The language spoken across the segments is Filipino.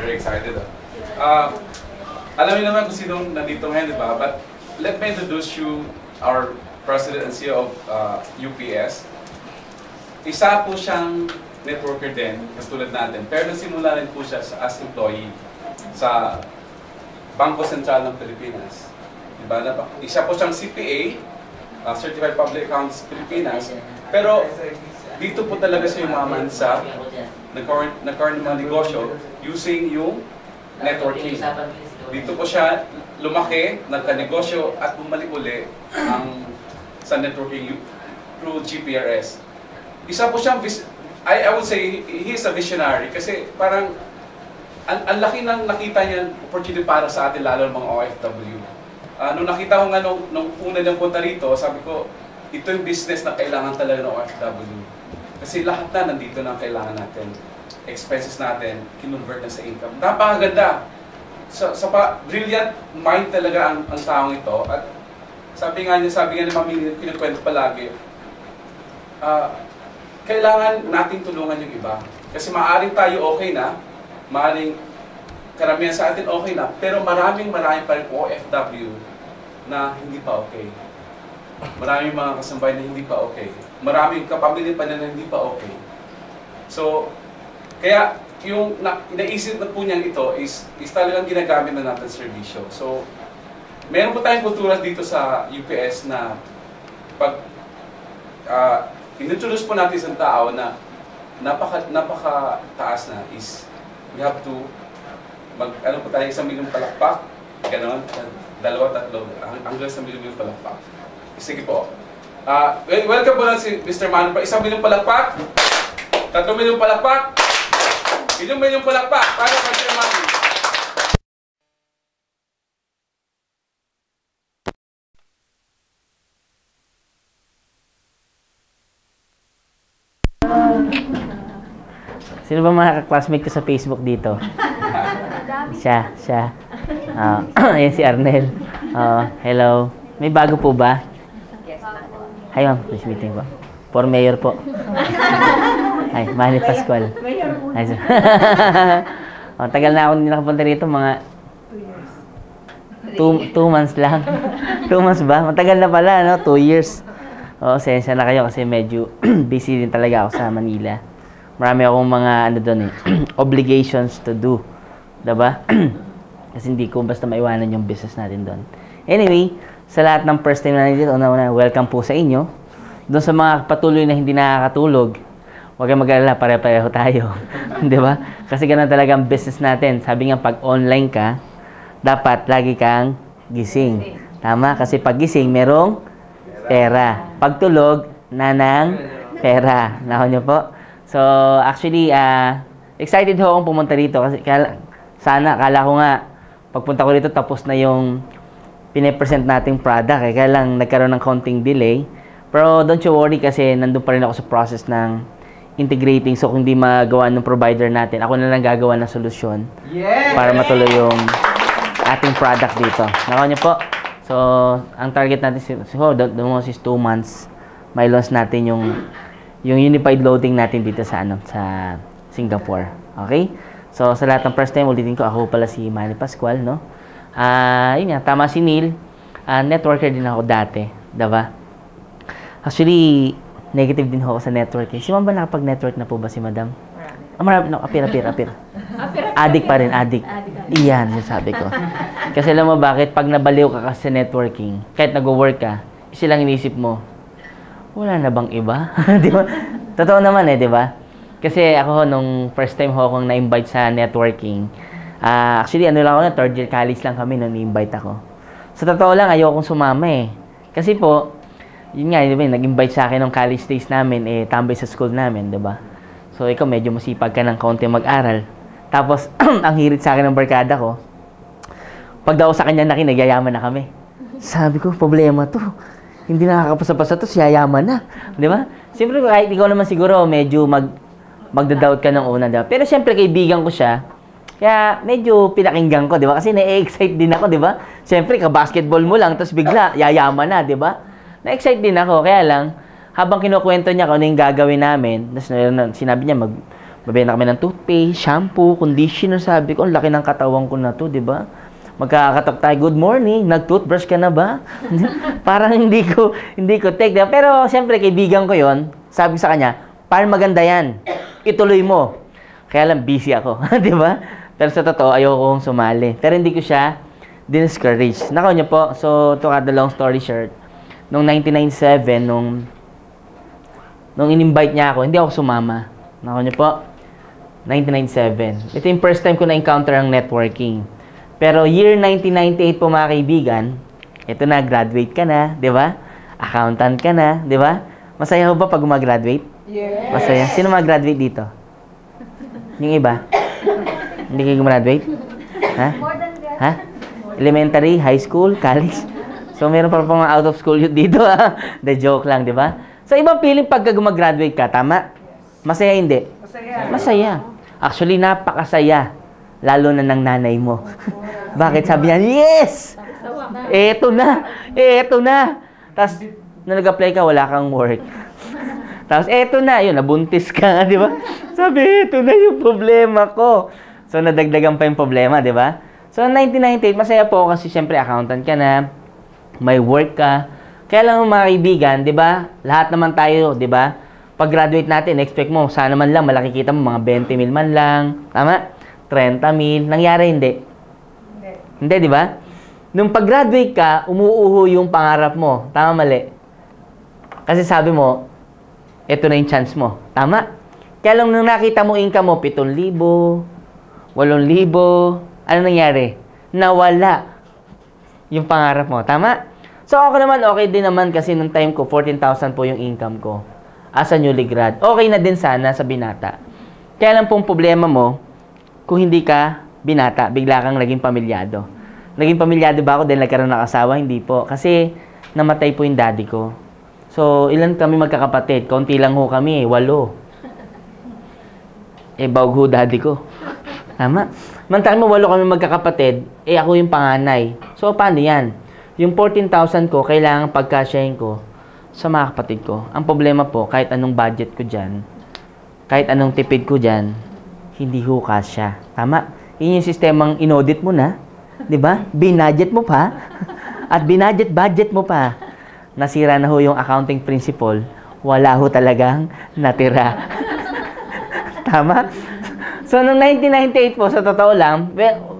very excited. Alam niyo naman kung sinong nandito ngayon, di ba? But let me introduce you our President and CEO of UPS. Isa po siyang networker din, katulad natin. Pero nagsimula rin po siya as employee sa Bangko Sentral ng Pilipinas. Diba? Isa po siyang CPA, Certified Public Accounts Pilipinas. Pero dito po talaga siya yumaman sa nagkaroon ng mga negosyo using yung networking. Dito po siya lumaki, nagka-negosyo at bumalik uli sa networking through GPRS. Isa po siyang, I would say, he is a visionary kasi parang ang laki ng nakita niya opportunity para sa atin, lalo ng mga OFW. Nung nakita ko nga nung una niyang punta rito, sabi ko, ito yung business na kailangan talaga ng OFW. Kasi lahat na nandito na kailangan natin. Expenses natin, kinonvert na sa income. Napakaganda. Brilliant mind talaga ang taong ito. At sabi nga ni Mami, kinukwento palagi, kailangan nating tulungan yung iba. Kasi maaaring tayo okay na, maaaring karamihan sa atin okay na, pero maraming pa rin OFW na hindi pa okay. Maraming mga kasambay na hindi pa okay. Maraming kapamilya pa na hindi pa okay. So, kaya yung naisip na po niyan ito is talagang ginagamit na natin serbisyo. So, meron po tayong kultura dito sa UPS na pag introduce po natin isang tao na napaka taas na is we have to ano po tayo, 1 milyong palakpak, gano'n, 2, 3, hanggang 1 milyong palakpak. Sige po. Welcome po na si Mr. Manu. 1 milyong palakpak, 3 milyong palakpak, 1 milyong palakpak para kay Mr. Manu. Sino ba mga classmate ko sa Facebook dito? Siya. Ayan si Arnel. Hello. May bago po ba? Hi ma'am, please meeting po. For mayor po. Ay, Manny Pascual. Tagal na ako hindi nakapunta rito, mga 2 months lang. 2 months ba? Matagal na pala, no? 2 years. Sensya na kayo kasi medyo busy din talaga ako sa Manila. Marami akong mga obligations to do. Diba? Kasi hindi ko basta maiwanan yung business natin doon. Anyway, sa lahat ng first time na nandito, welcome po sa inyo. Doon sa mga patuloy na hindi nakakatulog, huwag kayong mag-alala, pare-pareho tayo. Diba? Kasi ganun talaga ang business natin. Sabi nga, pag online ka, dapat lagi kang gising. Tama? Kasi pag gising, merong pera. Pag tulog, nanang pera. Nako nyo po. So, actually, excited ho akong pumunta dito kasi kala ko nga, pagpunta ko dito tapos na yung pine-present nating product. Kaya lang nagkaroon ng konting delay. Pero don't you worry kasi nandun pa rin ako sa process ng integrating. So, kung hindi magawa ng provider natin, ako na lang gagawa ng solusyon para matuloy yung ating product dito. Nako nyo po. So, ang target natin the most is 2 months. May launch natin yung unified loading natin dito sa Singapore. Okay? So, sa lahat ng first time, ulitin ko, ako pala si Manny Pascual, no? Yun nga, tama si Neil. Networker din ako dati, diba? Actually, negative din ako sa networking. Si ma'am ba nakapag-network na po ba si madam? Marami. No, apir. Addict pa rin, addict. Iyan, yung sabi ko. Kasi alam mo bakit, pag nabaliw ka kasi sa networking, kahit nag-work ka, silang inisip mo, wala na bang iba? Di ba? Totoo naman di ba? Kasi ako, nung first time akong na-invite sa networking, actually, lang ako na, 3rd year college lang kami nung na-invite ako. Sa totoo lang, ayokong sumama Kasi po, yun nga, di ba, nag-invite sa akin nung college days namin, tambay sa school namin, di ba? So, ikaw medyo masipag ka ng kaunti mag-aral. Tapos, ang hirit sa akin ng barkada ko, pag daw sa kanya nagyayaman na kami. Sabi ko, problema to. Hindi nakakapasa-pasa to, siyayaman na. Di ba? Siyempre, kahit ikaw naman siguro, medyo magda-doubt ka ng una. Diba? Pero siyempre, kaibigan ko siya. Kaya, medyo pinakinggan ko, di ba? Kasi na-excite din ako, di ba? Siyempre, ka-basketball mo lang, tapos bigla, yayaman na, di ba? Na-excite din ako. Kaya lang, habang kinukwento niya kung ano yung gagawin namin, tapos sinabi niya, Babenta kami ng toothpaste, shampoo, conditioner. Sabi ko, ang laki ng katawan ko na to, di ba? Magkakatok tayo, good morning, nag-toothbrush ka na ba? Parang hindi ko take. Diba? Pero, siyempre, kaibigan ko yon. Sabi ko sa kanya, parang maganda yan. Ituloy mo. Kaya lang, busy ako. Di ba? Pero sa totoo, ayoko kong sumali. Pero hindi ko siya discourage. Nakaw niyo po, so, to cut the long story short, noong 1997, nung in-invite niya ako, hindi ako sumama. Nakaw niyo po, 1997. Ito yung first time ko na-encounter ang networking. Pero year 1998 po mga kaibigan, ito na, graduate ka na, di ba? Accountant ka na, di ba? Masaya ho ba pag gumagraduate? Yes. Masaya. Sino mag-graduate dito? Yung iba? Hindi kayo gumagraduate? Ha? Ha? Elementary, high school, college? So, meron pa mga out of school youth dito, ha? The joke lang, di ba? So, ibang feeling pagka gumagraduate ka, tama? Masaya hindi? Masaya. Masaya. Actually, napakasaya. Lalo na ng nanay mo. Bakit? Sabi niya, yes! Eto na! Eto na! Tapos, nung nag-apply ka, wala kang work. Tapos, eto na. Yun, nabuntis ka, di ba? Sabi, eto na yung problema ko. So, nadagdagan pa yung problema, di ba? So, 1998, masaya po ako kasi syempre accountant ka na, may work ka. Kaya lang mga kaibigan, di ba? Lahat naman tayo, di ba? Pag graduate natin, expect mo, sana man lang, malaki kita mo, mga 20 mil man lang. Tama? 30 mil. Nangyari, hindi? Hindi, di ba? Nung pag-graduate ka, umuuho yung pangarap mo. Tama, mali? Kasi sabi mo, ito na yung chance mo. Tama? Kaya lang nung nakita mo income mo, 7,000, 8,000, ano nangyari? Nawala yung pangarap mo. Tama? So, ako naman, okay din naman kasi nung time ko, 14,000 po yung income ko. As a newly grad. Okay na din sana sa binata. Kaya lang pong problema mo, kung hindi ka binata, bigla kang naging pamilyado. Naging pamilyado ba ako dahil nagkaroon ng asawa? Hindi po. Kasi namatay po yung daddy ko. So, ilan kami magkakapatid? Kaunti lang ho kami, 8. Bawag ho daddy ko. Tama? Mantang mo 8 kami magkakapatid, ako yung panganay. So, paano yan? Yung 14,000 ko, kailangan pagkasyahin ko sa mga kapatid ko. Ang problema po, kahit anong budget ko dyan, kahit anong tipid ko dyan, hindi ho kasya. Tama? Yun yung sistemang inaudit mo na. Di ba? Binudget mo pa. At binudget mo pa. Nasira na ho yung accounting principle. Wala ho talagang natira. Tama? So, noong 1998 po, sa totoo lang,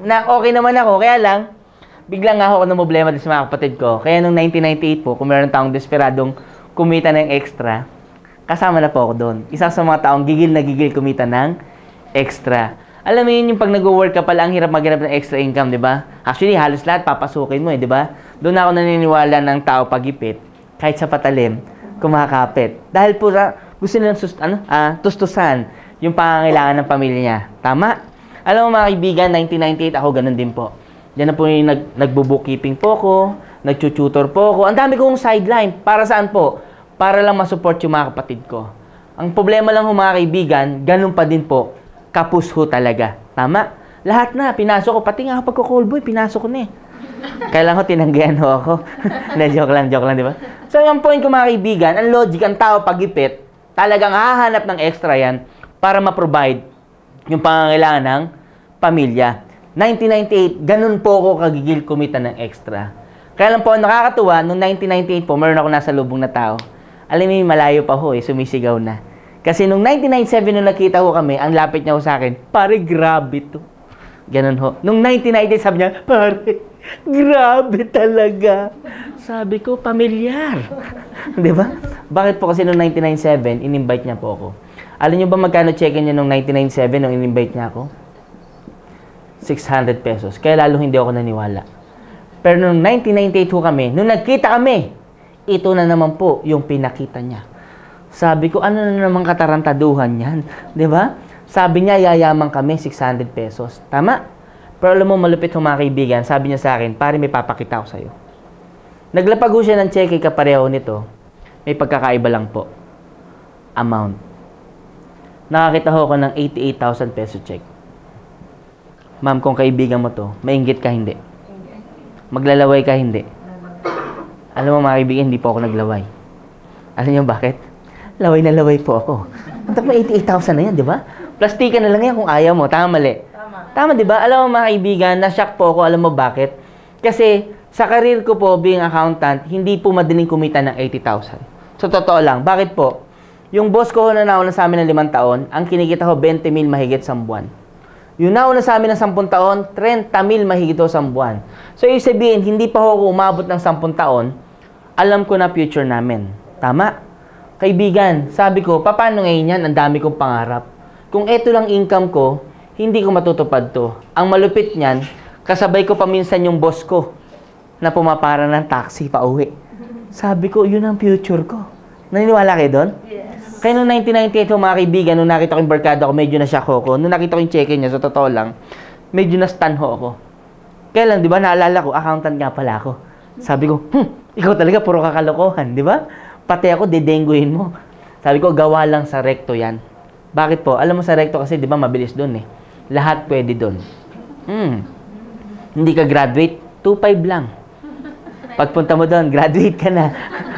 na okay naman ako. Kaya lang, biglang nga ako ng problema din sa mga kapatid ko. Kaya noong 1998 po, kung meron taong desperadong kumita ng extra, kasama na po ako doon. Isa sa mga taong gigil na gigil kumita ng extra. Alam mo yun, yung pag nag-work ka pala, ang hirap maghanap ng extra income, di ba? Actually, halos lahat papasukin mo, di ba? Doon ako naniniwala ng tao pagipit, kahit sa patalim, kumakapit. Dahil po gusto nilang tustusan yung pangangailangan ng pamilya niya. Tama? Alam mo mga kaibigan, 1998 ako ganun din po. Diyan na po yung nagbo-bookkeeping po ko, nagtututor po ko. Ang dami kong sideline. Para saan po? Para lang masupport yung mga kapatid ko. Ang problema lang mga kaibigan, ganun pa din po. Kapus ho talaga. Tama? Lahat na, pinasok ko. Pati nga pagko-call boy, pinasok ko na eh. Kailan ko tinanggihan ho ako. joke lang, di ba? So, yung point ko mga kaibigan, ang logic, ang tao pag-ipit, talagang hahanap ng extra yan para ma-provide yung pangangailangan ng pamilya. 1998, ganun po ako kagigil kumita ng extra. Kaya lang po, nakakatuwa, noong 1998 po, meron ako nasa lubong na tao. Alam mo, malayo pa ho, sumisigaw na. Kasi noong 1997, nung nakita ko kami, ang lapit niya ho sa akin, pare, grabe to. Ganun ho. Noong 1998, sabi niya, pare, grabe talaga. Sabi ko, pamilyar. Di ba? Bakit po kasi noong 1997, in-invite niya po ako. Alam niyo ba magkano check-in niya noong 1997 nung in-invite niya ako? 600 pesos. Kaya lalo hindi ako naniwala. Pero noong 1998 ho kami, nung nagkita kami, ito na naman po yung pinakita niya. Sabi ko, ano na naman katarantaduhan yan? Di ba? Sabi niya, yayaman kami, 600 pesos. Tama? Pero alam mo, malupit ho mga kaibigan, sabi niya sa akin, pare, may papakita ko sa'yo. Naglapag ho siya ng cheque kapareho nito. May pagkakaiba lang po. Amount. Nakakita ho ako ng 88,000 peso check. Ma'am, kung kaibigan mo to, mainggit ka hindi. Maglalaway ka hindi. Alam mo mga kaibigan, hindi po ako naglaway. Alam niyo bakit? Laway na laway po ako. Ang may 88,000 na yan, di ba? Plastikan na lang yan kung ayaw mo. Tama, mali? Tama, di ba? Alam mo mga kaibigan, na-shock po ako. Alam mo bakit? Kasi sa career ko po, being accountant, hindi po madaling kumita ng 80,000. So, totoo lang. Bakit po? Yung boss ko na nauna sa amin ng 5 taon, ang kinikita ko 20 mil mahigit sa buwan. Yung nauna sa amin ng 10 taon, 30 mil mahigit sa buwan. So, ibig sabihin, hindi pa ako umabot ng 10 taon, alam ko na future namin. Tama? Kaibigan, sabi ko, paano ngayon yan? Ang dami kong pangarap. Kung eto lang income ko, hindi ko matutupad to. Ang malupit niyan, kasabay ko paminsan yung boss ko na pumapara ng taxi pa uwi. Sabi ko, yun ang future ko. Naniniwala kayo doon? Yes. Kaya noong 1998, mga kaibigan, nung nakita ko yung barkada ko, medyo na-shock ako. Nung nakita ko yung check-in niya, sa totoo lang, medyo na-stun ho ako. Kaya lang, di ba, naalala ko, accountant nga pala ako. Sabi ko, ikaw talaga, puro kakalokohan, di ba? Pati ako, dedenguhin mo. Sabi ko, gawa lang sa recto yan. Bakit po? Alam mo sa recto kasi, di ba, mabilis doon eh. Lahat pwede doon. Hindi ka graduate, 2.5 lang. Pagpunta mo doon, graduate ka na.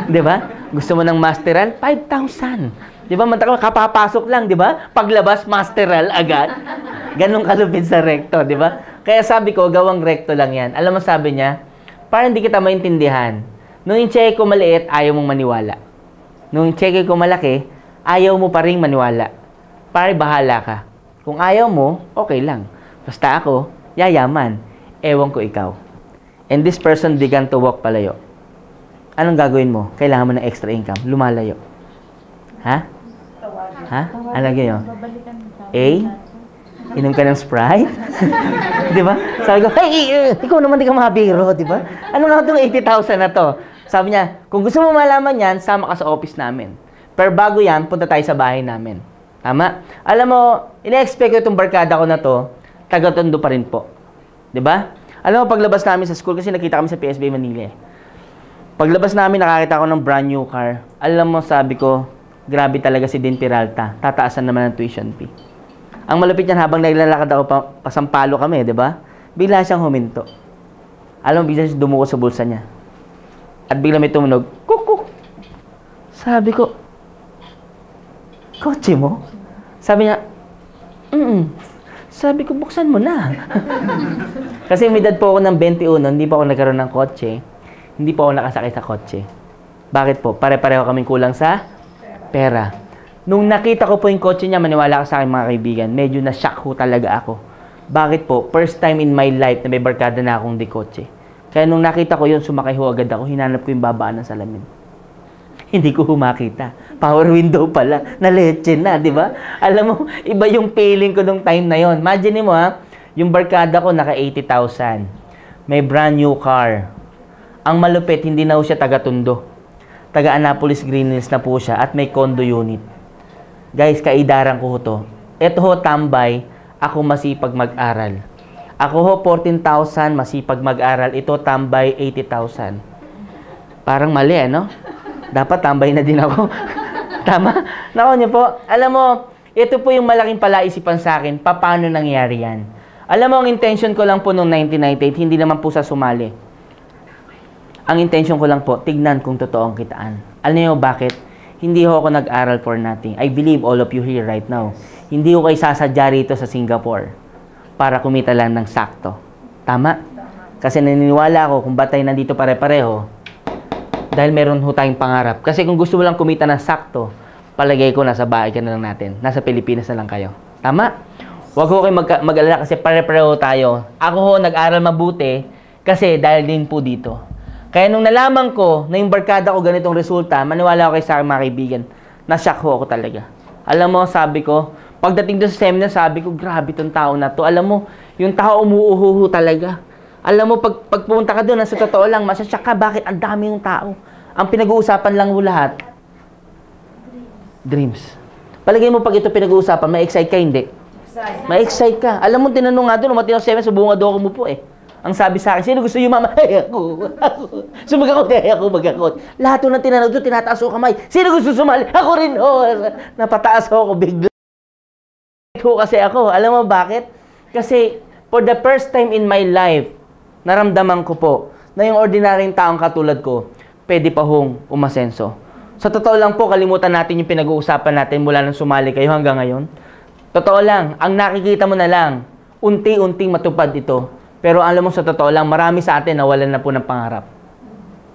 Di ba? Gusto mo ng masteral? 5,000. Di ba? Kapapasok lang, di ba? Paglabas, masteral agad. Ganong kalupit sa recto, di ba? Kaya sabi ko, gawang recto lang yan. Alam mo sabi niya, para hindi kita maintindihan. Nung yung check ko maliit, ayaw mong maniwala. Nung check ko malaki, ayaw mo pa rin maniwala. Pare, bahala ka. Kung ayaw mo, okay lang. Basta ako, yayaman. Ewan ko ikaw. And this person began to walk palayo. Anong gagawin mo? Kailangan mo ng extra income. Lumalayo. Ha? Ha? Ano ganyan? A? Inom ka ng Sprite? Di ba? Sabi ko, hey, ikaw naman di ka mabiro, di ba? Ano nga itong 80,000 na to? Sabi niya, kung gusto mo malaman yan, sama ka sa office namin. Pero bago yan, punta tayo sa bahay namin. Tama? Alam mo, ina-expect ko itong barkada ko na to, taga-Tondo pa rin po. Di ba? Alam mo, paglabas namin sa school, kasi nakita kami sa PSB Manila eh. Paglabas namin, nakakita ko ng brand new car. Alam mo, sabi ko, grabe talaga si Dean Peralta. Tataasan naman ang tuition fee. Ang malapit niyan, habang naglalakad ako, pasampalo kami, di ba? Bigla siyang huminto. Alam mo, bigla siya dumuko sa bulsa niya. At bigla may tumunog, kuk-kuk. Sabi ko, kotse mo? Sabi niya, Sabi ko, buksan mo na. Kasi may edad po ako ng 21, hindi pa ako nagkaroon ng kotse. Hindi pa ako nakasakay sa kotse. Bakit po? Pare-pareho kaming kulang sa pera. Nung nakita ko po yung kotse niya, maniwala ka sa akin mga kaibigan, medyo na-shock ho talaga ako. Bakit po? First time in my life na may barkada na akong di kotse. Kaya nung nakita ko yun, sumakay ho agad ako, hinanap ko yung babaan ng salamin. Hindi ko humakita. Power window pala. Na-leche na, di ba? Alam mo, iba yung feeling ko nung time na yon. Imagine mo ha, yung barkada ko naka 80,000. May brand new car. Ang malupit, hindi na ho siya taga-Tondo. Taga-Annapolis Green Hills na po siya at may condo unit. Guys, kaidaran ko ho to. Ito ho, tambay, ako masipag mag-aral. Ako ho, 14,000, masipag mag-aral. Ito, tambay, 80,000. Parang mali, ano? Dapat tambay na din ako. Tama? Nako niyo po, alam mo, ito po yung malaking palaisipan sa akin, paano nangyari yan. Alam mo, ang intention ko lang po noong 1998, hindi naman po sa sumali. Ang intention ko lang po, tignan kung totoo ang kitaan. Alam niyo bakit? Hindi ho ako nag-aral for nothing. I believe all of you here right now. Hindi ko kayo sasadya rito sa Singapore para kumita lang ng sakto. Tama? Kasi naniniwala ako kung ba't tayo nandito pare-pareho, dahil meron ho tayong pangarap. Kasi kung gusto mo lang kumita ng sakto, palagay ko nasa bahay ka na lang natin. Nasa Pilipinas na lang kayo. Tama? Huwag ho kayo mag-alala kasi pare-pareho tayo. Ako ho nag-aral mabuti kasi dahil din po dito. Kaya nung nalaman ko na yung barkada ko ganitong resulta, maniwala ko kayo sa akin mga kaibigan, na-shock ho ako talaga. Alam mo, sabi ko, pagdating doon sa seminar, sabi ko, grabe tong tao na to. Alam mo, yung tao umuuhuhu talaga. Alam mo, pag pumunta ka doon, sa totoo lang, masasyak ka, bakit ang dami yung tao? Ang pinag-uusapan lang mo lahat, dreams. Palagay mo pag ito pinag-uusapan, ma-excite ka, hindi? Ma-excite ka. Alam mo, tinanong nga doon, umatin ako sa sa bunga doon ako mo po eh. Ang sabi sa akin, sino gusto yung mama? Ay, ako. So mag-akot. Lahat na tinanong doon, tinataas ko kamay. Sino gusto sumali? Ako rin, oh. Napataas ako bigla. Kasi ako, alam mo bakit? Kasi, for the first time in my life, naramdaman ko po na yung ordinaryong taong katulad ko, pwede pa hong umasenso. Sa totoo lang po, kalimutan natin yung pinag-uusapan natin mula nang sumali kayo hanggang ngayon. Totoo lang, ang nakikita mo na lang, unti-unting matupad ito. Pero alam mo sa totoo lang, marami sa atin nawalan na po ng pangarap.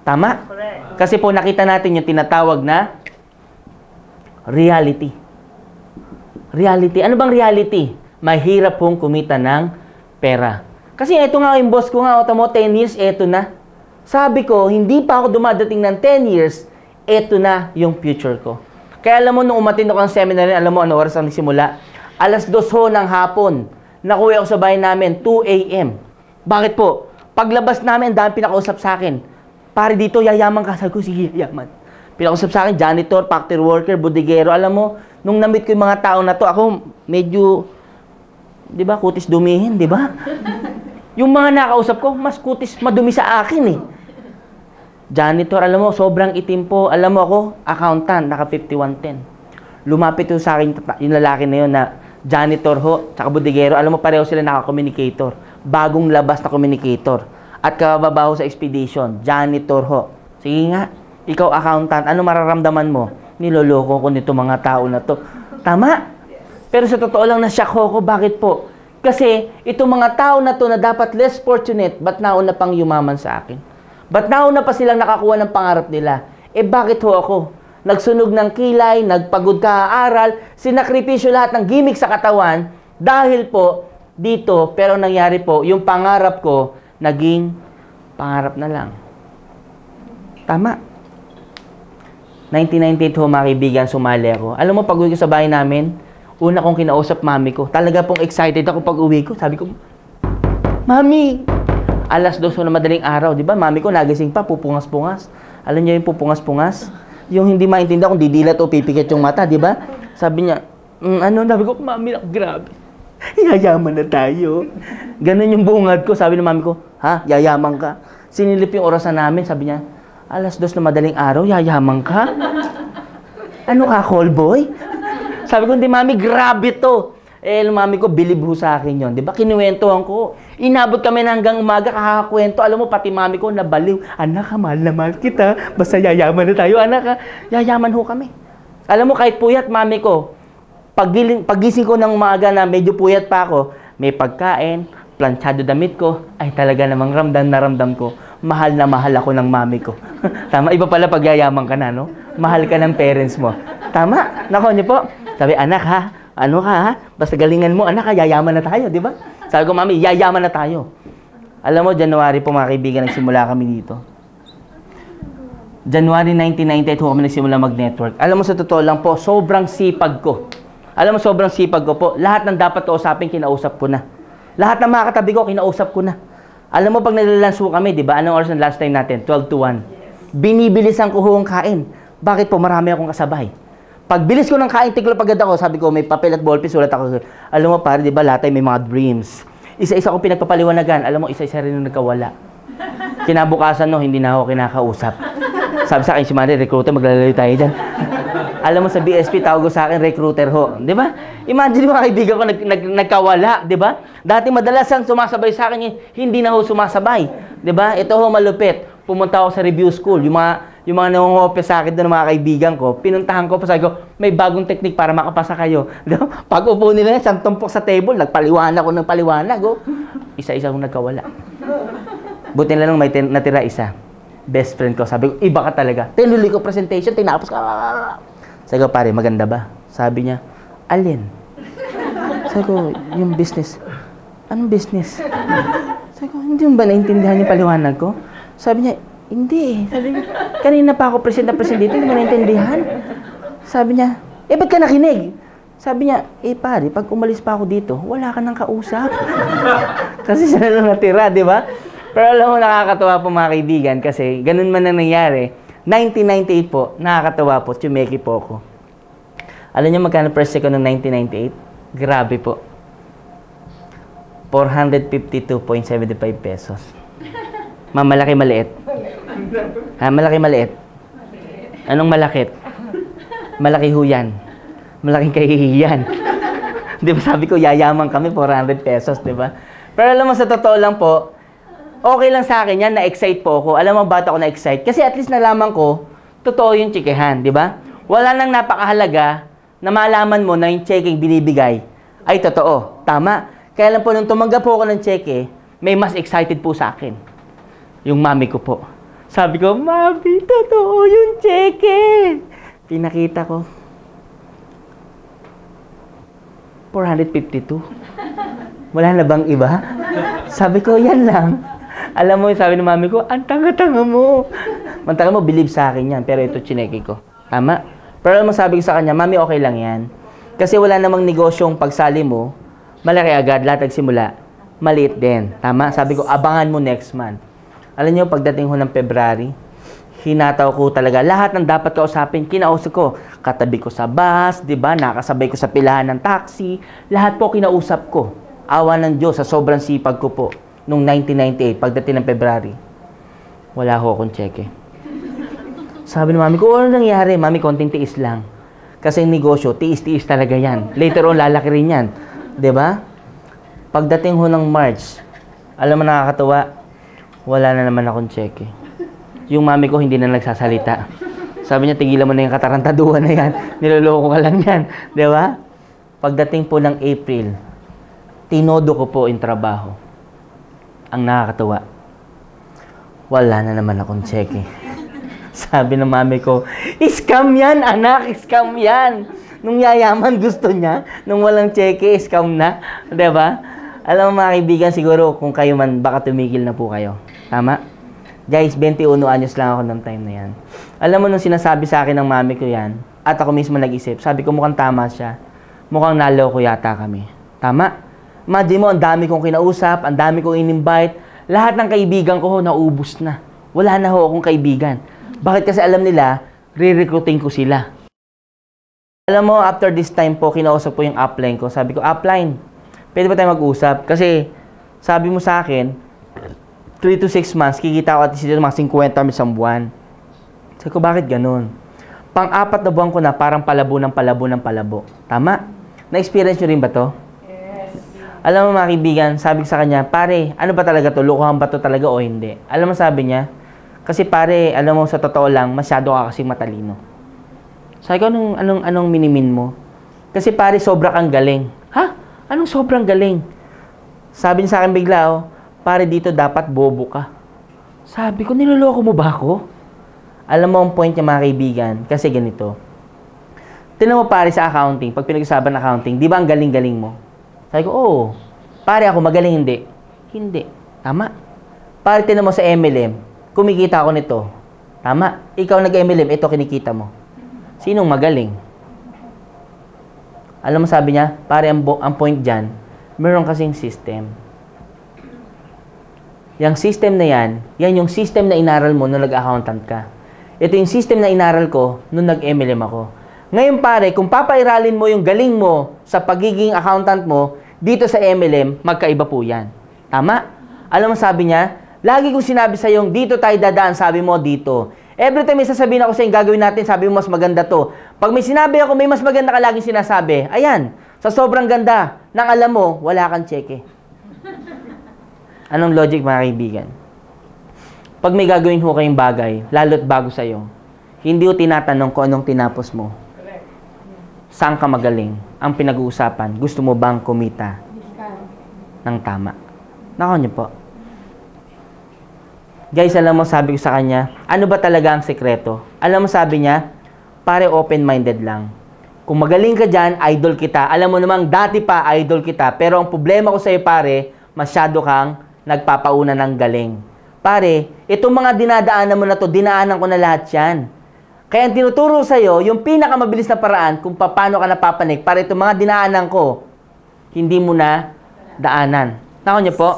Tama? Correct. Kasi po nakita natin yung tinatawag na reality. Reality. Ano bang reality? Mahirap pong kumita ng pera. Kasi ito nga yung boss ko nga, mo 10 years, eto na. Sabi ko, hindi pa ako dumadating ng 10 years, eto na yung future ko. Kaya alam mo, nung umatin ako ng seminar, alam mo ano oras ang nagsimula? 2:00 ng hapon. Nakuwi ako sa bahay namin, 2 a.m. Bakit po? Paglabas namin, dami pinakausap sa akin. Pare dito, yayaman ka. Sabi ko, sige, yayaman. Pinakausap sa akin, janitor, factory worker, bodeguero. Alam mo, nung na-meet ko yung mga tao na to, ako medyo, di ba, kutis dumihin, di ba? Yung mga nakausap ko, mas kutis madumi sa akin eh. Janitor, alam mo, sobrang itim po. Alam mo ako, accountant, naka 5110. Lumapit yung sa akin, yung lalaki na yun na janitor ho, tsaka bodeguero. Alam mo, pareho sila naka-communicator. Bagong labas na communicator. At kababaho sa expedition, janitor ho. Sige nga, ikaw accountant, ano mararamdaman mo? Niloloko ko nito mga tao na to. Tama? Pero sa totoo lang, na-shock ako. Bakit po? Kasi itong mga tao na to na dapat less fortunate, ba't nauna pang yumaman sa akin? Ba't nauna pa silang nakakuha ng pangarap nila? Eh bakit ho ako? Nagsunog ng kilay, nagpagod ka-aaral, sinakripisyo lahat ng gimmick sa katawan dahil po dito, pero nangyari po, yung pangarap ko, naging pangarap na lang. Tama. 1998 ho, mga kaibigan, sumali ako. Alam mo, pag-uwi ko sa bahay namin, una kong kinausap mami ko. Talaga pong excited ako pag-uwi ko. Sabi ko, Mami, 2:00 na madaling araw, di ba? Mami ko nagising pa, pupungas-pungas. Alam niyo yung pupungas-pungas? Yung hindi maintindihan kung didilat o pipikit yung mata, di ba? Sabi niya, sabi ko, Mami, grabe. Yayaman na tayo. Ganun yung bungad ko. Sabi ng mami ko, ha? Yayaman ka? Sinilip yung orasan namin. Sabi niya, 2:00 na madaling araw, yayaman ka? Ano ka, call boy? Sabi ko, hindi mami, grabe to. Eh, mami ko, believe ho sa akin yun. Di ba? Kinuwentohan ko. Inabot kami na hanggang umaga, kakakwento. Alam mo, pati mami ko, nabaliw. Anak, mahal na mahal kita. Basta yayaman na tayo, anak ha. Yayaman ho kami. Alam mo, kahit puyat, mami ko, paggising ko ng umaga na medyo puyat pa ako, may pagkain, planchado damit ko, ay talaga namang ramdam na ramdam ko. Mahal na mahal ako ng mami ko. Tama, iba pala pag yayaman ka na, no? Mahal ka ng parents mo. Tama, nako niyo po. Sabi, anak ha, ano ka ha? Basta galingan mo, anak ha, yayaman na tayo, di ba? Sabi ko, mami, yayaman na tayo. Alam mo, January po mga kaibigan, nagsimula kami dito. January 1998 kami nagsimula mag-network. Alam mo, sa totoo lang po, sobrang sipag ko. Alam mo, sobrang sipag ko po. Lahat ng dapat kausapin, kinausap ko na. Lahat ng mga katabi ko, kinausap ko na. Alam mo, pag nalalanso kami, di ba? Anong oras ng last time natin? 12 to 1. Binibilisan ko ang kain. Bakit po? Marami akong kasabay. Pagbilis ko ng kain, tiklop agad ako. Sabi ko, may papel at ballpen, sulat ako. Alam mo, pare, di ba, lahat may mga dreams. Isa-isa ko pinagpapaliwanagan. Alam mo, isa-isa rin yung nagkawala. Kinabukasan, no, hindi na ako kinakausap. Sabi sa akin, si Manny, recruiter, maglalalayo tayo dyan. Alam mo, sa BSP, tawag ko sa akin, recruiter ho. Di ba? Imagine mo, kaibigan ko, nagkawala, di ba? Dati madalas ang sumasabay sa akin, hindi na ho sumasabay. Di ba? Ito ho, malupit. Pumunta ako sa review school. Yung mga nangungopya sa akin doon, mga kaibigan ko, pinuntahan ko, sabi ko, may bagong technique para makapasa kayo. Di ba? Pag upo nila, isang tumpok sa table, nagpaliwanag ko ng paliwanag. Oh. Isa-isa kong nagkawala. Buti na lang may natira isa. Best friend ko. Sabi ko, iba ka talaga. Tinuloy ko presentation, tinapos ka. Sabi ko, pare, maganda ba? Sabi niya, alin? Sabi ko, yung business. Anong business? Sabi ko, hindi mo ba naintindihan yung paliwanag ko? Sabi niya, hindi. Sabi niya, kanina pa ako present dito, hindi mo naintindihan. Sabi niya, ba't ka nakinig? Sabi niya, pare, pag umalis pa ako dito, wala ka nang kausap. Kasi siya na lang natira, di ba? Pero alam mo, nakakatawa po mga kaibigan kasi ganun man ang nangyari. 1998 po, nakakatawa po, tsumeki po ako. Alam niyo magkano per second ng 1998? Grabe po. 452.75 pesos. Malaki maliit. Ha, malaki maliit. Anong malakit? Malaki huyan. Malaking kahihiyan. Di ba sabi ko, yayaman kami, 400 pesos, di ba? Pero alam mo, sa totoo lang po, okay lang sa akin yan, na-excite po ako. Alam mo, ba't ako na-excite? Kasi at least nalaman ko, totoo yung checkehan, di ba? Wala nang napakahalaga na malaman mo na yung checking binibigay Ay, totoo. Tama. Kaya lang po, nung tumanggap po ako ng cheque, may mas excited po sa akin. Yung mami ko po. Sabi ko, Mami, totoo yung cheque. Pinakita ko. 452. Wala na bang iba? Sabi ko, yan lang. Alam mo, sabi ng mami ko, ang tanga-tanga mo. Mantanga mo, believe sa akin yan. Pero ito, chineke ko. Tama? Pero alam mo, sabi ko sa kanya, Mami, okay lang yan. Kasi wala namang negosyong pagsali mo, malaki agad, lahat nagsimula, maliit din. Tama? Sabi ko, abangan mo next month. Alam niyo, pagdating ko ng February, hinataw ko talaga. Lahat ng dapat kausapin, kinausap ko. Katabi ko sa bus, di ba? Nakasabay ko sa pilahan ng taxi. Lahat po kinausap ko. Awa ng Diyos, sa sobrang sipag ko po. Noong 1998, pagdating ng February, wala ho akong cheque. Sabi ng mami ko, ano nangyari? Mami, konting tiis lang. Kasi yung negosyo, tiis-tiis talaga yan. Later on, lalaki rin yan. Di ba? Pagdating ho ng March, alam mo nakakatawa, wala na naman akong cheque. Yung mami ko hindi na nagsasalita. Sabi niya, tigilan mo na yung katarantaduhan na yan. Niloloko ka lang yan. Di ba? Pagdating po ng April, tinodo ko po yung trabaho. Ang nakakatawa, wala na naman akong cheque. Sabi ng mami ko, scam yan, anak, scam yan. Nung yayaman gusto niya, nung walang cheque, scam na. Di ba? Alam mo mga kaibigan, siguro kung kayo man, baka tumigil na po kayo. Tama? Guys, 21 anyos lang ako ng time na yan. Alam mo, nung sinasabi sa akin ng mami ko yan, at ako mismo nag-isip, sabi ko mukhang tama siya. Mukhang naloko yata kami. Tama? Imagine mo, ang dami kong kinausap, ang dami kong in-invite, lahat ng kaibigan ko naubos na. Wala na ho akong kaibigan. Bakit? Kasi alam nila, re-recruiting ko sila. Alam mo, after this time po, kinausap po yung upline ko. Sabi ko, upline, pwede ba tayo mag-usap? Kasi, sabi mo sa akin, 3 to 6 months, kikita ko at least mga 50 isang buwan. Sabi ko, bakit ganun? Pang-4 na buwan ko na, parang palabo ng palabo ng palabo. Tama? Na-experience nyo rin ba to? Yes. Alam mo mga kaibigan, sabi ko sa kanya, pare, ano ba talaga to? Lukuhan ba to talaga o hindi? Alam mo sabi niya, kasi pare, alam mo sa totoo lang, masyado ka kasing matalino. Sabi ko, anong minimin mo? Kasi pare, sobra kang galing. Ha? Anong sobrang galing? Sabi niya sa akin bigla, oh, pare dito dapat bobo ka. Sabi ko, niloloko mo ba ako? Alam mo ang point niya mga kaibigan, kasi ganito. Tingnan mo pare sa accounting, pag pinag-usapan ng accounting, di ba ang galing-galing mo? Sabi ko, oo. Pare ako, magaling hindi. Hindi. Tama. Pare tingnan mo sa MLM, kumikita ako nito. Tama. Ikaw nag-MLM, ito kinikita mo. Sinong magaling? Alam mo sabi niya, pare ang point dyan, meron kasing system. Yung system na yan yung system na inaral mo nung nag-accountant ka. Ito yung system na inaral ko nung nag-MLM ako. Ngayon pare, kung papairalin mo yung galing mo sa pagiging accountant mo, dito sa MLM, magkaiba po yan. Tama? Alam mo sabi niya, lagi kong sinabi sa yung dito tayo dadaan, sabi mo dito. Every time may sasabihin ako sa yung gagawin natin, sabi mo mas maganda to. Pag may sinabi ako, may mas maganda ka laging sinasabi. Ayan, sa sobrang ganda, nang alam mo, wala kang cheque. Anong logic mga kaibigan? Pag may gagawin ho kayong bagay, lalo't bago sa'yo, hindi ho tinatanong kung anong tinapos mo. Saan ka magaling? Ang pinag-uusapan, gusto mo bang kumita ng tama? Nako niyo po. Guys, alam mo, sabi ko sa kanya, ano ba talaga ang sekreto? Alam mo, sabi niya, pare open-minded lang. Kung magaling ka dyan, idol kita. Alam mo namang, dati pa, idol kita. Pero ang problema ko sa'yo, pare, masyado kang nagpapauna ng galing. Pare, itong mga dinadaanan mo na to, dinaanan ko na lahat yan. Kaya ang tinuturo sa'yo, yung pinakamabilis na paraan kung paano ka napapanik, para itong mga dinaanan ko, hindi mo na daanan. Nako niyo po,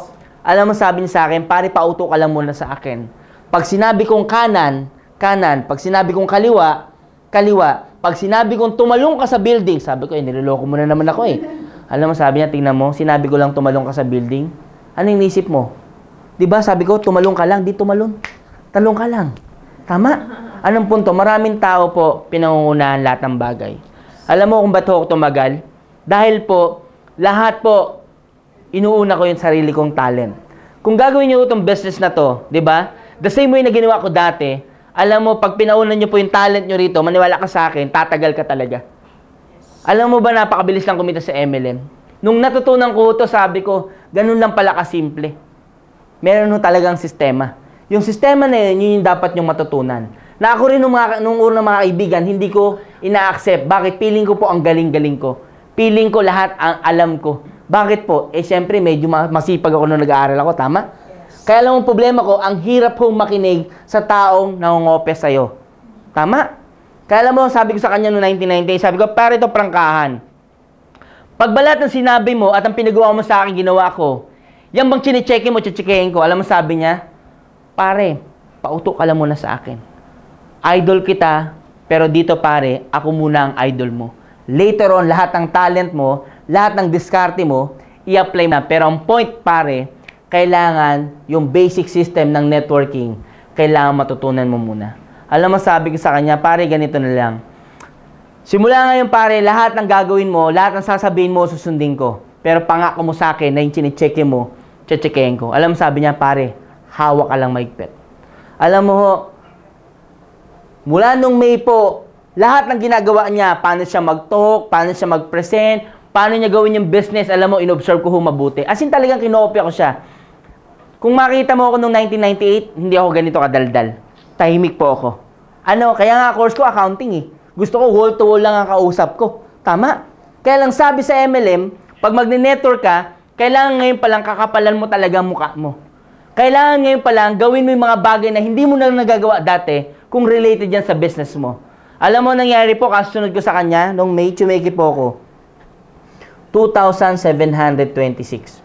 alam mo sabi niya sa akin, pare pauto ka lang muna sa akin. Pag sinabi kong kanan, kanan. Pag sinabi kong kaliwa, kaliwa. Pag sinabi kong tumalong ka sa building, sabi ko, niloloko mo na naman ako eh. Alam mo sabi niya, tingnan mo, sinabi ko lang tumalong ka sa building. Ano yung isip mo? Diba sabi ko, tumalong ka lang, di tumalon. Talong ka lang. Tama? Anong punto? Maraming tao po pinangungunahan lahat ng bagay. Alam mo kung ba't ako tumagal? Dahil po, lahat po, inuuna ko yung sarili kong talent. Kung gagawin niyo itong business na to, di ba? The same way na ginawa ko dati, alam mo, pag pinaunan niyo po yung talent niyo rito, maniwala ka sa akin, tatagal ka talaga. Alam mo ba, napakabilis lang kumita sa MLM? Nung natutunan ko ito, sabi ko, ganun lang pala kasimple. Meron nung talagang sistema. Yung sistema na yun, yun yung dapat yung matutunan. Na ako rin nung unang mga kaibigan, hindi ko ina-accept. Bakit? Feeling ko po ang galing-galing ko. Feeling ko lahat ang alam ko. Bakit po? Eh, syempre, medyo masipag ako nung nag-aaral ako. Tama? Yes. Kaya lang ang problema ko, ang hirap hong makinig sa taong nangungope sa'yo. Tama? Kaya alam mo, sabi ko sa kanya noong 1998, sabi ko, pare, ito prangkahan. Pagbalat ng sinabi mo at ang pinagawa mo sa akin, ginawa ko, yan bang chine-checkin mo, checheckin ko? Alam mo, sabi niya, pare, pauto ka lang muna sa akin. Idol kita, pero dito pare, ako muna ang idol mo. Later on, lahat ng talent mo, lahat ng diskarte mo, i-apply na. Pero ang point pare, kailangan yung basic system ng networking, kailangan matutunan mo muna. Alam mo, sabi ko sa kanya, pare, ganito na lang. Simula ngayon pare, lahat ng gagawin mo, lahat ng sasabihin mo, susundin ko. Pero pangako mo sa akin na yung chine-check mo, checkin ko. Alam mo, sabi niya, pare, hawak ka lang maigpit. Alam mo, mula nung May po, lahat ng ginagawa niya, paano siya mag-talk, paano siya mag-present, paano niya gawin yung business, alam mo, in-observe ko mabuti. As in talagang kinopya ko siya. Kung makita mo ako nung 1998, hindi ako ganito kadaldal. Tahimik po ako. Ano, kaya nga course ko, accounting eh. Gusto ko wall-to-wall lang ang kausap ko. Tama? Kaya lang sabi sa MLM, pag magne-network ka, kailangan ngayon palang kakapalan mo talaga ang mukha mo. Kailangan ngayon palang gawin mo yung mga bagay na hindi mo na nagagawa dati, kung related yan sa business mo. Alam mo, nangyari po, kasunod ko sa kanya, nung May, tsumeki po ako. 2,726.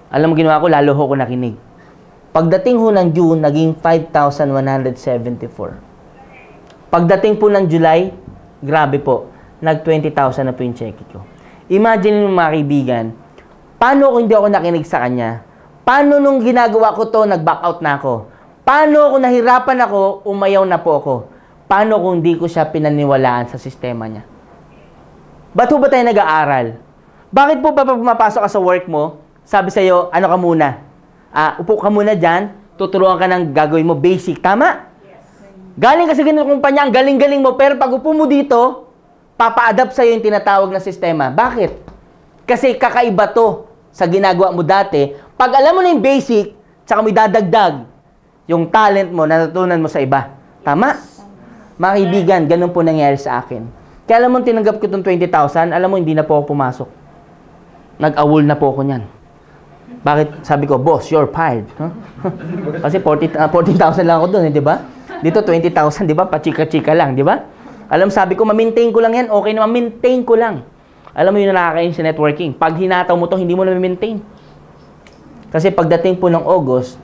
Alam mo, ginawa ko, lalo ho ko nakinig. Pagdating ho ng June, naging 5,174. Pagdating po ng July, grabe po, nag-20,000 na po yung check ko. Imagine mo mga kaibigan, paano kung hindi ako nakinig sa kanya? Paano nung ginagawa ko to, nag-back out na ako? Paano kung nahirapan ako, umayaw na po ako? Paano kung di ko siya pinaniwalaan sa sistema niya? Ba't po ba tayo nag-aaral? Bakit po ba pag pumapasok ka sa work mo, sabi sa'yo, ano ka muna? Upo ka muna dyan, tuturuan ka ng gagawin mo, basic. Tama? Yes. Galing kasi ganun kumpanya, ang galing-galing mo, pero pag upo mo dito, papa-adapt sa'yo yung tinatawag na sistema. Bakit? Kasi kakaiba to sa ginagawa mo dati. Pag alam mo na yung basic, tsaka mo idadagdag, yung talent mo, natutunan mo sa iba. Tama? Mga kaibigan, ganun po nangyari sa akin. Kaya alam mo, tinanggap ko itong 20,000, alam mo, hindi na po ako pumasok. Nag-awol na po ako niyan. Bakit? Sabi ko, boss, you're fired. Huh? Kasi 14,000 lang ako doon, di ba? Dito, 20,000, di ba? Pachika-chika lang, di ba? Alam, sabi ko, ma-maintain ko lang yan. Okay na, ma-maintain ko lang. Alam mo yun na nakakain sa networking. Pag hinataw mo to, hindi mo na ma-maintain. Kasi pagdating po ng August,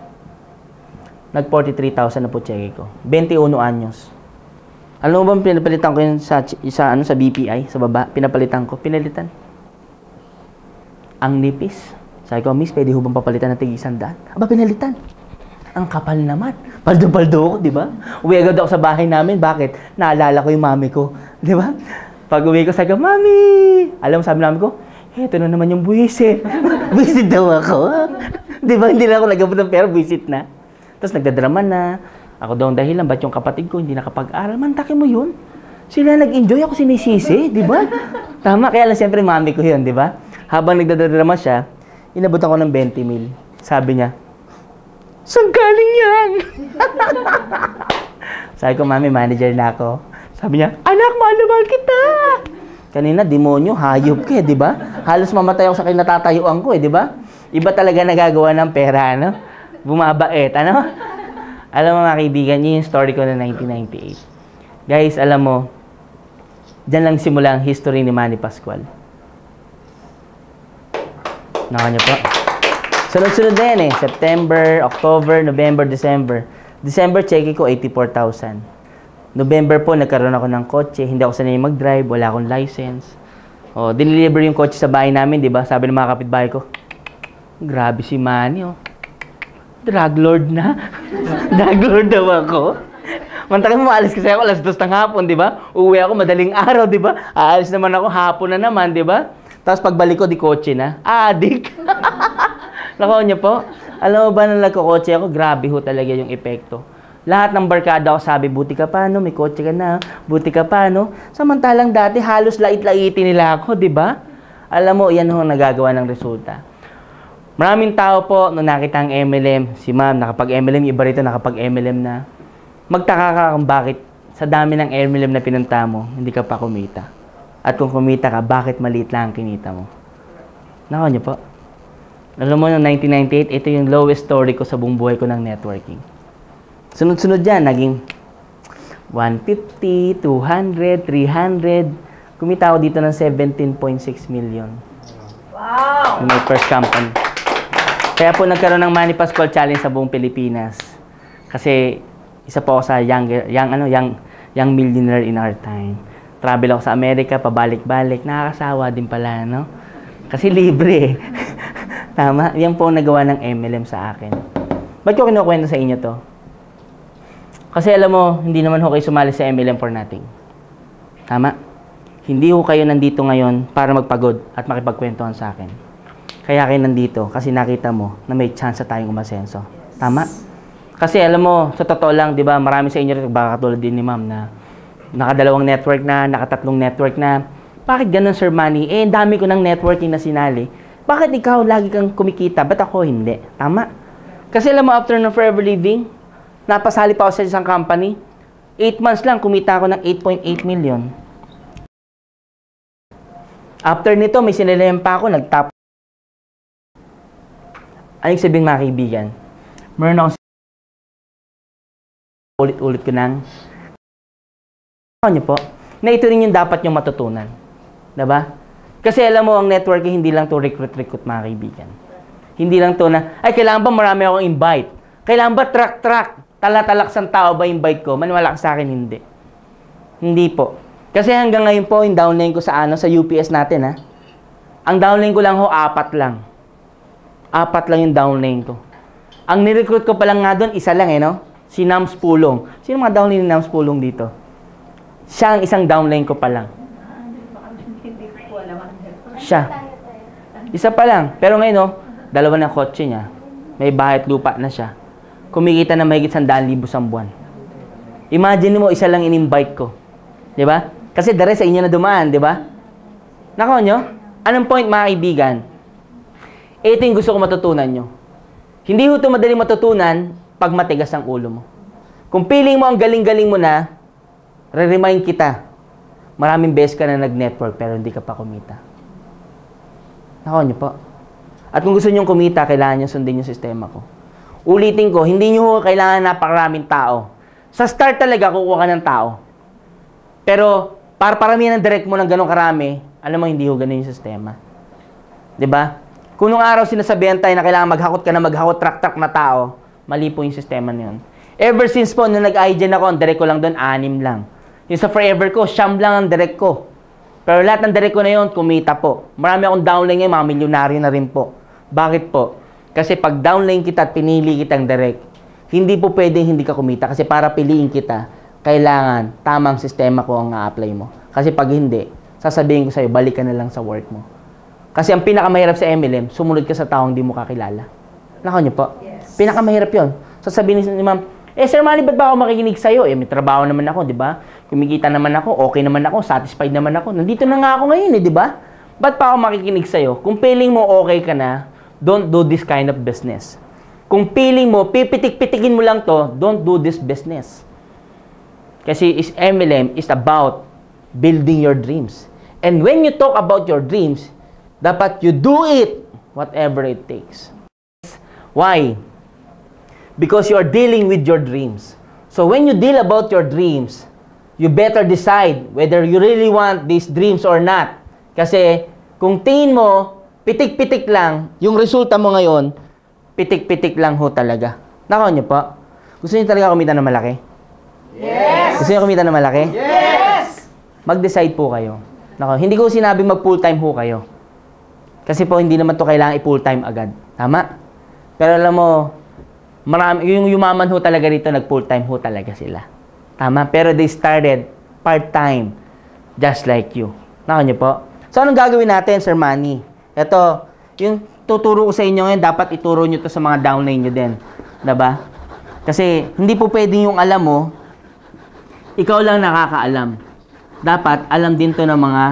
nag-43,000 na po cheque ko. 21 anyos. Alam mo ba, pinapalitan ko yun sa BPI, sa baba? Pinapalitan ko. Pinalitan. Ang nipis. Sabi ko, miss, pwede ho bang papalitan ng tig-100? Aba, pinalitan. Ang kapal naman. Paldo-paldo ako, di ba? Uwi agad ako sa bahay namin. Bakit? Naalala ko yung mami ko. Di ba? Pag uwi ko, sabi ko, mami! Alam mo, sabi namin ko, eto na naman yung buwisit. Buwisit daw ako. Di ba? Hindi na ako nagabot ng pera, buwisit na. Tapos nagdadrama na. Ako daw ang dahilan, ba't yung kapatid ko hindi nakapag-aral? Mantakin mo yun. Sila nag-enjoy, ako sinisisi, di ba? Tama, kaya lang siyempre mami ko yun, di ba? Habang nagdadrama siya, inabot ako ng 20 mil. Sabi niya, saan galing yan? Sabi ko, mami, manager na ako. Sabi niya, anak, mahal kita. Kanina, demonyo, hayop ka, di ba? Halos mamatay ako sa kinatatayuan ko, di ba? Iba talaga nagagawa ng pera, ano? Bumabait, ano? Alam mo mga kaibigan, yun yung story ko na 1998. Guys, alam mo, dyan lang simula ang history ni Manny Pascual. Nakanya po. Sunod-sunod na yan eh. September, October, November, December. December, check ko 84,000. November po, nagkaroon ako ng kotse. Hindi ako sanay mag-drive, wala akong license. O, diniliver yung kotse sa bahay namin, di ba? Sabi ng mga kapitbahay ko, grabe si Manny, oh. Drug lord na. Drug lord daw ako. Mantakin mo, maalis kasi ako, alas 2 ng hapon, di ba? Uwi ako, madaling araw, di ba? Aalis naman ako, hapon na naman, di ba? Tapos pagbalik ko, di kotse na. Adik! Nako niyo po. Alam mo ba nang nagkakotse ako, grabe ho talaga yung epekto. Lahat ng barkada ako sabi, buti ka pa, no? May kotse ka na. Buti ka pa, no? Samantalang dati, halos lait-laitin nila ako, di ba? Alam mo, yan ho nagagawa ng resulta. Maraming tao po, nung nakita ang MLM, si ma'am, nakapag-MLM, iba rito nakapag-MLM na, magtaka ka kung bakit sa dami ng MLM na pinunta mo, hindi ka pa kumita. At kung kumita ka, bakit maliit lang ang kinita mo? Nako niyo po. Alam mo, noong 1998, ito yung lowest story ko sa buong buhay ko ng networking. Sunod-sunod yan, naging 150, 200, 300. Kumita ako dito ng 17.6 million. Wow! My first company. Kaya po nagkaroon ng Manny Pascual Challenge sa buong Pilipinas. Kasi isa po ako sa young millionaire in our time. Travel ako sa Amerika, pabalik-balik. Nakakasawa din pala, no? Kasi libre. Tama? Yan po ang nagawa ng MLM sa akin. Ba't ko kinukwento sa inyo to? Kasi alam mo, hindi naman ho kayo sumali sa MLM for nothing. Tama? Hindi ho kayo nandito ngayon para magpagod at makipagkwentuhan sa akin. Kaya kayo nandito kasi nakita mo na may chance na tayong umasenso. Tama? Kasi alam mo, sa totoo lang, di ba, marami sa inyo rin, baka katulad din ni ma'am na nakadalawang network na, nakatatlong network na. Bakit ganun, Sir Manny? Eh, dami ko ng networking na sinali. Bakit ikaw lagi kang kumikita? Ba't ako hindi? Tama? Kasi alam mo, after ng Forever Living, napasali pa ako sa isang company. 8 months lang, kumita ako ng 8.8 million. After nito, may sinilem pa ako, nag-top. Anong sabihin mga kaibigan? Meron akong ulit-ulit ko ng niyo po, na ito rin yung dapat yung matutunan. Diba? Kasi alam mo, ang networking, hindi lang to recruit mga kaibigan. Hindi lang to na, ay, kailangan ba marami akong invite? Kailangan ba track? Talatalak sa tao ba invite ko? Maniwala ka sa akin, hindi. Hindi po. Kasi hanggang ngayon po, yung downline ko sa UPS natin, ha? Ang downline ko lang ho, 4 lang. 4 lang yung downline ko. Ang nirecruit ko pa lang nga doon, isa lang no? Si Nams Pulong. Sino mga downline ni Nams Pulong dito? Siya ang isang downline ko pa lang. Siya. Isa pa lang. Pero ngayon, 2 na kotse niya. May bahay at lupa na siya. Kumikita na mahigit 100,000 sa buwan. Imagine mo, isa lang in-invite ko. Di ba? Kasi the rest sa inyo na dumaan, di ba? Nako nyo? Anong point, mga kaibigan? Ito yung gusto ko matutunan nyo. Hindi ho ito madali matutunan pag matigas ang ulo mo. Kung feeling mo ang galing-galing mo na, re-remind kita, maraming beses ka na nag-network pero hindi ka pa kumita. Nako nyo po. At kung gusto nyo kumita, kailangan nyo sundin yung sistema ko. Ulitin ko, hindi nyo kailangan napakaraming tao. Sa start talaga, kukuha ka ng tao. Pero, para paramihan ng direct mo ng ganong karami, alam mo, hindi ho ganun yung sistema. Diba? Kung nung araw sinasabihan tayo na kailangan maghakot ka na maghakot track na tao, mali po yung sistema na yun. Ever since po, nung nag-IGN ako, ang direct ko lang doon, 6 lang. Yung sa Forever ko, 9 lang ang direct ko. Pero lahat ng direct ko na yun, kumita po. Marami akong downline ngayon, mga milyonaryo na rin po. Bakit po? Kasi pag downline kita at pinili kitang direct, hindi po pwedeng hindi ka kumita. Kasi para piliin kita, kailangan tamang sistema ko ang na-apply mo. Kasi pag hindi, sasabihin ko sa'yo, balik ka na lang sa work mo. Kasi ang pinakamahirap sa MLM, sumunod ka sa taong di mo kakilala. Nako niyo po. Yes. Pinakamahirap yun. Sasabihin ni ma'am, Sir Manny, ba't ba ako makikinig sa'yo? May trabaho naman ako, di ba? Kumikita naman ako, okay naman ako, satisfied naman ako. Nandito na nga ako ngayon, di ba? Ba't pa ako makikinig sa'yo? Kung feeling mo okay ka na, don't do this kind of business. Kung feeling mo, pipitik-pitikin mo lang to, don't do this business. Kasi MLM is about building your dreams. And when you talk about your dreams, dapat you do it, whatever it takes. Why? Because you are dealing with your dreams. So when you deal about your dreams, you better decide whether you really want these dreams or not. Kasi kung tingin mo, pitik-pitik lang, yung resulta mo ngayon, pitik-pitik lang ho talaga. Nako niyo po. Gusto niyo talaga kumita ng malaki? Yes! Gusto niyo kumita ng malaki? Yes! Mag-decide po kayo. Nako, hindi ko sinabing mag-full-time ho kayo. Kasi po, hindi naman to kailangan i-full-time agad. Tama? Pero alam mo, marami, yung yumaman ho talaga rito, nag-full-time ho talaga sila. Tama? Pero they started part-time, just like you. Nako niyo po. So, anong gagawin natin, Sir Manny? Ito, yung tuturo ko sa inyo ngayon, dapat ituro nyo to sa mga downline nyo din. Diba? Kasi, hindi po pwedeng yung alam mo, ikaw lang nakakaalam. Dapat, alam din to ng mga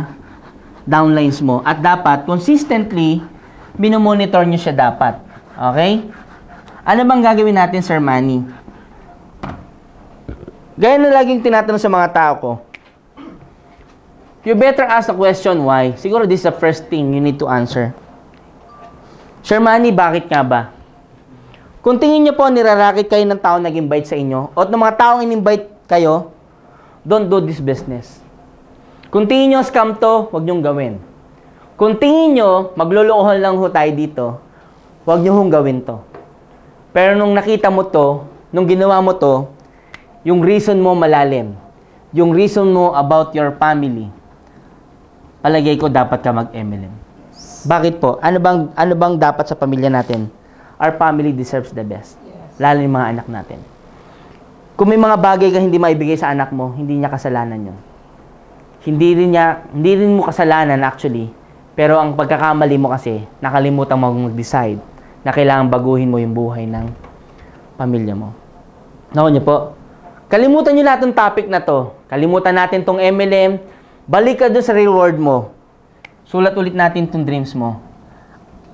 downlines mo. At dapat, consistently, minomonitor nyo siya dapat. Okay? Ano bang gagawin natin, Sir Manny? Gaya na laging tinatanong sa mga tao ko, you better ask the question why. Siguro this is the first thing you need to answer. Sir Manny, bakit nga ba? Kung tingin nyo po, nirarakit kayo ng tao nag-invite sa inyo, o ng mga taong in-invite kayo, don't do this business. Kung tingin nyo scam to, huwag nyong gawin. Kung tingin nyo, magluloohan lang ho tayo dito, huwag nyo hong gawin to. Pero nung nakita mo to, nung ginawa mo to, yung reason mo malalim. Yung reason mo about your family. Palagay ko dapat ka mag-MLM. Bakit po? Ano bang dapat sa pamilya natin? Our family deserves the best. Lalo yung mga anak natin. Kung may mga bagay ka hindi maibigay sa anak mo, hindi niya kasalanan yun. Hindi rin mo kasalanan actually. Pero ang pagkakamali mo kasi, nakalimutan mo mag-decide na kailangan baguhin mo yung buhay ng pamilya mo. Naku niyo po. Kalimutan nyo lahat ng topic na to. Kalimutan natin tong MLM. Balik ka dun sa real world mo. Sulat ulit natin tong dreams mo.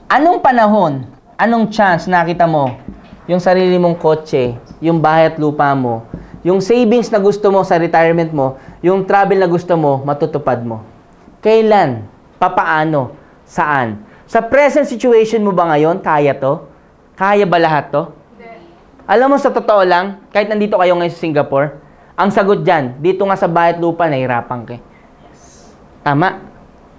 Anong panahon, anong chance nakita mo yung sarili mong kotse, yung bahay at lupa mo, yung savings na gusto mo sa retirement mo, yung travel na gusto mo, matutupad mo? Kailan? Papaano? Saan? Sa present situation mo ba ngayon, kaya to? Kaya ba lahat to? Alam mo, sa totoo lang, kahit nandito kayo ngayon sa Singapore, ang sagot dyan, dito nga sa bahay at lupa, nahihirapan ka. Tama.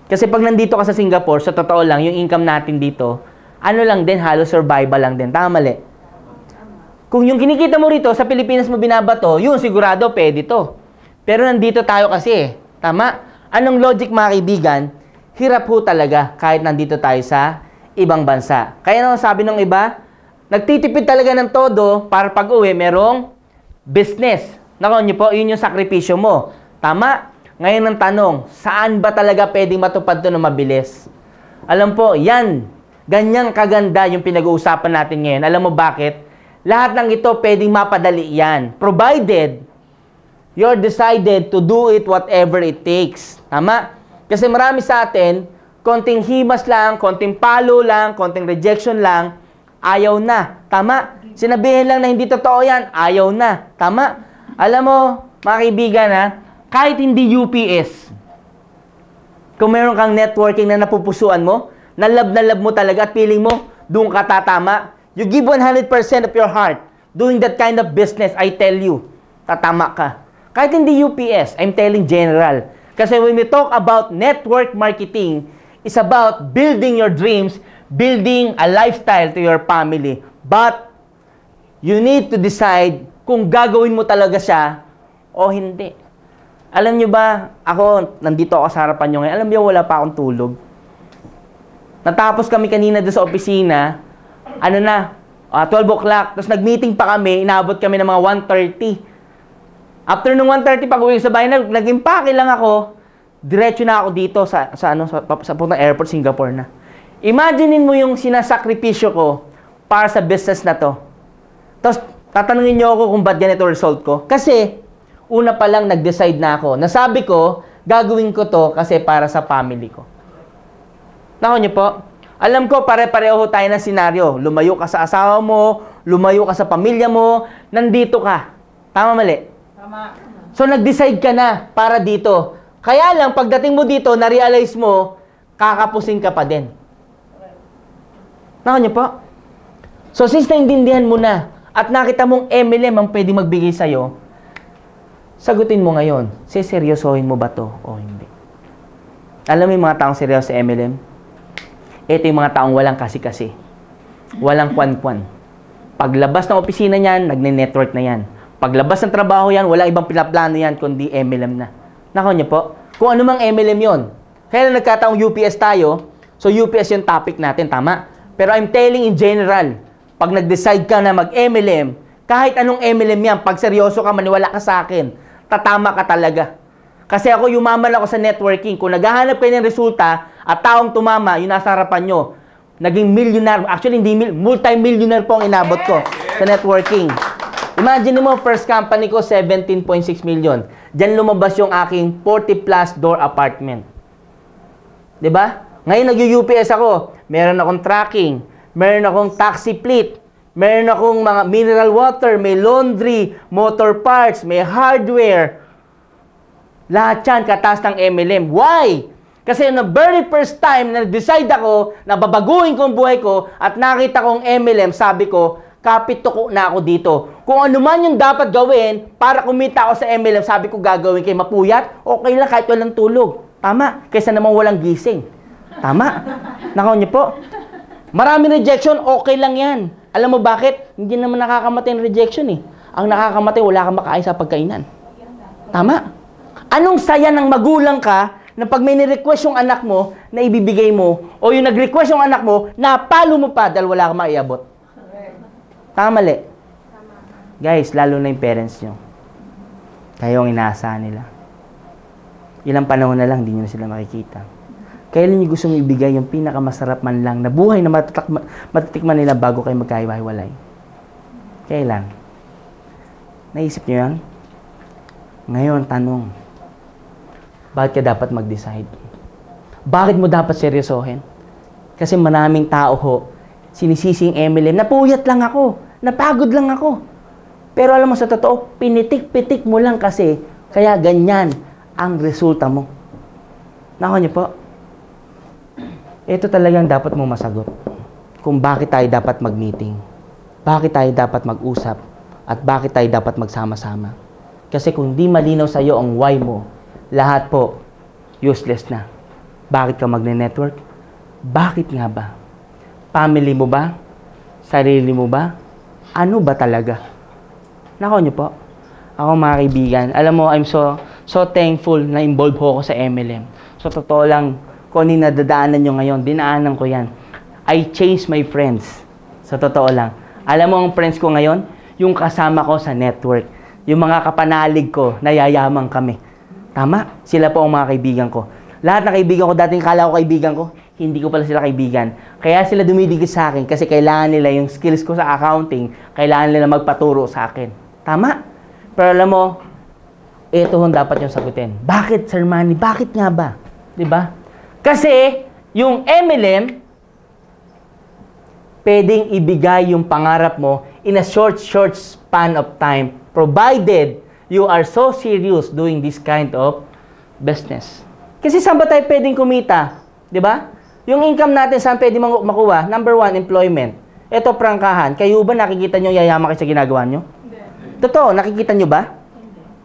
Kasi pag nandito ka sa Singapore, sa totoo lang, yung income natin dito, ano lang din, halos survival lang din. Tama, mali? Kung yung kinikita mo rito, sa Pilipinas mo binabato, yun, sigurado, pwede to. Pero nandito tayo kasi. Tama? Anong logic, mga kaibigan? Hirap ho talaga kahit nandito tayo sa ibang bansa. Kaya naman sabi ng iba, nagtitipid talaga ng todo para pag-uwi, merong business. Naku niyo po, yun yung sakripisyo mo. Tama? Ngayon ang tanong, saan ba talaga pwedeng matupad to na mabilis? Alam po, yan. Ganyang kaganda yung pinag-uusapan natin ngayon. Alam mo bakit? Lahat ng ito pwedeng mapadali yan. Provided, you're decided to do it whatever it takes. Tama? Kasi marami sa atin, konting himas lang, konting palo lang, konting rejection lang, ayaw na. Tama? Sinabihin lang na hindi totoo yan, ayaw na. Tama? Alam mo, mga kaibigan ha, kahit hindi UPS, kung meron kang networking na napupusuan mo, na love mo talaga at feeling mo, doon ka tatama, you give 100% of your heart doing that kind of business, I tell you, tatama ka. Kahit hindi UPS, I'm telling general. Kasi when we talk about network marketing, it's about building your dreams, building a lifestyle to your family. But, you need to decide kung gagawin mo talaga siya o hindi. Alam nyo ba, ako, nandito ako sa harapan nyo ngayon, alam nyo, wala pa akong tulog. Natapos kami kanina doon sa opisina, 12 o'clock, tapos nag-meeting pa kami, inabot kami ng mga 1:30. After ng 1:30, pag-uwi sa bahay, nag-impake lang ako, diretso na ako dito sa airport, Singapore na. Imaginein mo yung sinasakripisyo ko para sa business na to. Tapos, tatanungin nyo ako kung ba't ganito result ko. Kasi, una pa lang nag-decide na ako. Nasabi ko, gagawin ko to kasi para sa family ko. Naku nyo po, alam ko pare-pareho tayo ng senaryo. Lumayo ka sa asawa mo, lumayo ka sa pamilya mo, nandito ka. Tama, mali? Tama. So, nag-decide ka na para dito. Kaya lang, pagdating mo dito, na-realize mo, kakapusin ka pa din. Naku nyo po? So, since naintindihan mo na, at nakita mong MLM ang pwede magbigay sa'yo, sagutin mo ngayon, seseryosohin mo ba to o hindi? Alam mo yung mga taong seryoso sa MLM? Ito yung mga taong walang kasi-kasi. Walang kwan-kwan. Paglabas ng opisina niyan, nagne-network na yan. Paglabas ng trabaho yan, walang ibang pinaplano yan, kundi MLM na. Nako niyo po, kung ano mang MLM yon. Kaya nagkataong UPS tayo, so UPS yung topic natin, tama? Pero I'm telling in general, pag nag-decide ka na mag-MLM, kahit anong MLM yan, pag seryoso ka, maniwala ka sa akin, tatama ka talaga. Kasi ako, yumaman ako sa networking. Kung naghahanap kayo ng resulta at taong tumama, yung nasa harapan nyo, naging millionaire. Actually, hindi multi-millionaire po ang inabot ko sa networking. Imagine mo, first company ko, 17.6 million. Diyan lumabas yung aking 40 plus door apartment. 'Di ba? Ngayon nag-UPS ako, meron akong tracking, meron akong taxi fleet, meron akong mga mineral water, may laundry, motor parts, may hardware. Lahat yan kataas ng MLM. Why? Kasi na very first time na decide ako na babaguhin ko ang buhay ko at nakita kong MLM, sabi ko, kapituko na ako dito. Kung ano man yung dapat gawin para kumita ako sa MLM, sabi ko gagawin kay mapuyat, okay lang kahit walang tulog. Tama. Kaysa naman walang gising. Tama. Nakaw niyo po. Maraming rejection, okay lang yan. Alam mo bakit? Hindi naman nakakamatay ng rejection eh. Ang nakakamatay, wala kang makain sa pagkainan. Tama. Anong saya ng magulang ka na pag may ni-request yung anak mo na ibibigay mo o yung nag-request yung anak mo, napalo mo pa dahil wala kang maiabot? Tama, mali? Guys, lalo na yung parents nyo. Kayo ang inaasahan nila. Ilang panahon na lang, hindi nyo na sila makikita. Kailan nyo gustong ibigay yung pinakamasarap man lang na buhay na matitikman nila bago kayo magkahiwa-hiwalay? Kailan? Naisip nyo yan? Ngayon, tanong. Bakit ka dapat mag-decide? Bakit mo dapat seryosohin? Kasi maraming tao ho, sinisisi yung MLM, napuyat lang ako, napagod lang ako. Pero alam mo sa totoo, pinitik-pitik mo lang kasi, kaya ganyan ang resulta mo. Nako niyo po, ito talagang dapat mo masagot. Kung bakit tayo dapat mag-meeting, bakit tayo dapat mag-usap, at bakit tayo dapat magsama-sama. Kasi kung di malinaw sa iyo ang why mo, lahat po, useless na. Bakit ka magne-network? Bakit nga ba? Family mo ba? Sarili mo ba? Ano ba talaga? Nako niyo po. Ako mga kaibigan, alam mo, I'm so thankful na involved ho ako sa MLM. So, totoo lang, kung ano yung nadadaanan nyo ngayon, dinaanan ko yan. I changed my friends. Sa totoo lang. Alam mo ang friends ko ngayon? Yung kasama ko sa network. Yung mga kapanalig ko, nayayaman kami. Tama? Sila po ang mga kaibigan ko. Lahat ng kaibigan ko, dating kala ko kaibigan ko, hindi ko pala sila kaibigan. Kaya sila dumidikit sa akin kasi kailangan nila yung skills ko sa accounting, kailangan nila magpaturo sa akin. Tama? Pero alam mo, ito hong dapat yung sagutin. Bakit, Sir Manny? Bakit nga ba? Diba? Kasi, yung MLM, pwedeng ibigay yung pangarap mo in a short span of time, provided you are so serious doing this kind of business. Kasi saan ba tayo pwedeng kumita? Diba? Yung income natin, saan pwede makuha? Number 1, employment. Ito, prangkahan. Kayo ba nakikita nyo yayaman kayo sa ginagawa nyo? Totoo, nakikita nyo ba?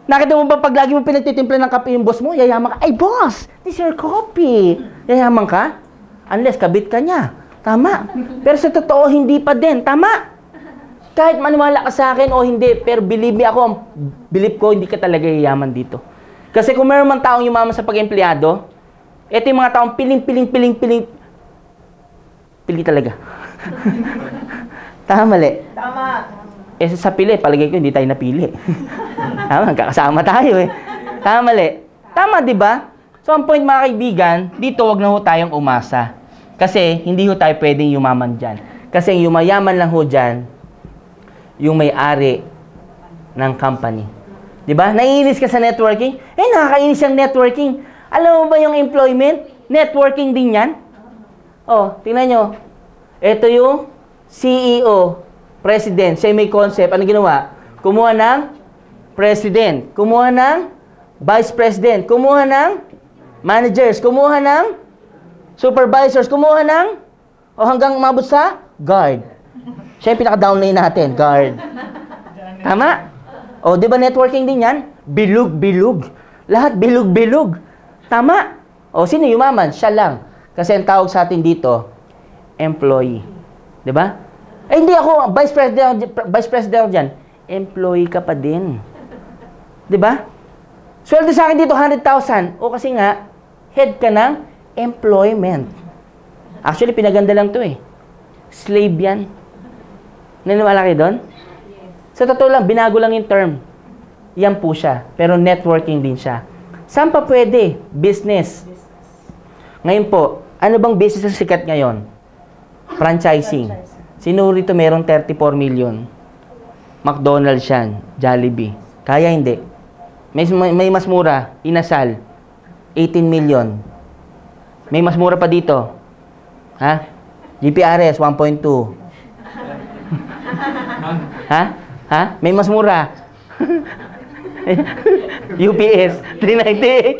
Nakita mo ba pag lagi mo pinagtitimpla ng kape yung boss mo, yayaman ka, ay boss, this is your coffee. Yayaman ka? Unless kabit ka niya. Tama. Pero sa totoo, hindi pa din. Tama. Kahit maniwala ka sa akin o hindi, pero believe me ako, believe ko, hindi ka talaga yayaman dito. Kasi kung meron man taong yumaman sa pag-empleyado, ito yung mga taong piling. Pili talaga. Tama, mali? Tama. Eh sa pili, palagay ko hindi tayo napili. Tama, kakasama tayo eh. Tama, mali? Tama, di ba? So ang point mga kaibigan, dito wag na ho tayong umasa. Kasi hindi ho tayo pwedeng yumaman dyan. Kasi yung yumayaman lang ho dyan, yung may-ari ng company. Di ba? Naiinis ka sa networking? Eh, nakakainis yung networking. Alam mo ba yung employment? Networking din yan. Oh, tingnan nyo. Ito yung CEO, President. Siya may concept. Ano ginawa? Kumuha ng President. Kumuha ng Vice President. Kumuha ng Managers. Kumuha ng Supervisors. Kumuha ng hanggang umabot sa Guard. Siya yung pinaka-downline natin. Guard. Tama? O, di ba networking din yan? Bilog-bilog. Lahat bilog-bilog. Tama? O, sino yumaman? Siya lang. Kasi ang tawag sa atin dito, employee. Di ba? Eh, hindi ako vice president dyan. Employee ka pa din. Di ba? Sweldo sa akin dito, 100,000. O, kasi nga, head ka ng employment. Actually, pinaganda lang to eh. Slave yan. Naniwala kayo doon? Sa totoo lang, binago lang yung term. Yan po siya. Pero networking din siya. Saan pa pwede? Business. Ngayon po, ano bang business na sikat ngayon? Franchising. Sino rito merong 34 million? McDonald's yan. Jollibee. Kaya hindi. May mas mura. Inasal. 18 million. May mas mura pa dito. Ha? GPRS 1.2. Ha? Ha? May mas mura. UPS 398.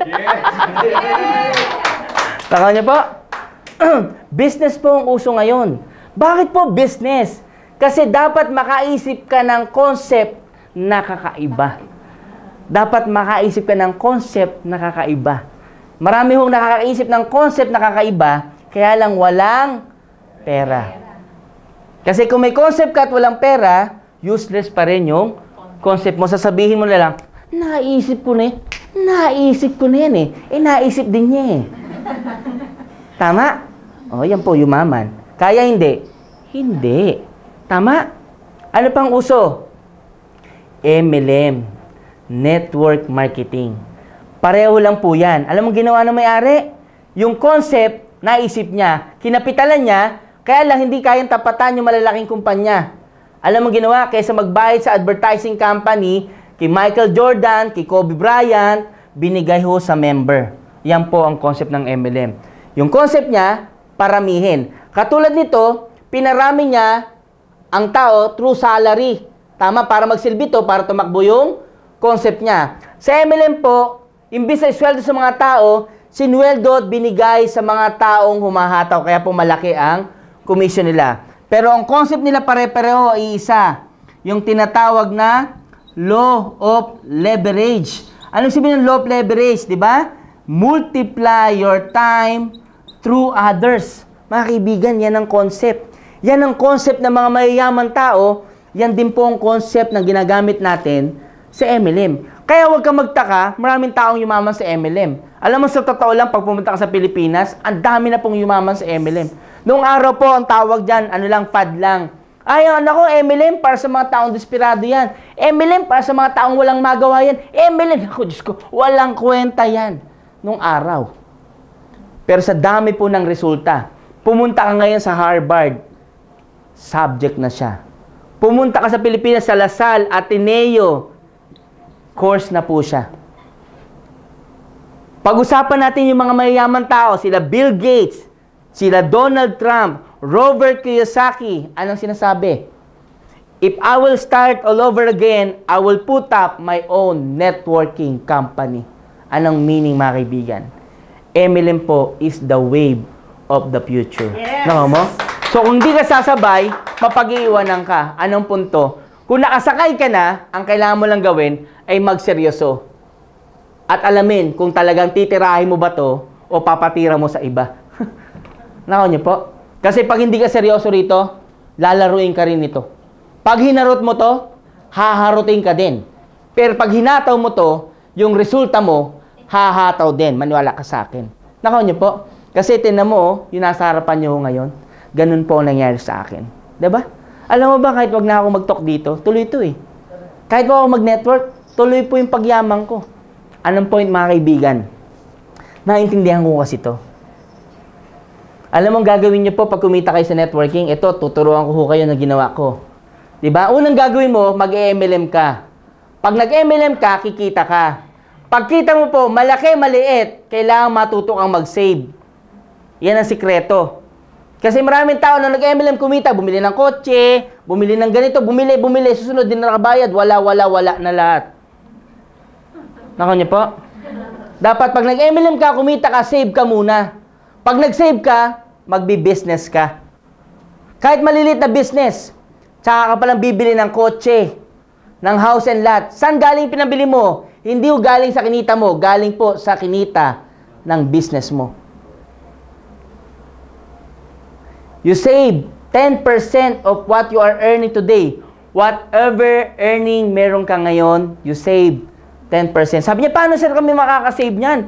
Takaw niyo po? Business po ang uso ngayon. Bakit po business? Kasi dapat makaisip ka ng concept na kakaiba. Dapat makaisip ka ng concept na kakaiba. Marami hong nakakaisip ng concept na kakaiba, kaya lang walang pera. Kasi kung may concept ka at walang pera, useless pa rin yung concept mo. Sasabihin mo na lang, naisip ko na eh. Naisip ko na yan eh. Naisip din niya eh. Tama? O, yan po, yumaman. Kaya hindi? Hindi. Tama? Ano pang uso? MLM. Network marketing. Pareho lang po yan. Alam mo ginawa ng may-ari? Yung concept, naisip niya, kinapitalan niya, kaya lang hindi kayang tapatan yung malalaking kumpanya. Alam mo ginawa? Kaysa magbayad sa advertising company, kay Michael Jordan, kay Kobe Bryant, binigay ho sa member. Yan po ang concept ng MLM. Yung concept niya, paramihin. Katulad nito, pinarami niya ang tao through salary. Tama? Para magsilbi to, para tumakbo yung concept niya. Sa MLM po, imbis na isweldo sa mga tao, sinweldo at binigay sa mga taong humahataw. Kaya po malaki ang commission nila. Pero ang concept nila pare-pareho ay isa. Yung tinatawag na law of leverage. Anong sabihin ng law of leverage? Diba? Multiply your time through others. Mga kaibigan, yan ang concept. Yan ang concept ng mga mayayaman tao. Yan din po ang concept na ginagamit natin sa MLM. Kaya huwag kang magtaka, maraming taong yumaman sa MLM. Alam mo, sa totoo lang, pag pumunta ka sa Pilipinas, ang dami na pong yumaman sa MLM. Noong araw po, ang tawag dyan, ano lang, pad lang. Ay, nako, MLM para sa mga taong desperado yan. MLM para sa mga taong walang magawa yan. MLM, ako, Diyos ko, walang kwenta yan. Noong araw. Pero sa dami po ng resulta, pumunta ka ngayon sa Harvard, subject na siya. Pumunta ka sa Pilipinas, sa Lasal, Ateneo, course na po siya. Pag-usapan natin yung mga mayayaman tao, sila Bill Gates, sila Donald Trump, Robert Kiyosaki. Anong sinasabi? If I will start all over again, I will put up my own networking company. Anong meaning, mga kaibigan? MLM po is the wave of the future. Yes. Nako mo? So kung di ka sasabay, mapag-iiwanan ka. Anong punto? Kung nakasakay ka na, ang kailangan mo lang gawin ay magseryoso. At alamin kung talagang titirahin mo ba to o papatira mo sa iba. Nako niyo po. Kasi pag hindi ka seryoso rito, lalaruin ka rin nito. Pag hinarot mo to, haharutin ka din. Pero pag hinataw mo to, yung resulta mo, hahataw din. Maniwala ka sa akin. Nako niyo po. Kasi tinan mo, yung nasa harapan niyo ngayon, ganun po ang nangyari sa akin. Diba? Alam mo ba, kahit wag na ako mag-talk dito, tuloy ito eh. Kahit wag ako mag-network, tuloy po yung pagyamang ko. Anong point, mga kaibigan? Naintindihan ko kasi ito. Alam mo, gagawin niyo po pag kumita kayo sa networking, ito, tuturuan ko kayo na ginawa ko. Diba? Unang gagawin mo, mag-MLM ka. Pag nag-MLM ka, kikita ka. Pagkita mo po, malaki, maliit, kailangan matuto kang mag-save. Yan ang sikreto. Kasi maraming tao na nag-MLM kumita, bumili ng kotse, bumili ng ganito, bumili, susunod din nakabayad, wala na lahat. Nako niyo po? Dapat pag nag-MLM ka, kumita ka, save ka muna. Pag nag-save ka, magbi-business ka. Kahit malilit na business, tsaka ka palang bibili ng kotse, ng house and lot. Saan galing pinabili mo? Hindi ho galing sa kinita mo, galing po sa kinita ng business mo. You save 10% of what you are earning today. Whatever earning meron ka ngayon, you save 10%. Sabi niya, paano sir kami makakasave niyan?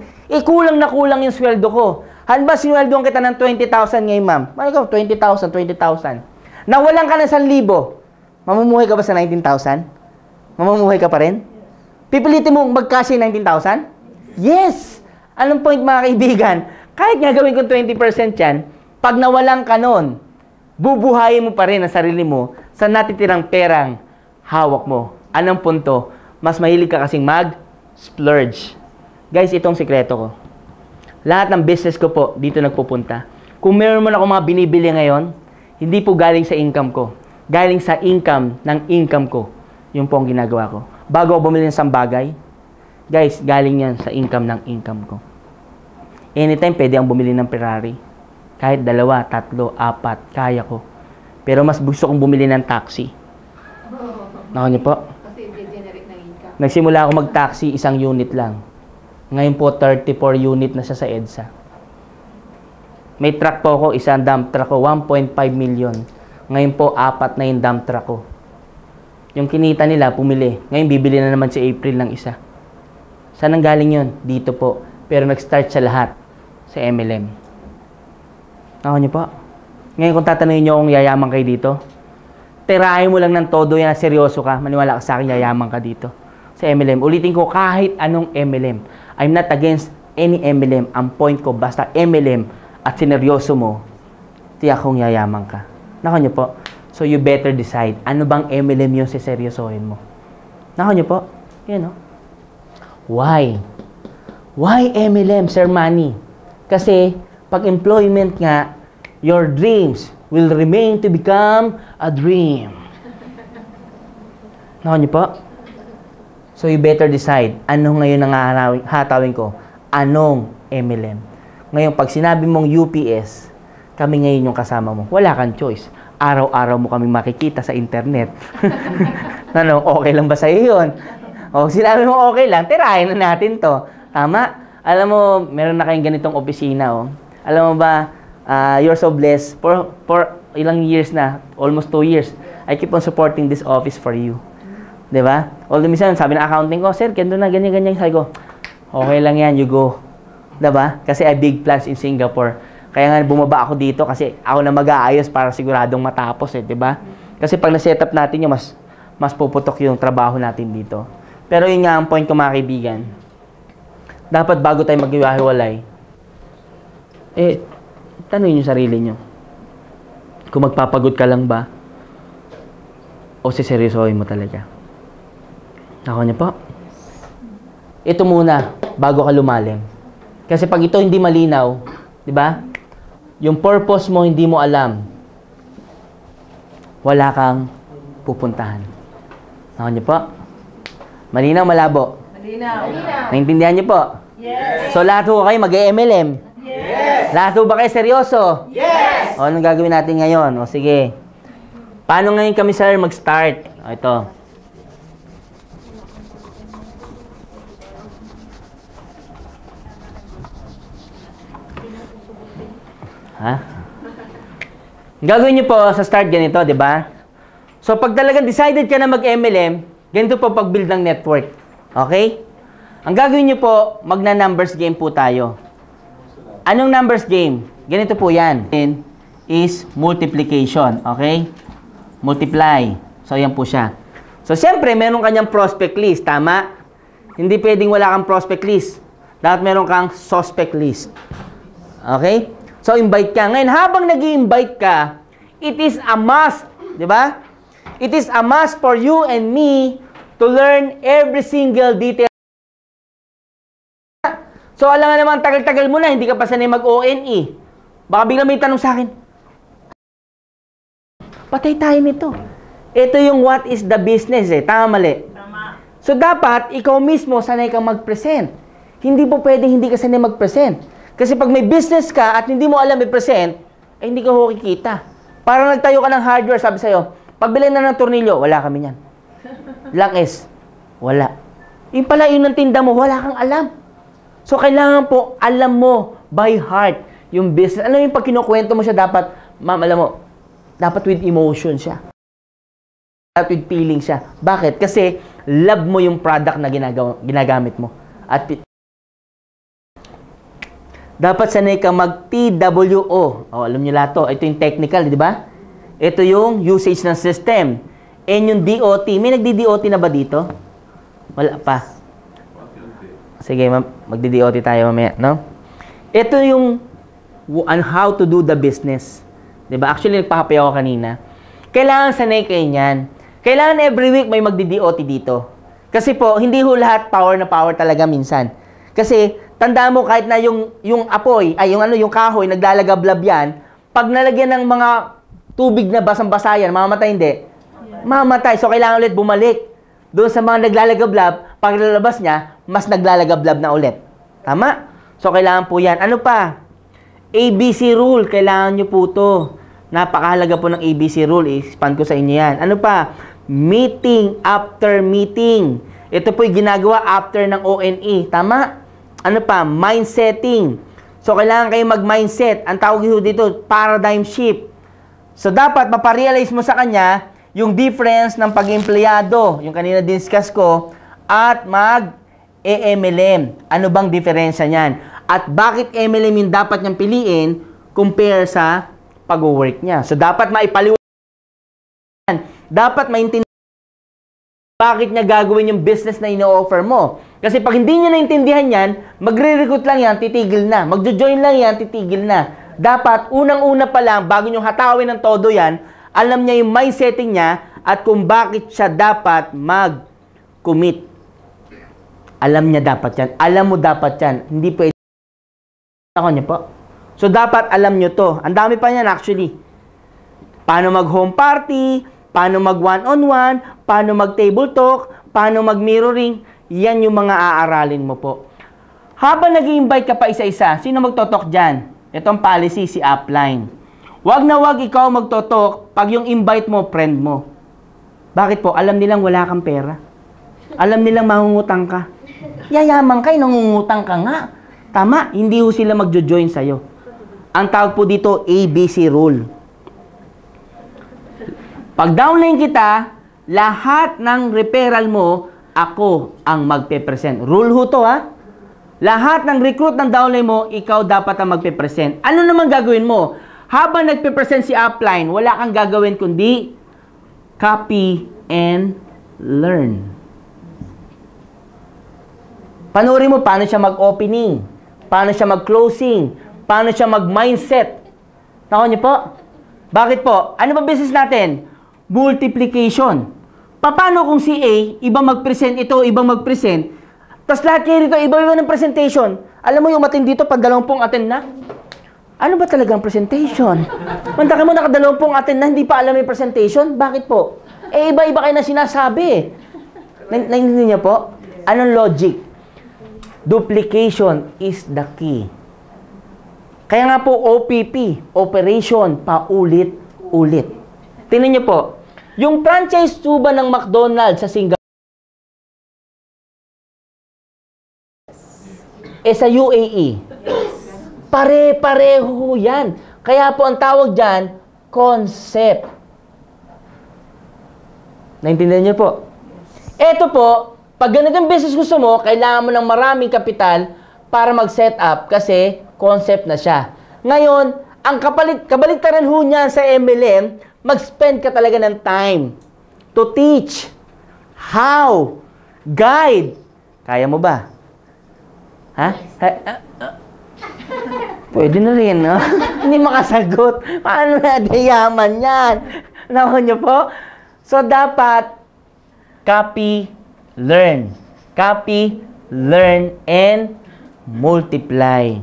Kulang na kulang yung sweldo ko. Halimbawa, sinweldoan kita ng 20,000 ngayon, ma'am. Ikaw, 20,000. Nawalan ka ng 1,000. Mamumuhay ka ba sa 19,000? Mamumuhay ka pa rin? Pipilitin mo magkasya 19,000? Yes! Anong point, mga kaibigan? Kahit nga gawin kong 20% yan, pag nawalan ka nun, bubuhayin mo pa rin ang sarili mo sa natitirang perang hawak mo. Anong punto? Mas mahilig ka kasing mag-splurge. Guys, itong sikreto ko. Lahat ng business ko po, dito nagpupunta. Kung meron mo na akong mga binibili ngayon, hindi po galing sa income ko. Galing sa income ng income ko. Yung po ang ginagawa ko. Bago ako bumili ng isang bagay, guys, galing yan sa income ng income ko. Anytime, pwede ang bumili ng Ferrari. Kahit 2, 3, 4, kaya ko. Pero mas gusto kong bumili ng taxi. Nako niyo po? Kasi generate ng income. Nagsimula ako mag-taxi, 1 unit lang. Ngayon po, 34 unit na siya sa EDSA. May truck po ako, isang dump truck ko, 1.5 million. Ngayon po, 4 na yung dump truck ko. Yung kinita nila, pumili. Ngayon, bibili na naman si April ng isa. Saan ang galing yun? Dito po. Pero nag-start sa lahat sa MLM. Ako niyo po. Ngayon, kung tatanungin niyo kung yayaman kayo dito, tirahin mo lang ng todo yan, seryoso ka, maniwala ka sa akin, yayaman ka dito. Sa MLM. Ulitin ko, kahit anong MLM. I'm not against any MLM. Ang point ko, basta MLM at sineryoso mo, tiyak kong yayaman ka. Nako niyo po. So, you better decide. Ano bang MLM yung siseryosohin mo? Nako niyo po. Yan, no? Why? Why MLM, Sir Manny? Kasi, pag employment nga, your dreams will remain to become a dream. Nako niyo po? So, you better decide. Ano ngayon ang hatawin ko? Anong MLM? Ngayon, pag sinabi mong UPS, kami ngayon yung kasama mo. Wala kang choice. Araw-araw mo kaming makikita sa internet. Ano, okay lang ba sa'yo yun? O, sinabi mo okay lang, tirahin na natin to. Tama? Alam mo, meron na kayong ganitong opisina, oh. Alam mo ba, you're so blessed. For ilang years na, almost 2 years, I keep on supporting this office for you. Diba? Although minsan, sabi ng accounting ko, sir, ganito na, ganyan-ganyan. Sabi ko, okay lang yan, you go. Diba? Kasi I have big plans in Singapore. Kaya nga bumaba ako dito kasi ako na mag-aayos para siguradong matapos eh, 'di ba? Kasi pag na-set up natin yung mas puputok yung trabaho natin dito. Pero yun nga ang point ko, mga kaibigan. Dapat bago tayo maghiwa-hiwalay, tanungin yung sarili nyo. Kung magpapagod ka lang ba o siseryosohin mo talaga. Ako niyo po. Ito muna bago ka lumalim. Kasi pag ito hindi malinaw, 'di ba? Yung purpose mo hindi mo alam. Wala kang pupuntahan. Ako niyo po. Malinaw, malabo? Malinaw. Naintindihan niyo po? Yes. So lahat ho kayo mag-MLM? Yes. Lahat ho ba kayo seryoso? Yes. O, anong gagawin natin ngayon? O, sige. Paano ngayon kami, sir, mag-start? O, ito. Ha? Gagawin niyo po sa start ganito, di ba? So, pag talagang decided ka na mag-MLM, ganito po pag-build ng network. Okay? Ang gagawin niyo po, magna-numbers game po tayo. Anong numbers game? Ganito po yan. Is multiplication. Okay? Multiply. So, yan po siya. So, siyempre, meron kanyang prospect list. Tama? Hindi pwedeng wala kang prospect list. Dapat meron kang suspect list. Okay? So, invite ka. Ngayon, habang nag-i-invite ka, it is a must. Di ba? It is a must for you and me to learn every single detail. So, alam nga naman, tagal-tagal mo na, hindi ka pa sanay mag-ONE. Baka bigla may tanong sa akin, patay tayo nito. Ito yung what is the business eh. Tama, mali? Tama. So, dapat, ikaw mismo, sanay kang mag-present. Hindi po pwedeng hindi ka sanay mag-present. Kasi pag may business ka at hindi mo alam i-present, ay hindi ka kikita. Parang nagtayo ka ng hardware, sabi sa'yo, pagbilhin na ng tornilyo, wala kami yan. Lang is, wala. Yung pala yun ang tinda mo, wala kang alam. So, kailangan po, alam mo, by heart, yung business. Alam mo yung pag kinukwento mo siya, dapat, ma'am, alam mo, dapat with emotion siya. Dapat with feeling siya. Bakit? Kasi, love mo yung product na ginagamit mo. At dapat sanay ka mag-TWO. O, alam niyo lahat to. Ito yung technical, di ba? Ito yung usage ng system. And yung DOT. May nagdi-DOT na ba dito? Wala pa. Sige, magdi-DOT tayo mamaya, no? Ito yung on how to do the business. Di ba? Actually, nagpapay ako kanina. Kailangan sanay kayo niyan. Kailangan every week may magdi-DOT dito. Kasi po, hindi ho lahat power na power talaga minsan. Kasi, tandaan mo kahit na yung apoy, ay yung kahoy, naglalagablab yan, pag nalagyan ng mga tubig na basang-basa yan, mamamatay hindi? Mamamatay. So, kailangan ulit bumalik. Doon sa mga naglalagablab, pag lalabas niya, mas naglalagablab na ulit. Tama? So, kailangan po yan. Ano pa? ABC rule. Kailangan nyo po to. Napakahalaga po ng ABC rule. I-expand ko sa inyo yan. Ano pa? Meeting after meeting. Ito po yung ginagawa after ng ONE. Tama? Ano pa? Mindsetting. So, kailangan kayo mag-mindset. Ang tawag dito, paradigm shift. So, dapat maparealize mo sa kanya yung difference ng pag-empleyado, yung kanina discuss ko, at mag-MLM. Ano bang diferensya niyan? At bakit MLM yung dapat niyang piliin compare sa pag-work niya? So, dapat maipaliwanag. Dapat maintindihan bakit niya gagawin yung business na ino-offer mo. Kasi pag hindi niya naintindihan yan, magre-recruit lang yan, titigil na. Magjo-join lang yan, titigil na. Dapat, unang-una pa lang, bago nyo hatawin ng todo yan, alam niya yung mindsetting niya at kung bakit siya dapat mag-commit. Alam niya dapat yan. Alam mo dapat yan. Hindi pwede. Ako niya po. So, dapat alam niyo to. Ang dami pa yan actually. Paano mag-home party, paano mag-one-on-one, paano mag-table talk, paano mag-mirroring. Yan yung mga aaralin mo po. Habang nag-i-invite ka pa isa-isa, sino magtotok dyan? Itong policy, si upline. Wag na wag ikaw magtotok pag yung invite mo, friend mo. Bakit po? Alam nilang wala kang pera. Alam nilang mangungutang ka. Yayaman ka, nangungutang ka nga. Tama, hindi ho sila magjo-join sa'yo. Ang tawag po dito, ABC rule. Pag downline kita, lahat ng referral mo, ako ang magpe-present. Rule ho to, ha? Lahat ng recruit ng downline mo, ikaw dapat ang magpe-present. Ano naman gagawin mo? Habang nagpe-present si upline, wala kang gagawin kundi copy and learn. Panoorin mo paano siya mag-opening, paano siya mag-closing, paano siya mag-mindset. Nako niyo po? Bakit po? Ano ba business natin? Multiplication. Paano kung si A, ibang mag-present ito, ibang mag-present, tapos lahat kayo rito, iba-iba ng presentation. Alam mo yung matin dito, pag 20 attend na? Ano ba talagang presentation? Mantaka mo naka-20 attend na, hindi pa alam yung presentation? Bakit po? Eh, iba-iba kayo na sinasabi. Naintindihan niyo po? Anong logic? Duplication is the key. Kaya nga po, OPP, operation, paulit-ulit. Tingnan niyo po, yung franchise tuba ng McDonald's sa Singapore, sa UAE, pare-pareho yan. Kaya po ang tawag dyan, concept. Naintindihan niyo po? Ito po, pag ganitong business gusto mo, kailangan mo ng maraming kapital para mag-set up kasi concept na siya. Ngayon, ang kabaliktaran ho niyan sa MLM, mag-spend ka talaga ng time to teach, how, guide. Kaya mo ba? Ha? Pwede na rin, no? Hindi makasagot. Paano na yaman yan? Nakuha niyo po? So, dapat copy, learn. Copy, learn, and multiply.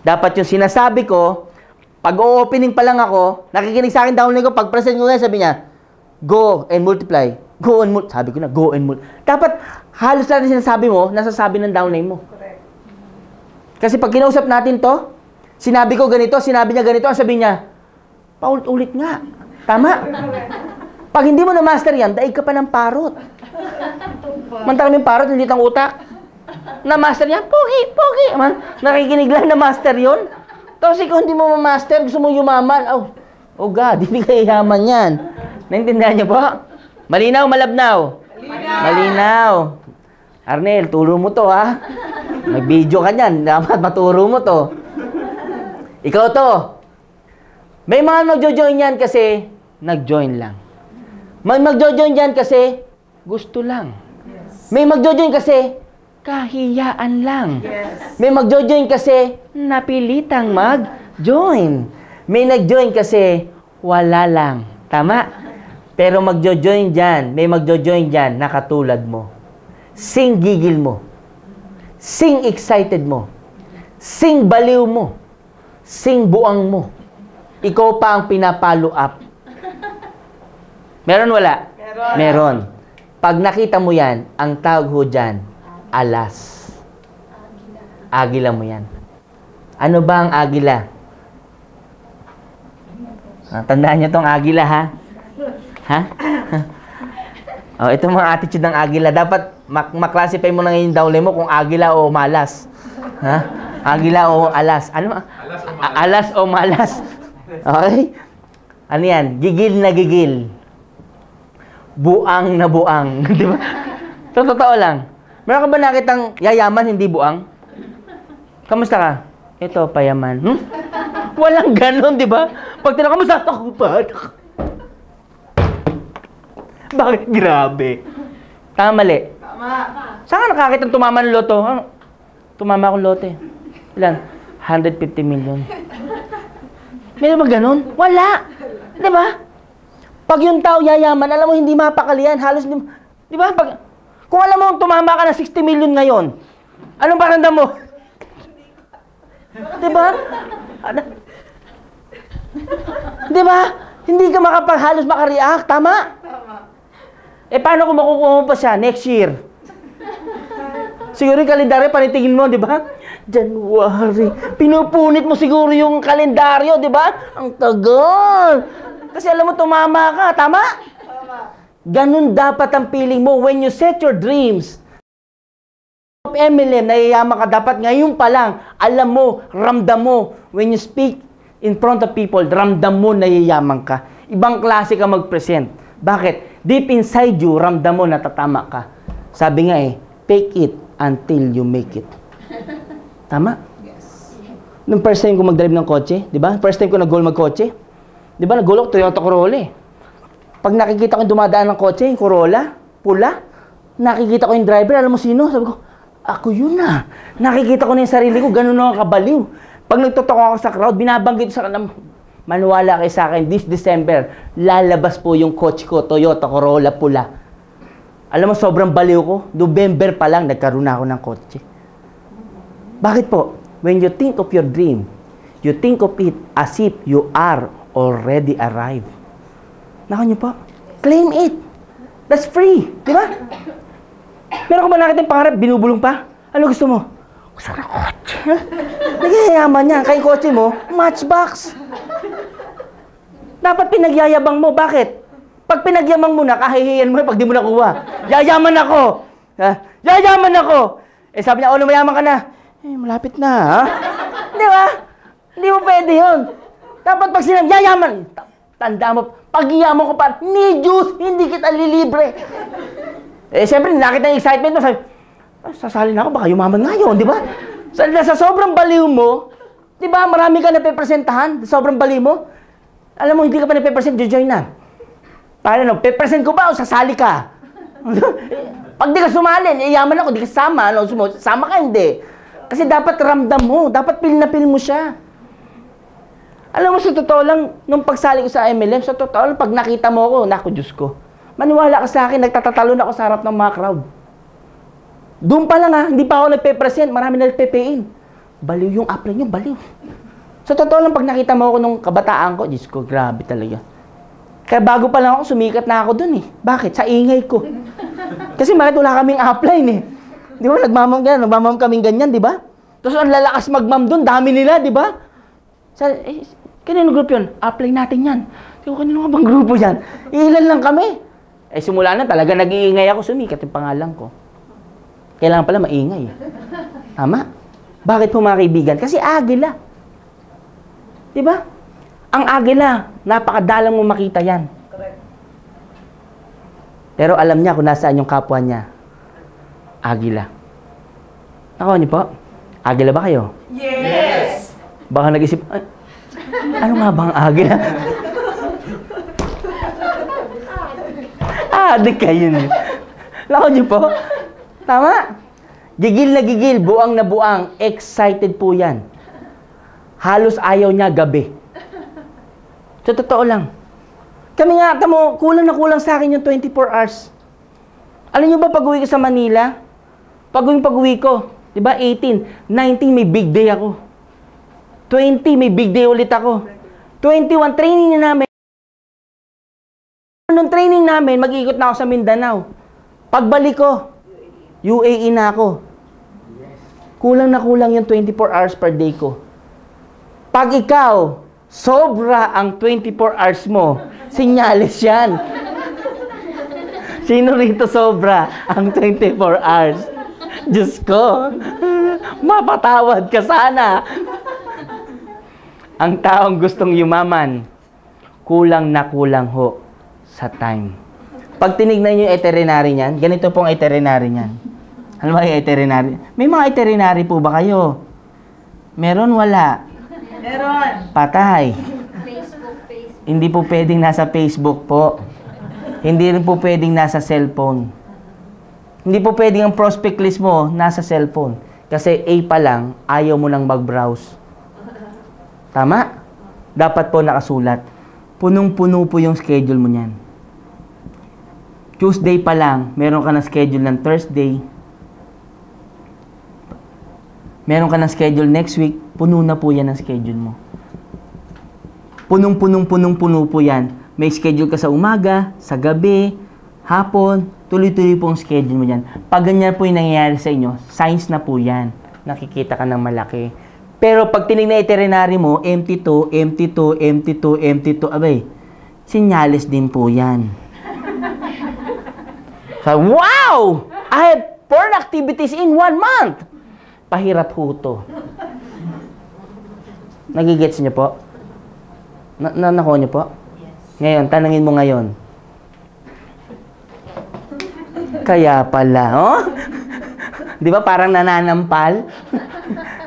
Dapat yung sinasabi ko, pag o-opening pa lang ako, nakikinig sa akin downline ko, pag present ko ngayon, sabi niya, go and multiply. Go and multiply. Sabi ko na, go and multiply. Dapat halos lahat yung sinasabi mo, nasasabi ng downline mo. Kasi pag kinausap natin to, sinabi ko ganito, sinabi niya ganito, ang sabi niya, paulit-ulit nga. Tama? Pag hindi mo na-master yan, daig ka pa ng parot. Mantalang yung parot, hindi tang utak. Na-master yan, pogi. Nakikinig lang na-master yun. Tapos ikaw hindi mo ma-master, gusto mo yumaman. Oh God, hindi kayo yaman yan. Naintindihan niyo po? Malinaw, malabnaw? Malinaw. Arnel, turo mo to, ha? May video ka niyan. Dapat maturo mo to. Ikaw to. May mga magjo-join yan kasi nag-join lang. May magjo-join yan kasi gusto lang. May magjo-join kasi kahiyaan lang. May magjo-join kasi napilitang mag-join. May nag-join kasi wala lang. Tama? Pero magjo-join dyan, may magjo-join dyan na katulad mo. Singgigil mo. Sing excited mo. Sing baliw mo. Sing buang mo. Ikaw pa ang pinapalo up. Meron wala? Meron. Pag nakita mo yan, ang tawag ho dyan, alas. Agila mo yan. Ano ba ang agila? Tandaan niyo tong agila, ha? Ha? Oh, ito mga attitude ng agila. Dapat maklasify mo na ngayon daule mo kung agila o malas. Ha? Agila o alas. Ano? Alas o malas. Okay? Ano yan? Gigil na gigil. Buang na buang. Di ba? Totoo lang. Meron ka ba nakitang yayaman, hindi buang? Kamusta ka? Ito, payaman. Walang ganon, di ba? Pag tinanong, kamusta? Ako ba? Bakit? Grabe. Tama, mali. Tama. Saan ka nakakita ng tumama ng loto? Tumama akong lote. Ilan? 150 million. Meron ba ganon? Wala. Di ba? Pag yung tao yayaman, alam mo, hindi mapakalian. Halos, di ba? Kung alam mo, tumama ka na 60 million ngayon, anong pakiramdam mo? Di ba? Di ba? Hindi ka halos makareact. Tama? Tama. Paano kung makukuha mo pa siya next year? Siguro yung kalendaryo, panitingin mo, di ba? January. Pinupunit mo siguro yung kalendaryo, di ba? Ang tagal. Kasi alam mo, tumama ka. Tama? Tama. Ganun dapat ang feeling mo when you set your dreams. MLM, nayayaman ka dapat ngayon pa lang. Alam mo, ramdam mo. When you speak in front of people, ramdam mo, nayayaman ka. Ibang klase ka mag-present. Bakit? Deep inside you, ramdam mo, natatama ka. Sabi nga fake it until you make it. Tama? Yes. Nung first time ko mag-drive ng kotse, di ba? First time ko nag-goal mag-kotse. Di ba? Nag-goal ako, Toyota Corolla Pag nakikita ko yung dumadaan ng kotse, yung Corolla, pula, nakikita ko yung driver, alam mo sino? Sabi ko, ako yun na. Nakikita ko na yung sarili ko, ganun ako kabaliw. Pag nagtotok ako sa crowd, binabanggit sa kanila, maniwala kayo sa akin, this December, lalabas po yung coach ko, Toyota Corolla pula. Alam mo, sobrang baliw ko. November pa lang, nagkaroon na ako ng kotse. Bakit po? When you think of your dream, you think of it as if you are already arrived. Naka niyo po? Claim it. That's free. Di ba? Meron ka ba nakita yung pangarap, binubulong pa? Ano gusto mo? Gusto ko na kotse. Nagyayaman yan. Kaya kotse mo, matchbox. Dapat pinagyayabang mo. Bakit? Pag pinagyamang mo na, kahihiyan mo pag di mo nakuha. Yayaman ako. Yayaman ako. Sabi niya, oh, mayaman ka na. Malapit na, ha? Di ba? Hindi mo pwede yun. Dapat pag sinabi, yayaman. Tanda mo, pag yaman ko pa, ni Diyos, hindi kita lilibre. Siyempre, nakita yung excitement mo, sabi, sasali na ako, baka yumaman ngayon, di ba? Sa sobrang baliw mo, di ba, marami ka napepresentahan, sobrang baliw mo. Alam mo, hindi ka pa napepresent, join na. Paano, pepresent ko ba o sasali ka? Pag di ka sumali, yaman ako, di ka sama, sama ka, hindi. Kasi dapat ramdam mo, dapat feel na feel mo siya. Alam mo, sa totoo lang, nung pagsali ko sa MLM, sa totoo lang, pag nakita mo ako, naku, Diyos ko, maniwala ka sa akin, nagtatatalon ako sa harap ng mga crowd. Doon pa lang hindi pa ako nagpe-present, marami na nagpe-pay-in. Baliw yung upline nyo, baliw. Sa totoo lang, pag nakita mo ako nung kabataan ko, Diyos ko, grabe talaga. Kaya bago pa lang ako, sumikat na ako dun Bakit? Sa ingay ko. Kasi bakit wala kaming upline Di ba? Nagmamam kaming ganyan, di ba? Tapos ang lalakas mag-ma'am dun, dami nila, di ba? Kanino group yun? Upline natin yan. Kanino ka bang grupo yan? Ilan lang kami. Simula na talaga nag-iingay ako, sumikat yung pangalan ko. Kailangan pala maingay. Tama? Bakit po mga kaibigan? Kasi agila. Di ba? Ang agila, napakadalang mo makita yan. Correct. Pero alam niya kung nasaan yung kapwa niya. Agila. Ako niyo po? Agila ba kayo? Yes! Baka nag-isip, ano nga bang agila? Adik kayo niyo. Lako niyo po? Tama? Gigil na gigil, buang na buang, excited po yan. Halos ayaw niya gabi. Sa totoo lang. Kami nga, kulang na kulang sa akin yung 24 hours. Alam niyo ba pag-uwi ko sa Manila? Pag-uwi ko, Diba? 18. 19, may big day ako. 20, may big day ulit ako. 21, training na namin. Nung training namin, mag-ikot na ako sa Mindanao. Pagbalik ko, UAE na ako. Kulang na kulang yung 24 hours per day ko. Pag ikaw, sobra ang 24 hours mo, sinyalis yan. Sino rito sobra ang 24 hours? Diyos ko, mapatawad ka sana. Ang taong gustong yumaman, kulang na kulang ho sa time. Pag tinignan nyo yung itinerary niyan, ganito pong itinerary niyan. Ano ba yung itinerary? May mga itinerary po ba kayo? Meron, wala? Meron. Patay. Facebook. Hindi po pwedeng nasa Facebook po. Hindi rin po pwedeng nasa cellphone. Hindi po pwedeng ang prospect list mo nasa cellphone. Kasi A pa lang, ayaw mo nang mag-browse. Tama? Dapat po nakasulat. Punong-puno po yung schedule mo niyan. Tuesday pa lang, meron ka na schedule ng Thursday. Meron ka ng schedule next week, puno na po yan ang schedule mo. Punong-punong-punong-puno po yan. May schedule ka sa umaga, sa gabi, hapon, tuloy-tuloy po ang schedule mo yan. Pag ganyan po yung nangyayari sa inyo, signs na po yan. Nakikita ka ng malaki. Pero pag tinignan itinerary mo, empty to, empty to, empty to, empty to, abay, sinyalis din po yan. So, wow! I have 4 activities in 1 month! Pahirap ho to. Nagigets niyo po? Nakuha niyo po? Yes. Ngayon, tanangin mo ngayon. Kaya pala, oh? Di ba parang nananampal?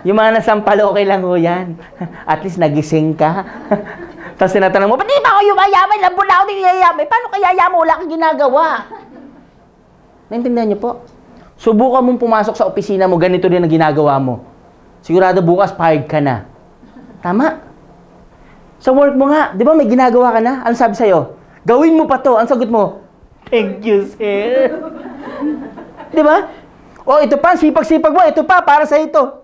Yung mga nasampal, okay lang ho yan. At least nagising ka. Tapos tinatanong mo, ba't di ba ako yumayaman? Lambun na ako din yayaman. Paano kaya yaman? Wala kang ginagawa. Naintindihan niyo po? Subukan mong pumasok sa opisina mo, ganito din ang ginagawa mo. Sigurado bukas, fired ka na. Tama? Sa work mo nga, di ba may ginagawa ka na? Ano sabi sa'yo? Gawin mo pa to. Ang sagot mo, thank you, sir. Di ba? O, ito pa, sipag-sipag mo. Ito pa, para sa ito.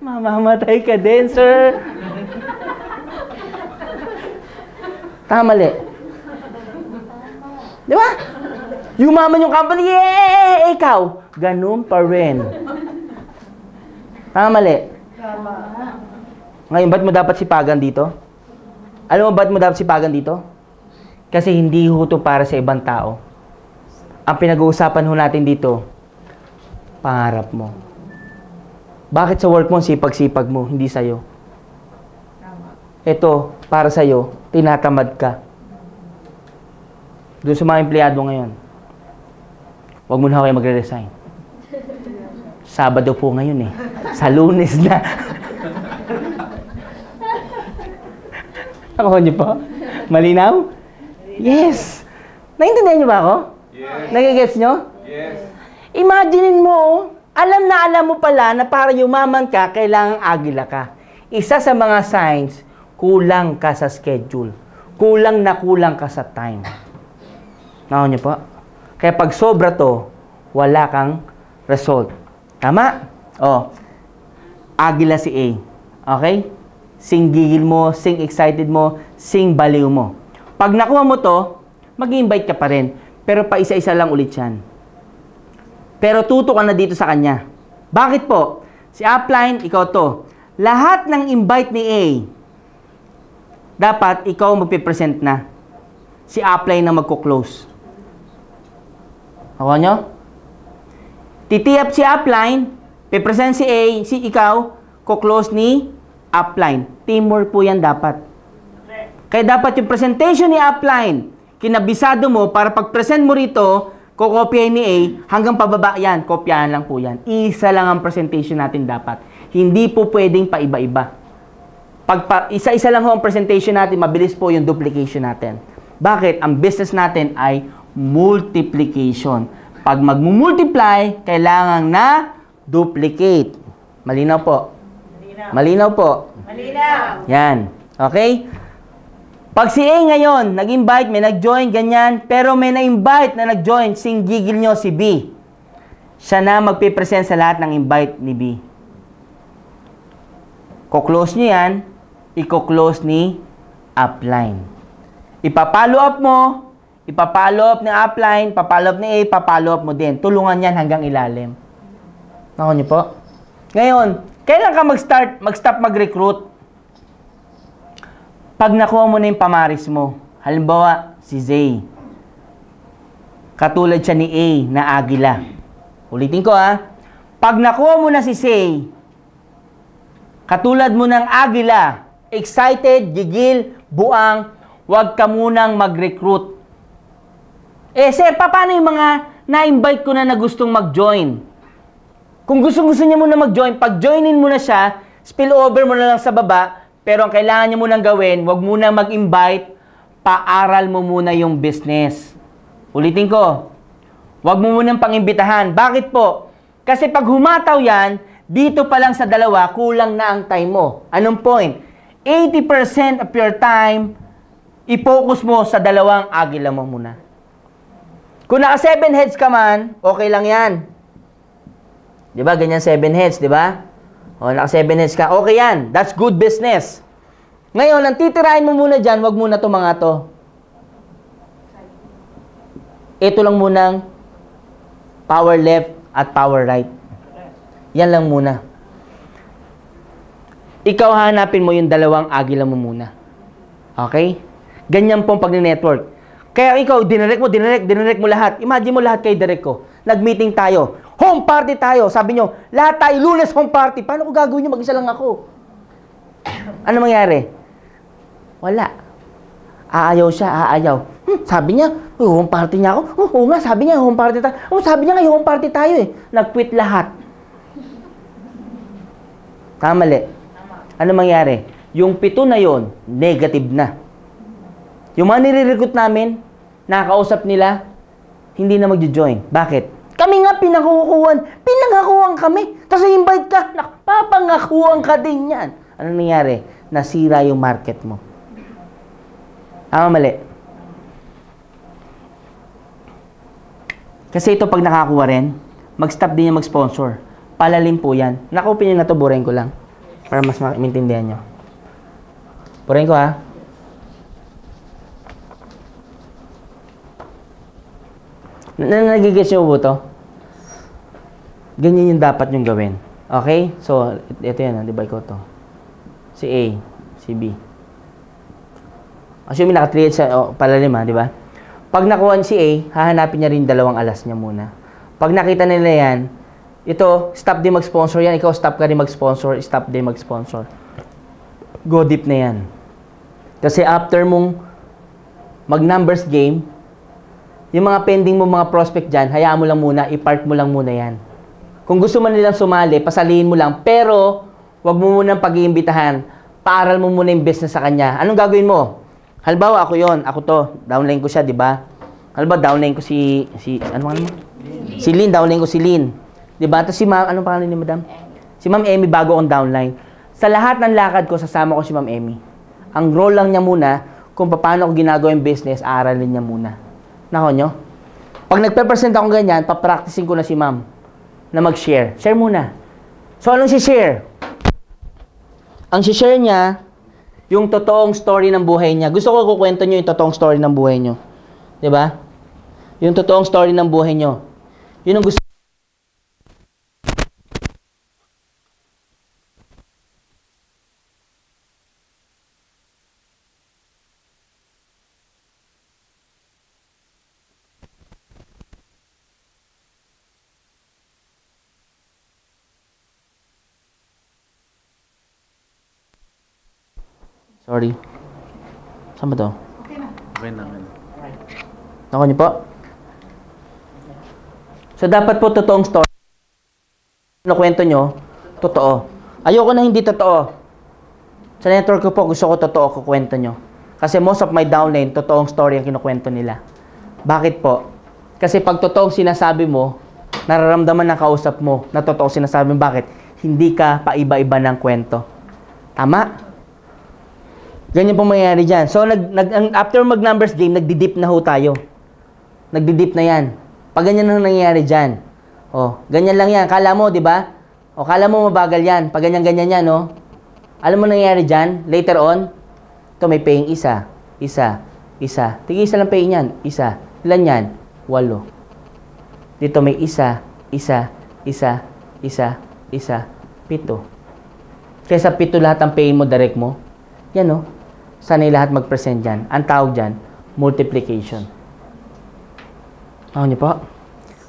Mamamatay ka din, sir. Tamali. Di ba? Yumaman yung company, ikaw. Ganun pa rin. Tamali. Tama. Ngayon, ba't mo dapat sipagan dito? Alam mo ba't mo dapat sipagan dito? Kasi hindi ho to para sa ibang tao. Ang pinag-uusapan ho natin dito, pangarap mo. Bakit sa work mo, sipag-sipag mo, hindi sa'yo? Ito, para sa'yo, tinatamad ka. Doon sa mga empleyado ngayon, huwag mo na kayo magre-resign. Sabado po ngayon eh. Sa Lunes na. Nakuha niyo po? Malinaw? Yes! Naintindihan niyo ba ako? Yes. Nagigets niyo? Yes. Imaginein mo, alam na alam mo pala na para yumaman ka, kailangang agila ka. Isa sa mga signs, kulang ka sa schedule. Kulang na kulang ka sa time. Nakuha niyo po? Kaya pag sobra to, wala kang result. Tama? O, agila si A. Okay? Sing gigil mo, sing excited mo, sing baliw mo. Pag nakuha mo to, mag-invite ka pa rin. Pero pa isa-isa lang ulit yan. Pero tuto ka na dito sa kanya. Bakit po? Si upline, ikaw to. Lahat ng invite ni A, dapat ikaw magpipresent na. Si upline na magko-close. Nakuha nyo? Titiyap si upline, pipresent si A, si ikaw, ko-close ni upline. Teamwork po yan dapat. Kaya dapat yung presentation ni upline, kinabisado mo para pag-present mo rito, kokopyahin ni A, hanggang pababa yan, kopyahan lang po yan. Isa lang ang presentation natin dapat. Hindi po pwedeng paiba-iba. Pag isa-isa lang ho ang presentation natin, mabilis po yung duplication natin. Bakit? Ang business natin ay multiplication. Pag mag-multiply, kailangan na duplicate. Malinaw po? Malinaw po? Malinaw. Yan. Okay? Pag si A ngayon, nag-invite, may nag-join, ganyan, pero may na-invite na nag-join, singgigil nyo si B. Siya na magpipresent sa lahat ng invite ni B. Ko-close niyo yan, i-close ni upline. Ipa-follow up mo, ipa-follow up ni upline, pa-follow up ni A, pa-follow up mo din. Tulungan yan hanggang ilalim. Nako niyo po. Ngayon, kailan ka mag-stop mag-recruit? Pag nakuha mo na yung pamaris mo, halimbawa, si Zay. Katulad siya ni A na Agila. Ulitin ko ha. Pag nakuha mo na si Zay, katulad mo ng Agila, excited, gigil, buang, huwag ka munang mag-recruit. Eh, sir, paano yung mga na-invite ko na gustong mag-join? Kung gusto niya muna mag-join, pag-joinin mo na siya, spill over mo na lang sa baba, pero ang kailangan niya munang gawin, huwag muna mag-invite, paaral mo muna yung business. Ulitin ko, huwag mo munang pangimbitahan. Bakit po? Kasi pag humataw yan, dito pa lang sa dalawa, kulang na ang time mo. Anong point? 80% of your time, i-focus mo sa dalawang Agila mo muna. Kung naka 7 heads ka man, okay lang yan. Di ba? Ganyan 7 heads, di ba? O, naka 7 heads ka, okay yan. That's good business. Ngayon, ang titirahin mo muna dyan, wag muna to mga to. Ito lang munang power left at power right. Yan lang muna. Ikaw hanapin mo yung dalawang Agila mo muna. Okay? Ganyan pong pag-network. Kaya ikaw, dinirect mo lahat. Imagine mo lahat kay direct ko. Nag-meeting tayo. Home party tayo. Sabi nyo, lahat tayo, Lunes home party. Paano ko gagawin nyo? Mag-isa lang ako. Ano mangyari? Wala. Aayaw siya, aayaw. Sabi niya, home party niya ako. Oo nga, sabi niya, home party tayo. Sabi niya nga, home party tayo eh. Nag-quit lahat. Mali. Ano mangyari? Yung 7 na yon, negative na. Yung mga nire-recruit namin, nakakausap nila, hindi na magjo-join. Bakit? Kami nga pinangakuhan kami. Tapos invite ka, papangakuhan ka din yan. Ano nangyari? Nasira yung market mo. Mali. Kasi ito pag nakakuha rin, mag-stop din yung mag-sponsor. Palalim po yan. Nakupin nyo na to, burin ko lang. Para mas maintindihan nyo. Burin ko ha. Nagigets nyo po to? Ganyan yung dapat nyong gawin. Okay? So, ito yan. Di ba ikaw to? Si A, si B. Assuming naka-3 palalim ha, di ba? Pag nakuha si A, hahanapin niya rin dalawang alas niya muna. Pag nakita nila yan, ito, stop din mag-sponsor yan. Ikaw, stop ka rin mag-sponsor. Stop din mag-sponsor. Go deep na yan. Kasi after mong mag-numbers game, yung mga pending mo, mga prospect dyan, hayaan mo lang muna, i-park mo lang muna yan. Kung gusto mo nilang sumali, pasalihin mo lang. Pero, wag mo munang pag-iimbitahan. Paaral mo muna yung business sa kanya. Anong gagawin mo? Halimbawa, ako yon, ako to. Downline ko siya, di ba? Halimbawa, downline ko ano mo? Si Lynn, downline ko si Lynn. Di ba? Tapos si Ma'am, anong pangalan ni Madam? Si Ma'am Emmy, bago akong downline. Sa lahat ng lakad ko, sasama ko si Ma'am Emmy. Ang role lang niya muna, kung paano ko ginagawa yung business, aaralin niya muna. Nako nyo? Pag nagpe-present ako ganyan, papracticing ko na si Ma'am na mag-share. Share muna. So, anong si-share? Ang si-share niya, yung totoong story ng buhay niya. Gusto ko kukwento nyo yung totoong story ng buhay nyo. Diba? Yung totoong story ng buhay nyo. Yun ang gusto. Sorry. Saan ba to? Okay na. Nakuha niyo po? So, dapat po totoong story. Ano kwento nyo? Totoo. Ayoko na hindi totoo. Sa network ko po, gusto ko totoo kukwento nyo. Kasi most of my downline, totoong story ang kinukwento nila. Bakit po? Kasi pag totoong sinasabi mo, nararamdaman ng kausap mo na totoong sinasabi mo. Bakit? Hindi ka paiba-iba ng kwento. Tama? Ganyan pong mangyayari dyan. So, after mag-numbers game, nagdi-dip na ho tayo. Nagdi-dip na yan. Pag ganyan ang nangyayari dyan, Oh, ganyan lang yan. Kala mo, di ba? O, kala mo mabagal yan. Pag ganyan-ganyan yan, no? Alam mo nangyayari dyan? Later on, ito may paying isa. Tigil isa lang paying yan. Isa. Ilan yan? 8. Dito may isa. 7. Kaysa 7 lahat ang paying mo, direct mo. Yan, no? Sanay lahat mag-present dyan. Ang tawag dyan, multiplication. Ako niyo po?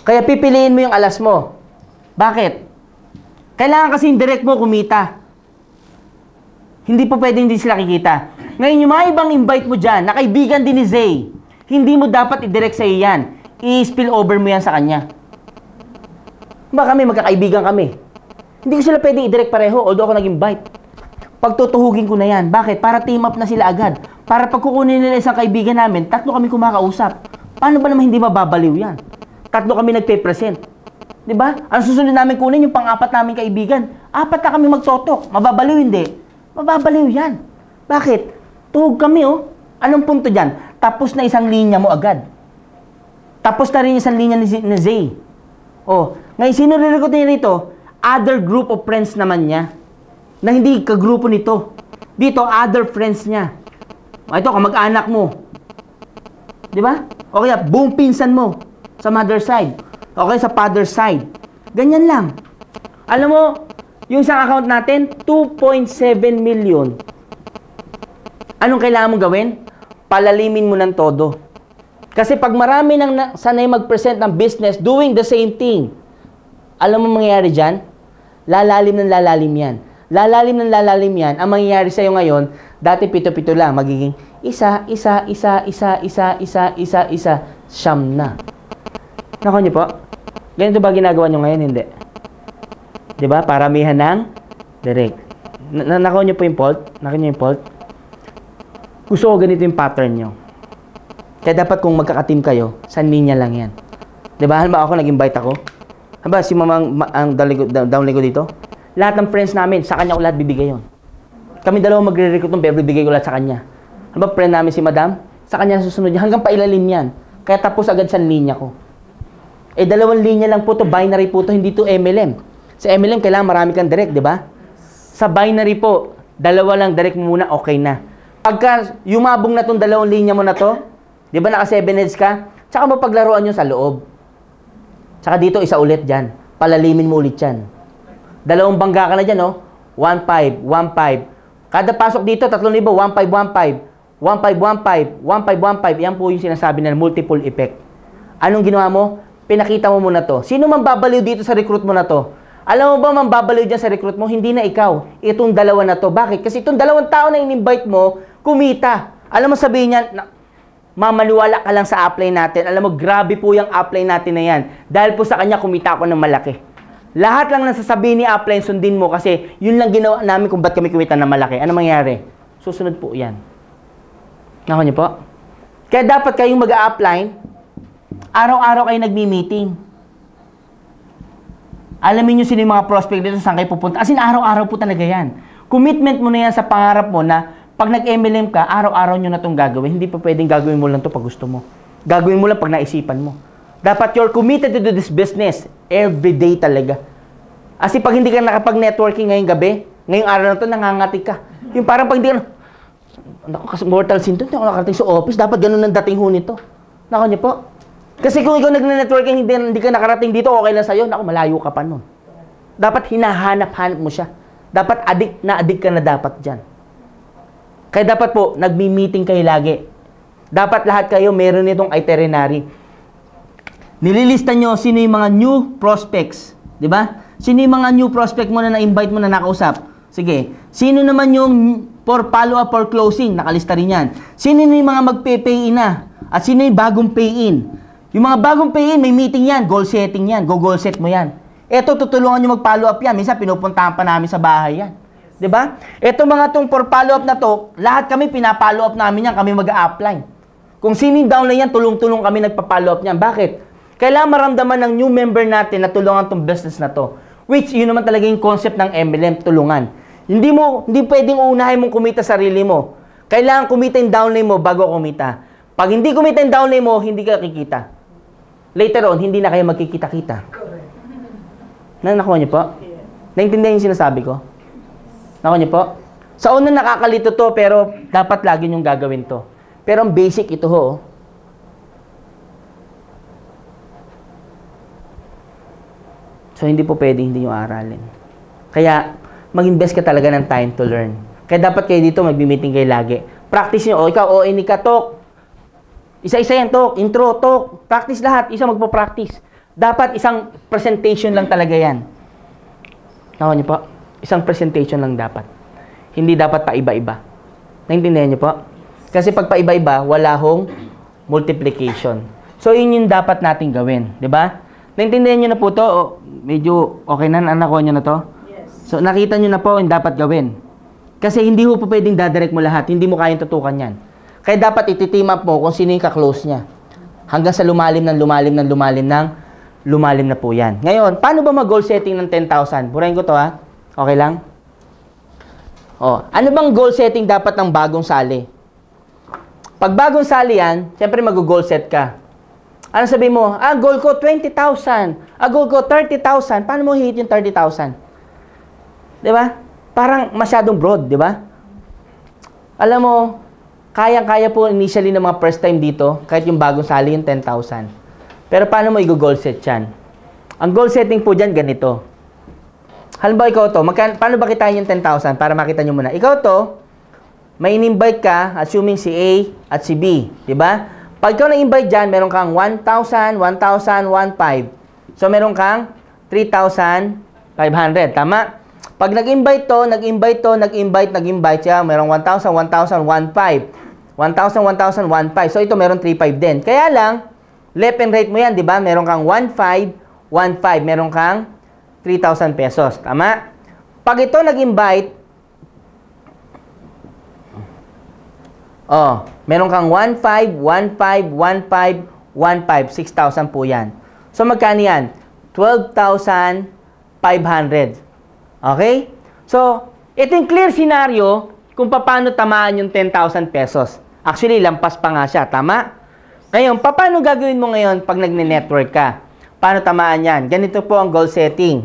Kaya pipiliin mo yung alas mo. Bakit? Kailangan kasi yung direct mo kumita. Hindi po pwede hindi sila kikita. Ngayon, yung mga ibang invite mo dyan, na kaibigan din ni Zay, hindi mo dapat i-direct sa yan. I-spill over mo yan sa kanya. Ba kami, magkakaibigan kami. Hindi ko sila pwedeng i-direct pareho, although ako nag-invite. Pagtutuhugin ko na yan. Bakit? Para team up na sila agad. Para pagkukunin nila isang kaibigan namin, 3 kami kumakausap. Paano ba naman hindi mababaliw yan? 3 kami nagpe-present. Diba? Ang susunod namin kunin yung pang-4 namin kaibigan. 4 na kami magtotok. Mababaliw hindi. Mababaliw yan. Bakit? Tuhog kami, oh. Anong punto dyan? Tapos na isang linya mo agad. Tapos na rin isang linya ni Zay. Oh, ngayon, sino rin-recruit niya rito? Other group of friends naman niya. Na hindi kagrupo nito. Dito, other friends niya. Ito, kamag-anak mo. Di ba? O kaya, buong pinsan mo. Sa mother side. O kaya sa father side. Ganyan lang. Alam mo, yung isang account natin, 2.7 million. Anong kailangan mong gawin? Palalimin mo ng todo. Kasi pag marami nang sanay mag-present ng business doing the same thing, alam mo mangyayari dyan? Lalalim ng lalalim yan. Lalalim ng lalalim yan. Ang mangyayari sa'yo ngayon, dati 7 lang, magiging isa, siyam na. Nako niyo po, ganito ba ginagawa nyo ngayon? Hindi. Diba? Paramihan ng direct. Nako niyo po yung fault? Nakita niyo yung fault? Gusto ko ganito yung pattern nyo. Kaya dapat kung magkakateam kayo, sa linya lang yan. Diba? Halimbawa ako, nag-invite ako. Halimbawa, si mamang ang downline ko dito, lahat ng friends namin, sa kanya ko lahat bibigay yun. Kami dalawa magre-recruit ng pero bibigay ko lahat sa kanya. Halimbawa, friend namin si madam, sa kanya susunod niya, hanggang pailalim yan. Kaya tapos agad sa linya ko. Eh, 2 linya lang po to, binary po to, hindi to MLM. Sa MLM, kailangan marami kang direct, di ba? Sa binary po, 2 lang direct mo muna, okay na. Pagka yumabong na tong 2 linya mo na to, di ba naka 7 heads ka? Tsaka mo paglaruan nyo sa loob. Tsaka dito, isa ulit dyan. Palalimin mo ulit yan. 2 bangga ka na dyan, no? 1.5, 1.5. Kada pasok dito, 3,000, 1.5, 1.5. 1.5, 1.5, 1.5. Yan po yung sinasabi na multiple effect. Anong ginawa mo? Pinakita mo muna to. Sino man babaliw dito sa recruit mo na to? Alam mo ba man babaliw dyan sa recruit mo? Hindi na ikaw. Itong 2 na to. Bakit? Kasi itong 2 tao na in-invite mo, kumita. Alam mo sabihin niyan, mamaliwala ka lang sa upline natin. Alam mo, grabe po yung upline natin na yan. Dahil po sa kanya, kumita ako ng malaki. Lahat lang nasasabihin ni upline, sundin mo kasi yun lang ginawa namin kung ba't kami kumita ng malaki. Ano mangyari? Susunod po yan. Nako niyo po? Kaya dapat kayong mag-a-upline, araw-araw kayo nagmi-meeting. Alamin nyo sino yung mga prospect dito, saan kayo pupunta. As in, araw-araw po talaga yan. Commitment mo na yan sa pangarap mo na pag nag-MLM ka, araw-araw nyo na itong gagawin. Hindi pa pwedeng gagawin mo lang ito pag gusto mo. Gagawin mo lang pag naisipan mo. Dapat you're committed to do this business every day talaga. Kasi pag hindi ka nakapag-networking ngayong gabi, ngayong araw na ito, nangangati ka. Yung parang pag hindi ka, naku, kasi mortal sin to, hindi ako nakarating sa office, dapat ganun ang dating ho nito. Naku niyo po. Kasi kung ikaw nag-networking, hindi ka nakarating dito, okay lang sa'yo, naku, malayo ka pa nun. Dapat hinahanap-hanap mo siya. Dapat addict ka na dapat dyan. Kaya dapat po, nagmi-meeting kayo lagi. Dapat lahat kayo meron nitong itinerary. Nililista nyo sino yung mga new prospects. Di ba? Sino yung mga new prospect mo na na-invite mo na nakausap? Sige. Sino naman yung for follow-up or closing? Nakalista rin yan. Sino yung mga magpe-pay-in na? At sino yung bagong pay-in? Yung mga bagong pay-in, may meeting yan. Goal setting yan. Go-goal set mo yan. Eto, tutulungan nyo mag-follow up yan. Minsan, pinupuntahan pa namin sa bahay yan. Diba? Eto mga tong for follow up na to, lahat kami pina-follow up namin yan. Kami mag-a-apply. Kung sino yung downline yan, tulong-tulong kami nagpa-follow up yan. Bakit? Kailangan maramdaman ng new member natin na tulungan tong business na to. Which, yun naman talaga yung concept ng MLM, tulungan. Hindi pwedeng unahin mong kumita sarili mo. Kailangan kumita yung downline mo bago kumita. Pag hindi kumita yung downline mo, hindi ka kikita. Later on, hindi na kayo magkikita-kita. Nakuha niyo po? Naintindihan yung sinasabi ko? Nakuha niyo po? Sa una nakakalito to, pero dapat lagi niyong gagawin to. Pero ang basic ito ho. So, hindi po pwede hindi nyo aralin. Kaya, mag-invest ka talaga ng time to learn. Kaya dapat kayo dito, mag-meeting kayo lagi. Practice nyo. O, ikaw, o, ini ka, talk. Isa-isa yan, talk. Intro, talk. Practice lahat. Isa magpa-practice. Dapat isang presentation lang talaga yan. Nakuha niyo po? Isang presentation lang dapat. Hindi dapat pa iba-iba. Naintindihan niyo po? Kasi pag paiba-iba, wala hong multiplication. So, yun yung dapat nating gawin. Diba? Naintindihan niyo na po to? O, medyo okay na, nakuha niyo na to? Yes. So, nakita niyo na po yung dapat gawin. Kasi hindi ho po pwedeng dadirect mo lahat. Hindi mo kayang tutukan yan. Kaya dapat iti-team up mo kung sino yung ka-close niya. Hanggang sa lumalim na po yan. Ngayon, paano ba mag-goal setting ng 10,000? Burahin ko to ha. Okay lang? O, ano bang goal setting dapat ng bagong sali? Pag bagong sali yan, siyempre mag-goal set ka. Ano sabihin mo? Goal ko 20,000. Goal ko 30,000. Paano mo hit yung 30,000? Diba? Parang masyadong broad, diba? Alam mo, kayang-kaya po initially ng mga first time dito, kahit yung bagong sali yung 10,000. Pero paano mo i-goal set yan? Ang goal setting po dyan, ganito. Halimbawa, ikaw to, paano ba kitain yung 10,000? Para makita nyo muna. Ikaw to, may in-invite ka, assuming si A at si B. Diba? Pag ikaw na-invite dyan, meron kang 1,000, 1,000, 1,500. So, meron kang 3,500. Tama? Pag nag-invite to, nag-invite siya, merong 1,000, 1,000, 1,500. 1,000, 1,000, 1,500. So, ito meron 3,500 din. Kaya lang, left and right mo yan, di ba? Meron kang 1,500, 1,500. Meron kang 3,000 pesos. Tama? Pag ito nag-invite, meron kang 1,500, 1,500, 1,500, 1,500. 6,000 po yan. So, magkano yan? 12,500. Okay? So, ito yung clear scenario kung paano tamaan yung 10,000 pesos. Actually, lampas pa nga siya. Tama? Ngayon, paano gagawin mo ngayon pag nagne-network ka? Paano tamaan yan? Ganito po ang goal setting.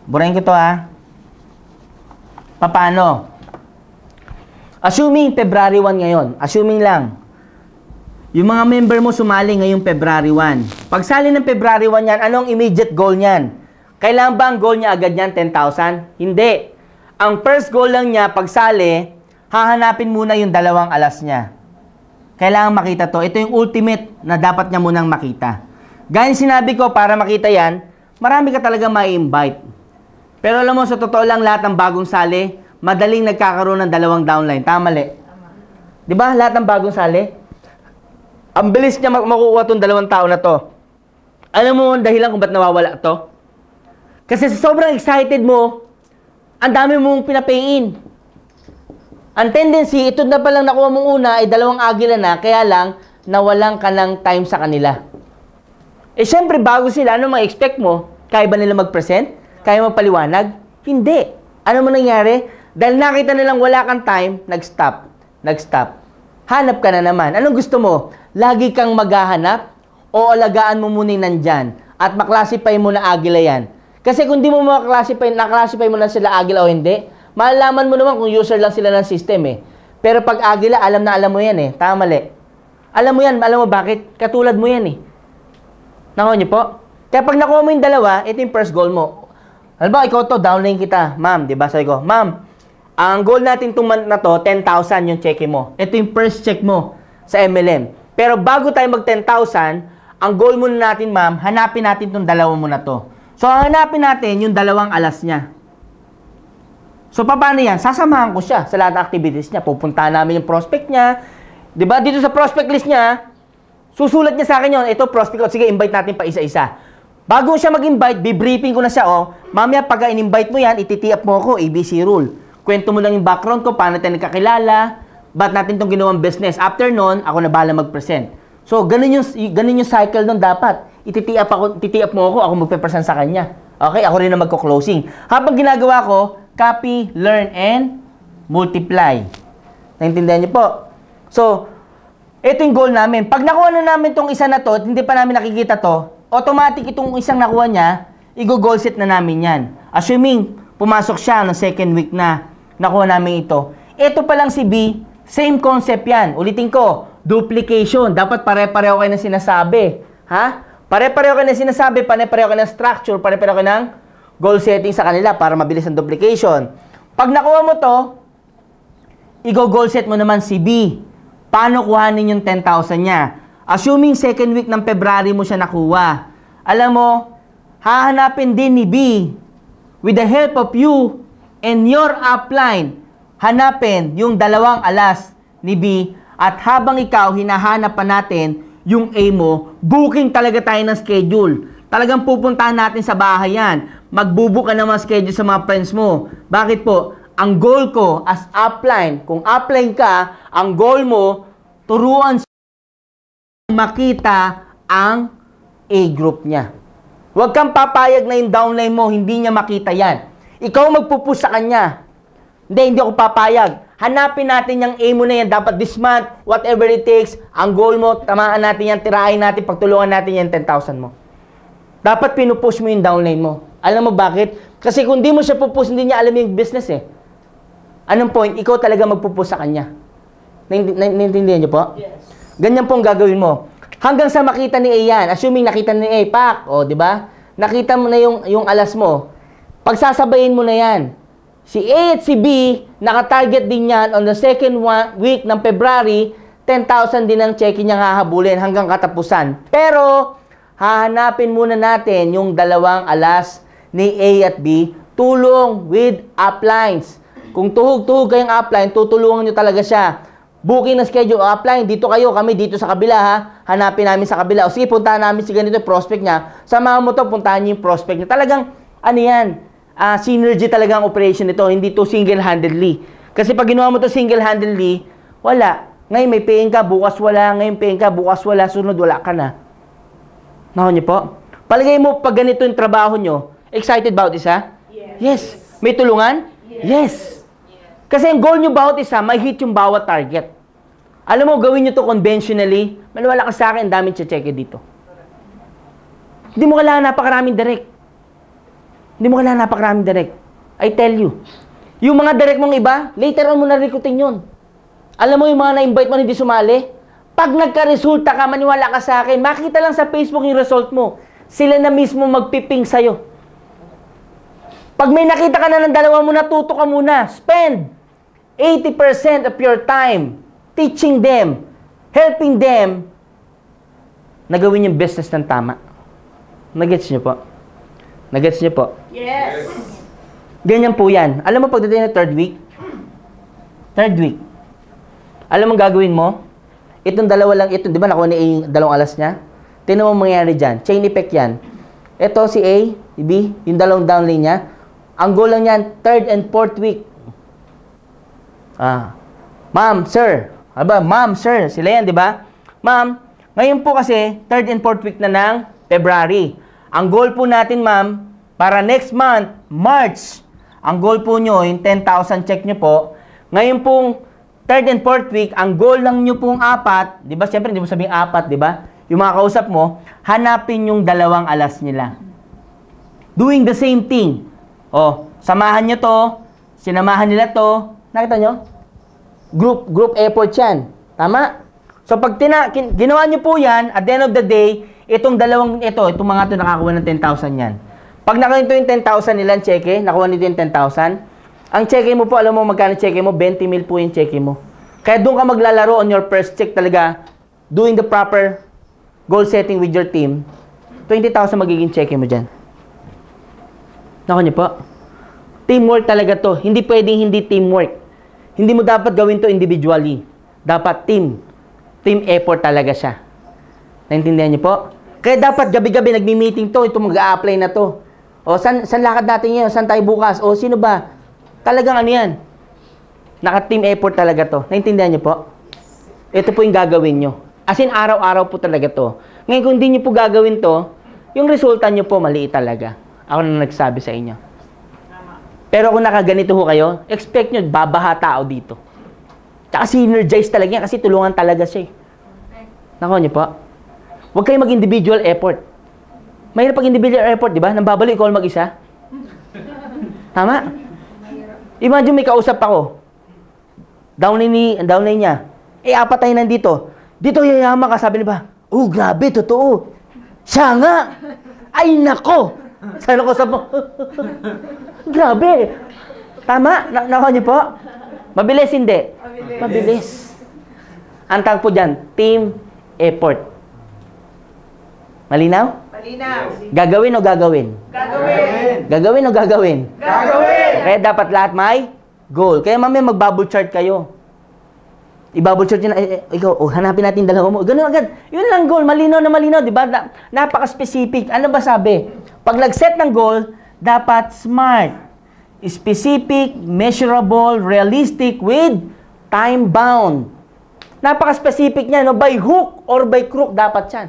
Burahin ko to ha. Paano? Assuming February 1 ngayon. Assuming lang. Yung mga member mo sumali ngayong February 1. Pag sali ng February 1 yan, anong immediate goal niyan? Kailangan ba ang goal niya agad yan, 10,000? Hindi. Ang first goal lang niya, pag sali, hahanapin muna yung 2 alas niya. Kailangan makita to. Ito yung ultimate na dapat niya munang makita. Gaya sinabi ko, para makita yan, marami ka talaga ma-invite. Pero alam mo, sa totoo lang, lahat ng bagong sali, madaling nagkakaroon ng 2 downline. Tama, mali? Di ba? Lahat ng bagong sali? Ang bilis niya makukuha itong 2 tao na to. Alam mo ang dahilan kung ba't nawawala to? Kasi sobrang excited mo, ang dami mong pinapayin. Ang tendency, ito na palang nakuha mong una ay 2 agila na, kaya lang nawalan ka ng time sa kanila. Eh syempre, bago sila, ano ma-expect mo? Kaya ba nila mag-present? Kaya magpaliwanag? Hindi. Ano mo nangyari? Dahil nakita nilang wala kang time, nag-stop. Hanap ka na naman. Anong gusto mo? Lagi kang maghahanap? O alagaan mo muna yung nandyan? At maklasify mo na agila yan? Kasi kung di mo naklasify mo na sila agila o hindi, malalaman mo naman kung user lang sila ng system eh. Pero pag agila, alam na alam mo yan eh. Tama, mali. Alam mo yan, alam mo bakit? Katulad mo yan eh. Nakuha niyo po? Kaya pag nakuha mo yung 2, ito yung first goal mo. Halimbawa, ikaw to, downline kita. Ma'am, di ba? Sabi ko, ma'am, ang goal natin itong month na to, 10,000 yung check mo. Ito yung first check mo sa MLM. Pero bago tayo mag 10,000, ang goal muna natin, ma'am, hanapin natin itong 2 muna to. So, hanapin natin yung 2 alas niya. So, paano yan? Sasamahan ko siya sa lahat ng activities niya. Pupuntahan namin yung prospect niya. Diba? Dito sa prospect list niya, susulat niya sa akin yun. Ito, prospect ko. Sige, invite natin pa isa-isa. Bago siya mag-invite, bibriefing ko na siya. Mamaya, pag in-invite mo yan, ititiap mo ako, ABC rule. Kwento mo lang yung background ko, paano tayo nagkakilala, ba't natin itong ginawang business. After nun, ako na bahala mag-present. So, ganun yung cycle nun dapat. Titiap mo ako magpe-present sa kanya. Okay, ako rin na magko-closing. Habang ginagawa ko, copy, learn, and multiply. Naintindihan niyo po? So, ito yung goal namin. Pag nakuha na namin itong isa na to, at hindi pa namin nakikita to, automatic itong isang nakuha niya, i-goal set na namin yan. Assuming, pumasok siya ng second week na, nakuha namin ito. Ito pa lang si B, same concept yan. Ulitin ko, duplication. Dapat pare-pareho kayo ng sinasabi. Ha? Pare-pareho kayo ng sinasabi, pare-pareho kayo ng structure, pare-pareho kayo ng goal setting sa kanila para mabilis ang duplication. Pag nakuha mo to, i-goal set mo naman si B. Paano kuhanin yung 10,000 niya? Assuming second week ng February mo siya nakuha. Alam mo, hahanapin din ni B with the help of you and your upline. Hanapin yung dalawang alas ni B at habang ikaw hinahanap pa natin yung A mo, booking talaga tayo ng schedule. Talagang pupuntahan natin sa bahay yan. Magbubook ka ng mga schedule sa mga friends mo. Bakit po? Ang goal ko as upline, kung upline ka, ang goal mo, turuan makita ang A group niya. Huwag kang papayag na yung downline mo, hindi niya makita yan. Ikaw magpupush sa kanya. Hindi ako papayag. Hanapin natin yung A mo na yan. Dapat this month, whatever it takes, ang goal mo, tamaan natin yan, tirahin natin, pagtulungan natin yan 10,000 mo. Dapat pinupush mo yung downline mo. Alam mo bakit? Kasi kung di mo siya pupush, hindi niya alam yung business eh. Anong point? Ikaw talaga magpupush sa kanya. Naintindihan niyo po? Yes. Ganyan pong gagawin mo. Hanggang sa makita ni A yan. Assuming nakita ni A, pak, o, di ba? Nakita mo na yung alas mo. Pagsasabayin mo na yan. Si A at si B, nakatarget din yan on the second week ng February, 10,000 din ang check niya hahabulin hanggang katapusan. Pero, hahanapin muna natin yung dalawang alas ni A at B, tulong with uplines. Kung tuhog-tuhog kayong upline, tutulungan nyo talaga siya. Booking na schedule, upline, dito kayo, kami dito sa kabila ha. Hanapin namin sa kabila. O sige, puntahan namin si ganito, prospect niya. Samahan mo to, puntahan niyo yung prospect niya. Talagang, ano yan, synergy talaga ang operation nito. Hindi to single-handedly. Kasi pag ginawa mo to single-handedly, wala. Ngayon may paying ka, bukas wala. Ngayon paying ka, bukas wala. Sunod, wala ka na. Nako niyo po? Palagay mo, pag ganito yung trabaho nyo, excited about isa? Yes. May tulungan? Yes. Kasi ang goal nyo bawat isa, may hit yung bawat target. Alam mo, gawin nyo to conventionally, maniwala ka sa akin, daming check dito. Hindi mo kailangan napakaraming direct. Hindi mo kailangan napakaraming direct. I tell you. Yung mga direct mong iba, later on mo na-recruiting yun. Alam mo yung mga na-invite mo hindi sumali? Pag nagka-resulta ka, maniwala ka sa akin, makita lang sa Facebook yung result mo. Sila na mismo magpiping sa'yo. Pag may nakita ka na ng dalawa mo, natuto ka muna. Spend 80% of your time teaching them, helping them na gawin yung business ng tama. Nagets niyo po? Nagets niyo po? Yes. Ganyan po yan. Alam mo pagdating na third week? Third week. Alam mo gagawin mo? Itong dalawa lang ito, di ba nakuha ni A yung dalawang alas niya? Tingnan mo mangyayari dyan. Chain effect yan. Ito si A, si B, yung dalawang downline niya. Ang goal lang yan, third and fourth week. Ma'am, sir. Aba, ma'am, sir. Sila yan, di ba? Ma'am, ngayon po kasi, third and fourth week na ng February. Ang goal po natin, ma'am, para next month, March, ang goal po nyo, yung 10,000 check nyo po, ngayon pong third and fourth week, ang goal lang nyo pong apat, di ba? Siyempre, hindi mo sabihin apat, di ba? Yung mga kausap mo, hanapin yung dalawang alas nila. Doing the same thing. O, samahan nyo to, sinamahan nila to, nakita nyo? Group effort yan. Tama? So, pag ginawa nyo po yan, at the end of the day, itong dalawang, itong mga ito nakakuha ng 10,000 yan. Pag nakuha nito yung 10,000 nilang cheque, nakuha nito yung 10,000, ang cheque mo po, alam mo magkano cheque mo? 20 mil po yung cheque mo. Kaya doon ka maglalaro on your first check talaga, doing the proper goal setting with your team, 20,000 magiging cheque mo dyan. Nakuha nyo po? Teamwork talaga to. Hindi pwedeng hindi teamwork. Hindi mo dapat gawin to individually. Dapat team. Team effort talaga siya. Naintindihan niyo po? Kaya dapat gabi-gabi nagmi-meeting to. Ito mag-a-apply na to. O, saan lakad natin ngayon? Saan tayo bukas? O, sino ba? Talagang ano yan? Naka-team effort talaga to. Naintindihan niyo po? Ito po yung gagawin nyo. As in, araw-araw po talaga to. Ngayon, kung hindi nyo po gagawin to, yung resulta nyo po maliit talaga. Ako na nagsabi sa inyo. Pero kung nakaganito ho kayo, expect nyo, babaha tao dito. Tsaka synergize talaga yan kasi tulungan talaga siya. Nakuha nyo po? Huwag kayo mag-individual effort. Mahirap pag individual effort, di ba? Nang babalo, ikaw mag-isa. Tama? Imagine may kausap ako. Downline niya. Apat tayo nandito. Dito yayama ka, sabi niya ba? Oh, grabe, totoo. Siya nga. Ay, nako. Sana ko sa mo. Grabe. Tama? Nakuha niyo po? Mabilis, hindi? Mabilis. Ang tawag po dyan, team effort. Malinaw? Malinaw. Gagawin o gagawin? Gagawin. Gagawin o gagawin? Gagawin. Kaya dapat lahat may goal. Kaya mamaya mag-bubble chart kayo. I-bubble chart yun, ikaw, hanapin natin dalawa mo. Ganun agad. Yun lang goal. Malinaw na malinaw, di ba? Napaka-specific. Ano ba sabi? Pag nag-set ng goal, dapat smart, specific, measurable, realistic, with time-bound. Napaka-specific niya, no? By hook or by crook, dapat yan.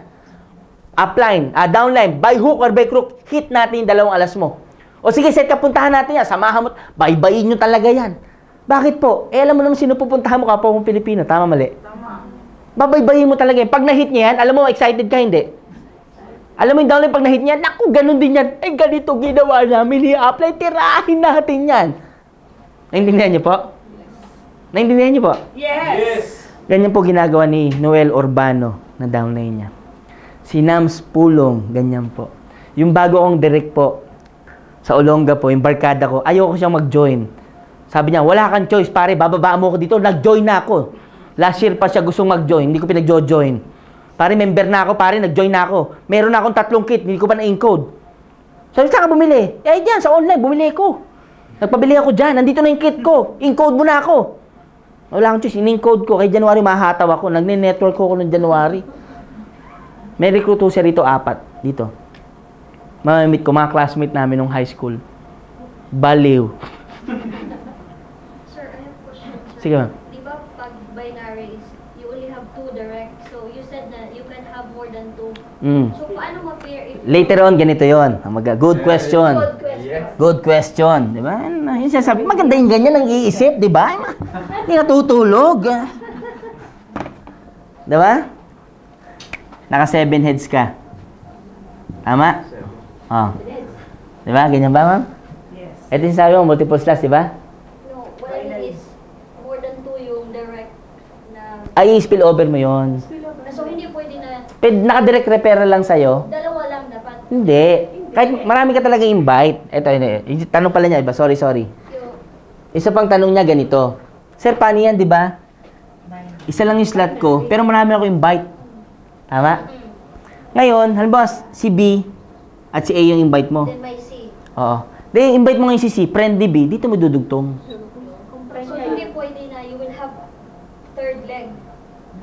Upline, downline, by hook or by crook, hit natin yung 2 alas mo. O sige, set ka, puntahan natin yan. Samahan mo, baybayin nyo talaga yan. Bakit po? Alam mo naman sino pupuntahan mo, kapwa mong Pilipino. Tama, mali? Tama. Babaybayin mo talaga yan. Pag na-hit niya yan, alam mo, excited ka, hindi? Alam mo yung downline, pag na-hit niya, naku, ganun din yan. Eh, ganito ginawa namin, i-apply, tirahin natin yan. Naintindihan niyo po? Naintindihan niyo po? Yes. Ganyan po ginagawa ni Noel Urbano na downline niya. Si Nams Pulong, ganyan po. Yung bago kong direct po, sa Olonga po, yung barkada ko, ayoko siyang mag-join. Sabi niya, wala kang choice, pare, bababa mo ko dito, nag-join na ako. Last year pa siya gustong mag-join, hindi ko pinag-join. Pare, member na ako, pare, nag-join na ako. Meron na akong 3 kit, hindi ko pa na-encode. Sabi, saan ka bumili? Eh, dyan, sa online, bumili ko. Nagpabili ako dyan, nandito na yung kit ko. Encode mo na ako. Wala akong choice, in-encode ko. Kay January, mahataw ako. Nagne-network ko noong January. May recruit siya rito 4. Dito. Mamamit ko, mga classmate namin nung high school. Baliw. Sir, I have a question. Sir. Sige, ma'am. Di ba pag binary is, you only have 2 direct. So, you said na you can have more than 2. So, paano ma-pair if... Later on, ganito yon. Good question. Good question. Good question. Di ba? Yung sinasabi, maganda yung ganyan ang iisip, di ba? Hindi natutulog. Di ba? Naka 7 heads ka. Tama? Oh. Di ba? Ganyan ba, ma'am? Yes. Ito yung sabi mo, multiple slash, di ba? No, what I mean is, more than 2 yung direct na... Ay, spill over mo yon. So, hindi pwede na Naka-direct referral lang sa'yo? 2 lang dapat. Hindi. Kahit marami ka talaga invite. Ito, tanong pala niya, iba. Sorry. So, Isa pang tanong niya, ganito. Sir, paano yan, di ba? Isa lang yung slot ko, pero marami ako invite. Tama? Ngayon, halimbawa, si B at si A yung invite mo. then may C. Oo. Then, invite mo ngayon si C, friendly B, dito mo dudugtong. So, hindi pwede na you will have 3rd leg.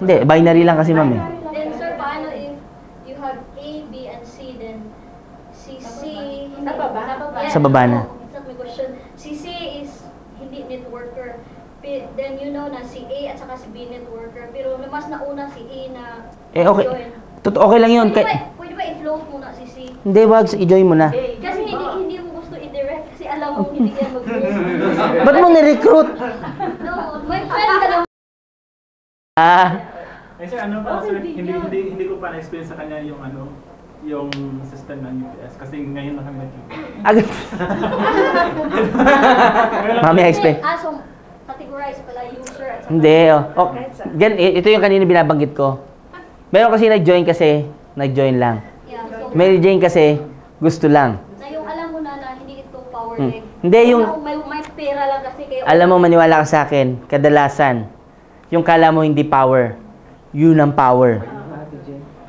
Hindi, binary lang kasi, ma'am. Then, sir, paano if you have A, B, and C, then si C... Sa baba? Yeah, Sa baba na. It's not my question. Si C is hindi networker. Then, you know na si A at saka si B networker. Pero mas nauna si A na Okay. join. Okay lang yun. Pwede ba i-float muna si C? Hindi, wag. I-join mo na. Kasi hindi mo gusto i-direct kasi alam mo hindi yan mag-grow. Ba't mo ni-recruit? No, my friend ka lang. Sir, ano ba, sir, hindi ko pa na-explain sa kanya yung yung system ng UPS kasi ngayon lang kami nakikita. Agad. Mami, explain. So, categorize pala user at saka... Hindi. Ito yung kanina binabanggit ko. Meron kasi nag-join lang. Yeah, so, Mary Jane kasi, gusto lang. na yung alam mo na hindi ito power leg. Hindi, yung... May pera lang kasi kayo. Alam mo, maniwala ka sa akin, kadalasan, yung kala mo hindi power, yun ang power.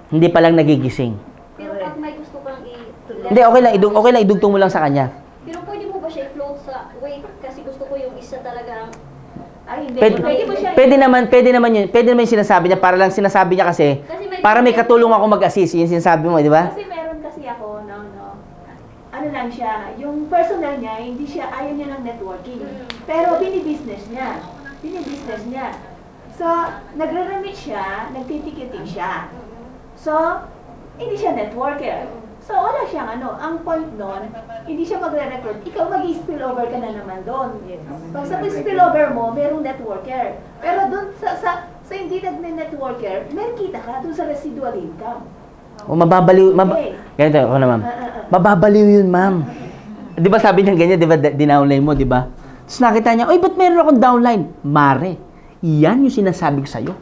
Hindi pa lang nagigising. Pero pag may gusto kang Hindi, okay lang, idugtong mo lang sa kanya. Pero pwede mo ba siya i-float sa, wait, kasi gusto ko yung isa talaga ang... Ay, hindi. Pwede, mo siya. pwede naman yung sinasabi niya, para lang sinasabi niya kasi, para may katulong ako mag-assist, yung sinasabi mo, di ba? Kasi meron kasi ako, ano lang siya, yung personal niya, hindi siya, ayaw niya ng networking. Pero binibusiness niya. So, nagre-remit siya, nagtitiketing siya. So, hindi siya networker. So, wala siyang ang point nun, hindi siya magre-recruit. Ikaw mag-spill over ka na naman doon. Pag sa spill over mo, merong networker. Pero doon sa hindi nag-networker, meron kita ka doon sa residual income. O mababaliw, Okay. ganito ako na ma'am. Mababaliw yun ma'am. Di ba sabi niya ganyan, di ba dinownline mo, di ba? Tapos nakita niya, oy, ba't meron akong downline? Mare, yan yung sinasabi ko sa'yo.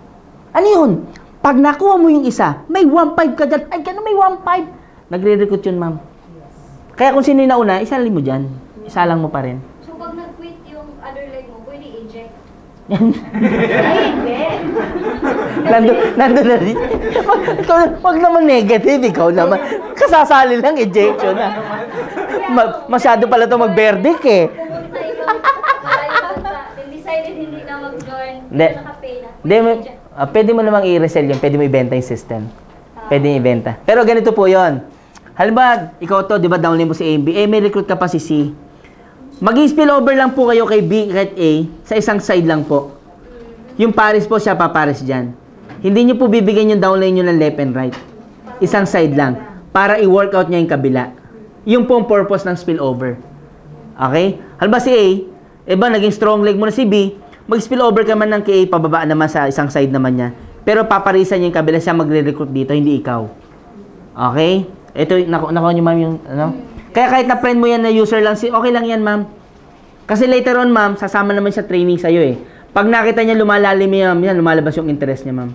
Ano yun? Pag nakuha mo yung isa, may 1.5 ka dyan. Ay, gano'n may 1.5? Nagre-recruit yun, ma'am. Kaya kung sino yung nauna, isalin mo dyan. Isalang mo pa rin. So pag nag-quit yung other leg mo, pwede eject. Ay, hindi. Nandun na rin. Wag naman negative, ikaw naman. Kasasali lang, ejection na. Masyado pala ito mag-verdict eh. Pumunta ibang malayo bansa. Then decided hindi na mag-join. Hindi. Naka-pay na. Hindi, pwede mo namang i-resell yun. Pwede mo ibenta yung system. Pwede ibenta. Pero ganito po yon. Halimbawa, ikaw to, di ba, downline mo si A and B. May recruit ka pa si C. Mag-spillover lang po kayo kay B at A sa isang side lang po. Yung pares po, siya papares dyan. Hindi nyo po bibigyan yung downline nyo ng left and right. Isang side lang. Para i-workout niya yung kabila. Yung po ang purpose ng spillover. Okay? Halimbawa si A, naging strong leg mo na si B, mag-spillover ka man ng kay A, pababa naman sa isang side naman niya. Pero paparisan niya yung kabila, siya magre-recruit dito, hindi ikaw. Okay? Ito, nakuha niyo ma'am yung, ano? Kaya kahit na friend mo yan na user lang, okay lang yan ma'am. Kasi later on ma'am, sasama naman siya training sa'yo eh. Pag nakita niya lumalalim yan, lumalabas yung interest niya ma'am.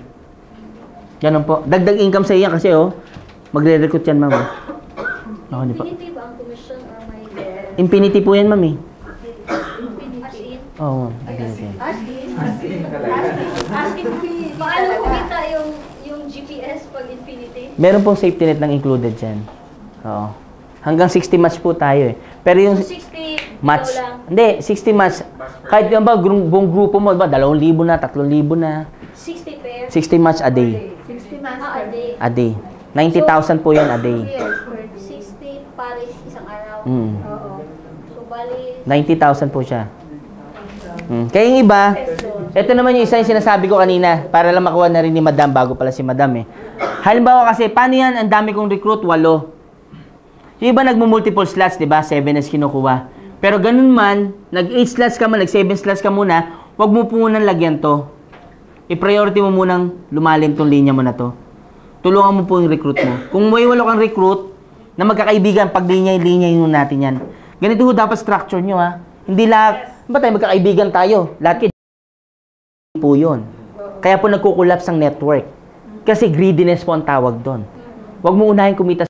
Ganun po. Dagdag income sa'yo yan kasi magre-recruit yan ma'am. Ako niyo po. Infinity ba ang commission or may... Infinity po yan ma'am eh. As in? Oo, infinity. As in? As in. Paano kumita yung GPS pag infinity? Meron pong safety net lang included dyan. Oo. Hanggang 60 match po tayo eh. Pero yung 60 match, daw lang. hindi, 60 match. Kahit yung ba, buong grupo mo, ba, 2,000 na, 3,000 na. 60 pair? 60 match a day. 60 months A day. A day. 90,000 po yan a day. Yes, per day. 60 pares isang araw. Mm. Oo. So, bali... 90,000 po siya. Kaya yung iba, ito naman yung isa yung sinasabi ko kanina, para lang makuha na rin ni Madam, bago pala si Madam eh. Halimbawa kasi, paano yan, ang dami kong recruit, 8. Yung iba nagmo-multiple slots, di ba? 7 is kinukuha. Pero ganun man, nag-8 slots ka man, nag-7 slots ka muna, wag mo po munang lagyan to. I-priority mo munang lumalim tong linya mo na to. Tulungan mo po yung recruit mo. Kung may 8 kang recruit, na magkakaibigan, pag linya yun natin yan. Ganito ho dapat structure nyo ha. Hindi lahat, ba tayo magkakaibigan tayo? Lahat kayo po yun. Kaya po nagkukulapse ang network. Kasi greediness po ang tawag doon. Wag mo unahin kumita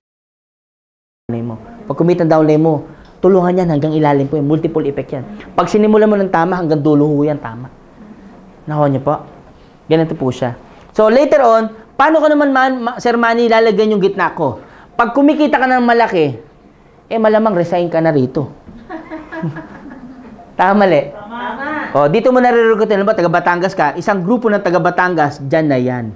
mo. Pag kumita downline mo, tulungan yan hanggang ilalim po yan. Multiple effect yan. Pag sinimulan mo ng tama, hanggang dulo ho yan tama. Nakuha niyo po? Ganito po siya. So later on, paano ko naman, Sir Manny, lalagyan yung gitna ko? Pag kumikita ka ng malaki, malamang resign ka na rito. Tama, mali? Tama. O, dito mo nare-recruit, ba, taga Batangas ka, isang grupo ng taga Batangas, dyan na yan.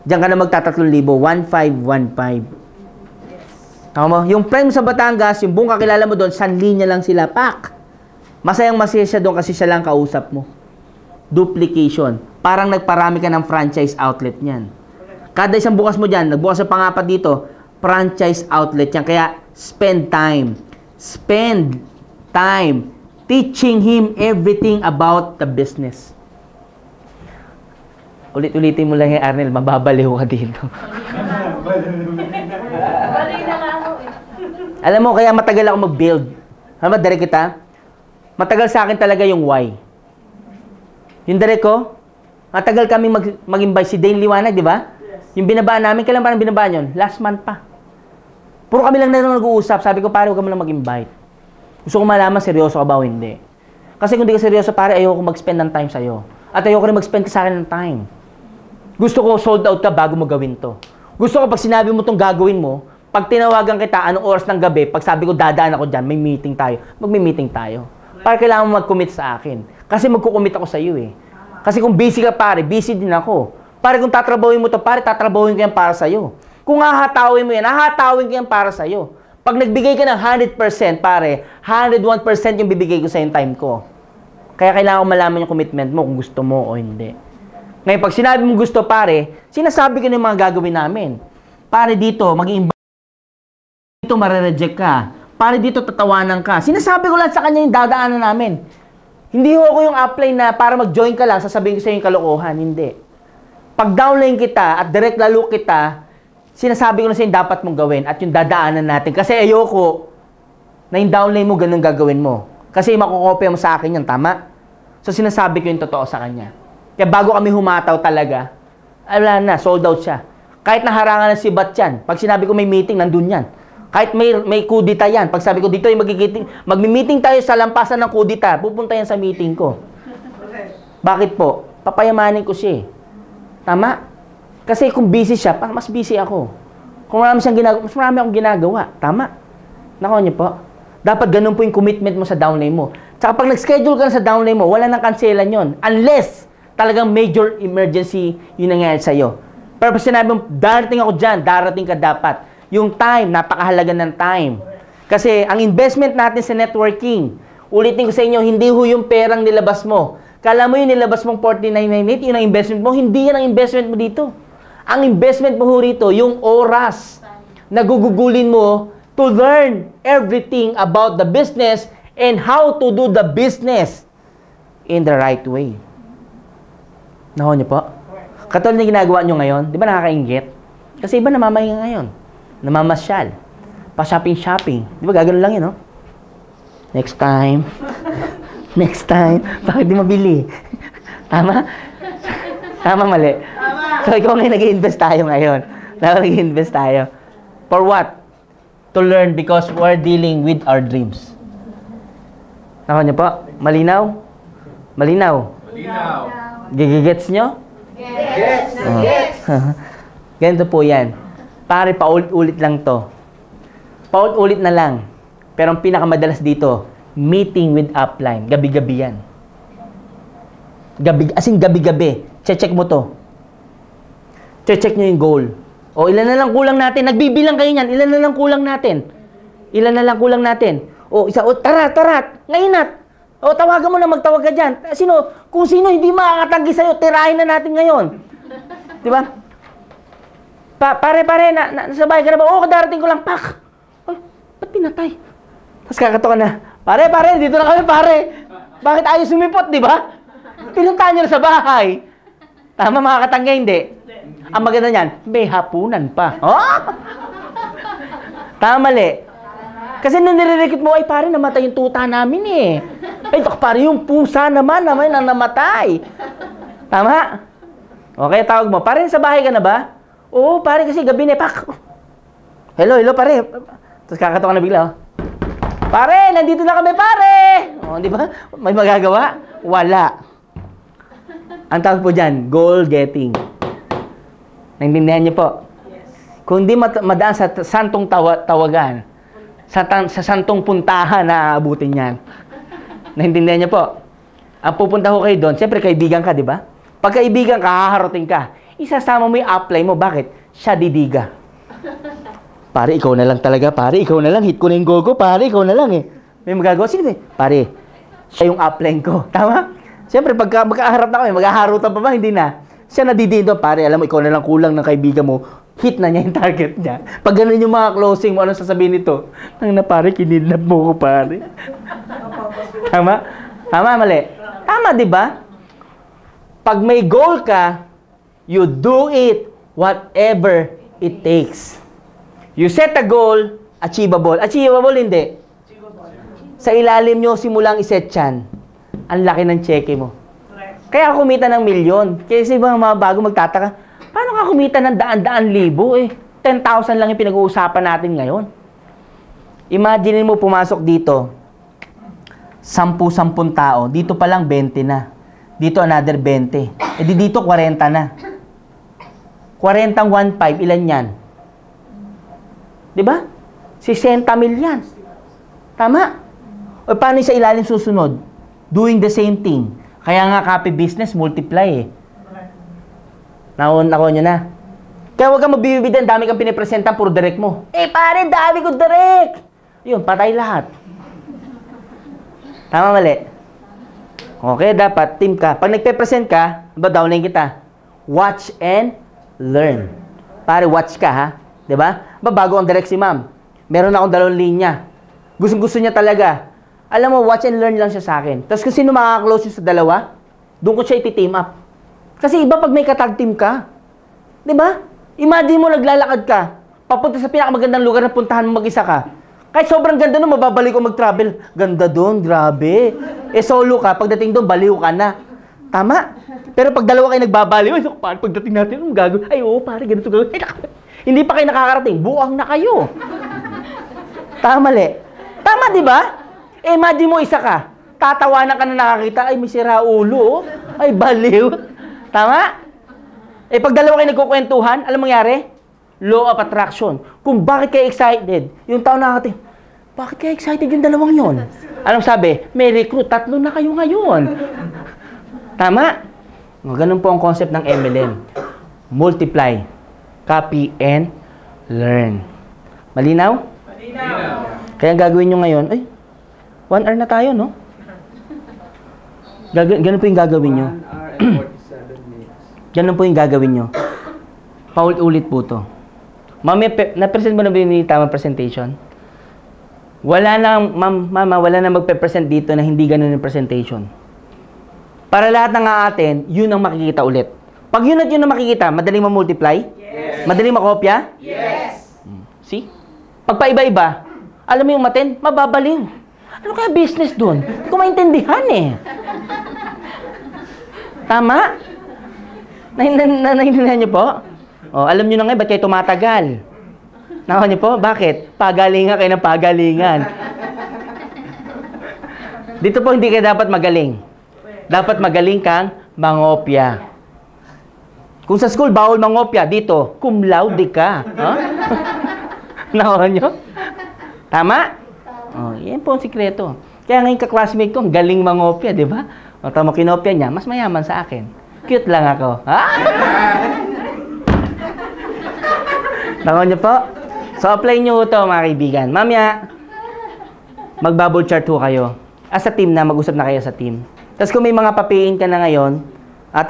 Diyan ka na magta-3,000, 1,515. Tama mo? Yung friend mo sa Batangas, yung buong kakilala mo doon, linya lang sila, pak. Masayang masaya siya doon kasi siya lang kausap mo. Duplication. Parang nagparami ka ng franchise outlet niyan. Kada isang bukas mo dyan, nagbukas sa pangapat dito, franchise outlet yan. Kaya, spend time. Spend time teaching him everything about the business. Ulit-ulitin mo lang yung Arnel, mababaliw ka dito. Bali na nga ako eh. Alam mo, kaya matagal ako mag-build. Alam mo, direct kita? Matagal sa akin talaga yung why. Yung direct ko, matagal kami mag-invite si Dane Liwanag, di ba? Yung binabaan namin, kailan parang binabaan yun? Last month pa. Puro kami lang na nag-uusap. Sabi ko, pare, huwag ka mo lang mag-invite. Gusto ko malaman, seryoso ka ba o hindi. Kasi kung di ka seryoso, pare, ayoko mag-spend ng time sa'yo. At ayoko rin mag-spend ka sa akin ng time. Gusto ko sold out ka bago mo gawin to. Gusto ko pag sinabi mo itong gagawin mo, pag tinawagan kita, anong oras ng gabi, pag sabi ko dadaan ako dyan, may meeting tayo, magme-meeting tayo. Para kailangan mo mag-commit sa akin. Kasi magkukommit ako sa iyo eh. Kasi kung busy ka pare, busy din ako. Pare kung tatrabawin mo to pare, tatrabawin ko yan para sa iyo. Kung hahatawin mo yan, hahatawin ko yan para sa iyo. Pag nagbigay ka ng 100% pare, 101% yung bibigay ko sa yung time ko. Kaya kailangan ko malaman yung commitment mo kung gusto mo o hindi. Ngayon, pag sinabi mo gusto pare, sinasabi ko na yung mga gagawin namin. Pare dito, mag-i-invite. Dito marereject ka. Pare dito tatawanan ka. Sinasabi ko lang sa kanya yung dadaanan namin. Hindi ho ako yung upline na para mag-join ka lang, sasabihin ko sa yung kalokohan. Hindi. Pag downline kita at direct lalo kita, sinasabi ko na sa'yo yung dapat mong gawin at yung dadaanan natin. Kasi ayoko na yung downline mo, ganun gagawin mo. Kasi makukopya mo sa akin yan, tama? So sinasabi ko yung totoo sa kanya. Kaya bago kami humataw talaga, wala na, sold out siya. Kahit naharangan na si Bat yan, pag sinabi ko may meeting, nandun yan. Kahit may kudita yan, pag sabi ko dito yung magmi-meeting tayo sa lampasan ng kudita, pupunta yan sa meeting ko. Bakit po? Papayamanin ko siya. Tama? Kasi kung busy siya, mas busy ako. Kung marami siyang ginagawa, mas marami akong ginagawa. Tama? Nako niyo po. Dapat ganun po yung commitment mo sa downline mo. Tsaka pag nag-schedule ka na sa downline mo, wala nang cancelan yon. Unless talagang major emergency yung nangyayari sa'yo. Pero pag sinabi mo, darating ako dyan, darating ka dapat. Yung time, napakahalaga ng time. Kasi ang investment natin sa networking, ulitin ko sa inyo, hindi ho yung perang nilabas mo. Kala mo yung nilabas mong 4998, yun ang investment mo. Hindi yan ang investment mo dito. Ang investment mo ho rito, yung oras na gugugulin mo to learn everything about the business and how to do the business in the right way. Naho niyo po? Katulad na ginagawa nyo ngayon, di ba nakakaingit? Kasi iba namamahinga ngayon. Namamasyal. Pa-shopping-shopping. Di ba gagano lang yun, no? Next time. Next time. Bakit di mabili? Tama? Tama, mali. So, ikaw ngayon nag-i-invest tayo ngayon. Nag-i-invest tayo. For what? To learn because we're dealing with our dreams. Nakuha niyo po? Malinaw? Malinaw? Malinaw. Gigigets nyo? Yes. Oh. Yes. Ganito po yan. Pare, paulit-ulit lang to. Paulit-ulit na lang. Pero ang pinakamadalas dito, meeting with upline. Gabi-gabi yan. As in gabi-gabi. Check mo to. Check nyo yung goal. O, ilan na lang kulang natin? Nagbibilang kayo niyan. Ilan na lang kulang natin? Ilan na lang kulang natin? O, isa. O, tara. Ngayon na. O, tawagan mo na, magtawag ka dyan. Kung sino hindi makakatanggi sa'yo, tirahin na natin ngayon. Di ba? Pare, nasabay ka na ba? Oo, darating ko lang. Pak! Ay, ba't pinatay? Tapos kakato ka na. Pare, dito na kami, pare. Bakit ayaw sumipot, di ba? Pinuntahan nyo na sa bahay. Tama, makakatanggi, hindi. Ang maganda niyan, may hapunan pa. Oh! Tama, mali. Kasi nung nire-recruit mo, ay pare, namatay yung tuta namin eh. Ay, pare, yung pusa naman na namatay. Tama? Okay, tawag mo. Pare, sa bahay ka na ba? Oo, pare, kasi gabi na, pak. Hello, pare. Tapos kakato ka na bigla, oh. Pare, nandito na kami, pare. O, di ba? May magagawa? Wala. Ang tawag po dyan, goal getting. Naintindihan niyo po? Yes. Kung di madaan sa santong tawagan, sa santong puntahan na aabutin yan. Naintindihan niyo po? Ang pupunta ko kayo doon, siyempre kaibigan ka, di ba? Pag kaibigan ka, haharutin ka. Isasama mo yung upline mo. Bakit? Siya didiga. Pare, ikaw na lang talaga, pare. Ikaw na lang. Hit ko na yung gogo, pare. Ikaw na lang eh. May magagawa. Sino ba? Pare, siya yung upline ko. Tama? Siyempre, pagka magkaharap na kami, maghaharutan pa ba? Hindi na. Siya nadidindo, pare. Alam mo, ikaw na lang kulang ng kaibigan mo. Hit na niya yung target niya. Pag ganun yung mga closing mo, anong sasabihin nito? Nang na, pare, kinidnap mo ko, pare. Tama? Tama, mali? Tama, di ba? Pag may goal ka, you do it whatever it takes. You set a goal, achievable. Achievable, hindi. Sa ilalim nyo, simulang iset yan. Ang laki ng cheque mo. Kaya kumita ng milyon. Kasi mga bago magtataka, paano ka kumita ng daan-daan libo eh? 10,000 lang yung pinag-uusapan natin ngayon. Imagine mo pumasok dito, 10 tao. Dito pa lang 20 na. Dito another 20. Eh di dito 40 na. 40 1.5, ilan yan? Di ba? 60 milyan. Tama? O paano sa ilalim susunod? Doing the same thing. Kaya nga copy business, multiply eh. Nakuha nyo na. Kaya huwag kang magbibigyan, dami kang pinipresenta, puro direct mo. Eh pare, dami ko direct. Yun, patay lahat. Tama, mali? Okay, dapat team ka. Pag nagpe-present ka, ba downline kita? Watch and learn. Pare, watch ka ha. Diba? Bago ang direct si ma'am. Meron akong 2 linya. Gusto niya talaga. Alam mo, watch and learn lang siya sa akin. Tapos kung sino makaka-close yung sa 2, doon ko siya iti-team up. Kasi iba pag may katag team ka. Di ba? Imagine mo naglalakad ka, papunta sa pinakamagandang lugar na puntahan mo mag-isa ka. Kahit sobrang ganda nun, mababalik ko mag-travel. Ganda doon, grabe. Solo ka, pagdating doon, baliw ka na. Tama? Pero pag dalawa kayo nagbabaliw, ay, paano pagdating natin, anong gagawin? Ay, oo, pare, ganito gagawin. Ay, hindi pa kayo nakakarating, buwang na kayo. Tama, mali. Tama, di ba? Imagine mo, isa ka. Tatawanan ka na nakakita, ay, may sira ulo. Ay, baliw. Tama? Pag dalawa kayo nagkukwentuhan, alam mo mangyari? Law of attraction. Kung bakit kayo excited, yung tao nakakating, bakit kayo excited yung dalawang yon? Anong sabi? May recruit, 3 na kayo ngayon. Tama? Ganun po ang concept ng MLM. Multiply, copy, and learn. Malinaw? Malinaw. Kaya ang gagawin nyo ngayon, ay, 1 hour na tayo, no? Ganun po yung gagawin nyo. 1 hour and 47 minutes. Ganun po yung gagawin nyo. Paulit-ulit po to. Mami, na-present mo na ba yung tamang presentation? Wala na, mama, wala na magpe-present dito na hindi ganun yung presentation. Para lahat ng atin, yun ang makikita ulit. Pag yun at yun ang makikita, madaling ma-multiply? Yes. Madaling makopya? Yes. See? Pag paiba-iba, alam mo yung matin, mababaliw. Ano kaya business dun? Hindi ko maintindihan eh. Tama? Naintindihan niyo po? O, alam niyo na nga, ba't kayo tumatagal? Nakaw niyo po? Bakit? Pagalingan kayo ng pagalingan. Dito po, hindi kayo dapat magaling. Dapat magaling kang mangopya. Kung sa school, bawal mangopya. Dito, cum laude ka. Huh? Nakaw niyo? Tama? O, yan po ang sikreto. Kaya ngayon ka-classmate ko, galing mangopya, di ba? O, tama kinopya niya, mas mayaman sa akin. Cute lang ako. Ha? Nakaw niyo po? So, apply niyo ito, mga kaibigan. Mamaya, mag-bubble chart ho kayo. As a team na, mag-usap na kayo sa team. Tapos kung may mga papiin ka na ngayon,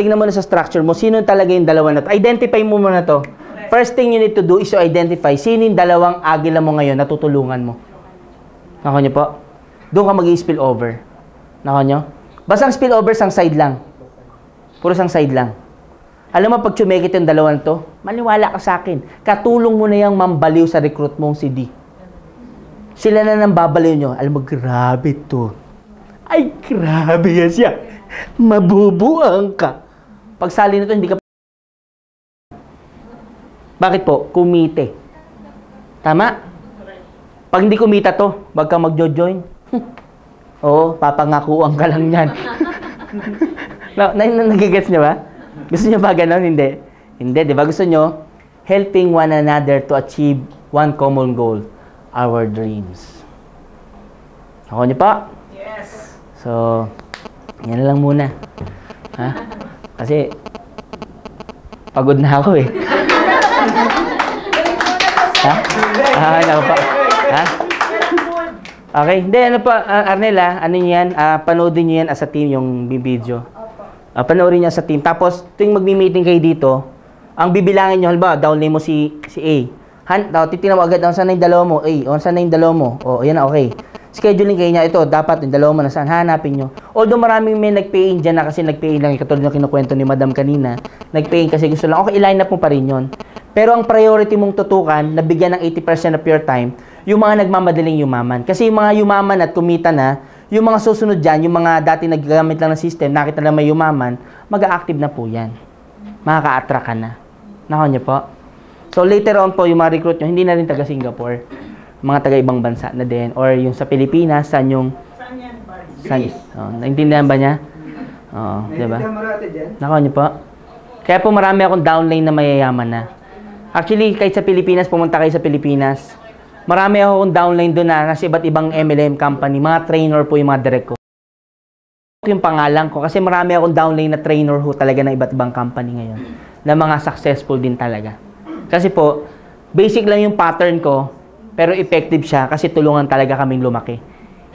tingnan mo na sa structure mo, sino talaga yung dalawa na to. Identify mo muna to. First thing you need to do is to identify sino yung dalawang agila mo ngayon na tutulungan mo. Nakaw niyo po? Doon ka mag-i-spill over. Nakaw niyo? Basta ang spill over, sang side lang. Puro sang side lang. Alam mo, pag tsumekit yung dalawa na to, maniwala ka sa akin. Katulong mo na yung mambaliw sa recruit mong si D. Sila na nang babaliw nyo. Alam mo, grabe to. Ay, grabe yan siya. Mabubuang ka. Pag sali na to, hindi ka... Bakit po? Kumite. Tama? Pag hindi kumita to, wag kang magjo-join. Oo, papangakuan ka lang yan. Nagigets niyo ba? Gusto niyo ba ganon? Hindi. Hindi, di ba? Gusto niyo helping one another to achieve one common goal, our dreams. Ako niyo pa? Yes. So, yan lang muna. Ha? Kasi, pagod na ako eh. Ha? Ano pa? Ha? Okay. Hindi, ano pa, Arnel, ano yan? Panoodin niyo yan as a team, yung video. Panoorin niya sa team. Tapos, tuwing magmi-meeting kayo dito, ang bibilangin niyo, halimbawa, download mo si A. Titignan mo agad, saan na yung dalawa mo? A, saan na yung dalawa mo? O, yan na, okay. Scheduling kayo niya, ito, dapat yung dalawa mo na saan, hanapin nyo. Although maraming may nag-pay-in dyan na kasi nag-pay-in lang, katulad ng kinukwento ni Madam kanina, nag-pay-in kasi gusto lang, okay, i-line up mo pa rin yun. Pero ang priority mong tutukan, nabigyan ng 80% of your time, yung mga nagmamadaling yumaman. Kasi yung mga yumaman at kumita na, yung mga susunod dyan, yung mga dati naggamit lang ng system, nakita na may yumaman, mag-a-active na po yan. Makaka-attract ka na. Nakaw niyo po? So later on po, yung mga recruit nyo, hindi na rin taga Singapore, mga taga ibang bansa na din, or yung sa Pilipinas, saan yung... Saan yan, Saan? Naintindihan ba niya? Oo, diba? Nakaw niyo po? Kaya po marami akong downline na mayayaman na. Actually, kahit sa Pilipinas, pumunta kayo sa Pilipinas, marami akong downline doon na nasa iba't ibang MLM company, mga trainer po yung mga direct ko. Yung pangalan ko, kasi marami akong downline na trainer ho talaga ng iba't ibang company ngayon, na mga successful din talaga. Kasi po, basic lang yung pattern ko, pero effective siya kasi tulungan talaga kaming lumaki.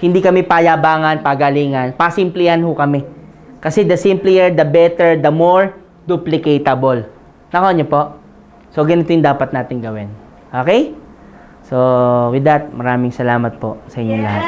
Hindi kami payabangan, pagalingan, pasimplihan ho kami. Kasi the simpler, the better, the more duplicatable. Nakaw niyo po? So, ganito yung dapat natin gawin. Okay? So, with that, maraming salamat po sa inyong lahat.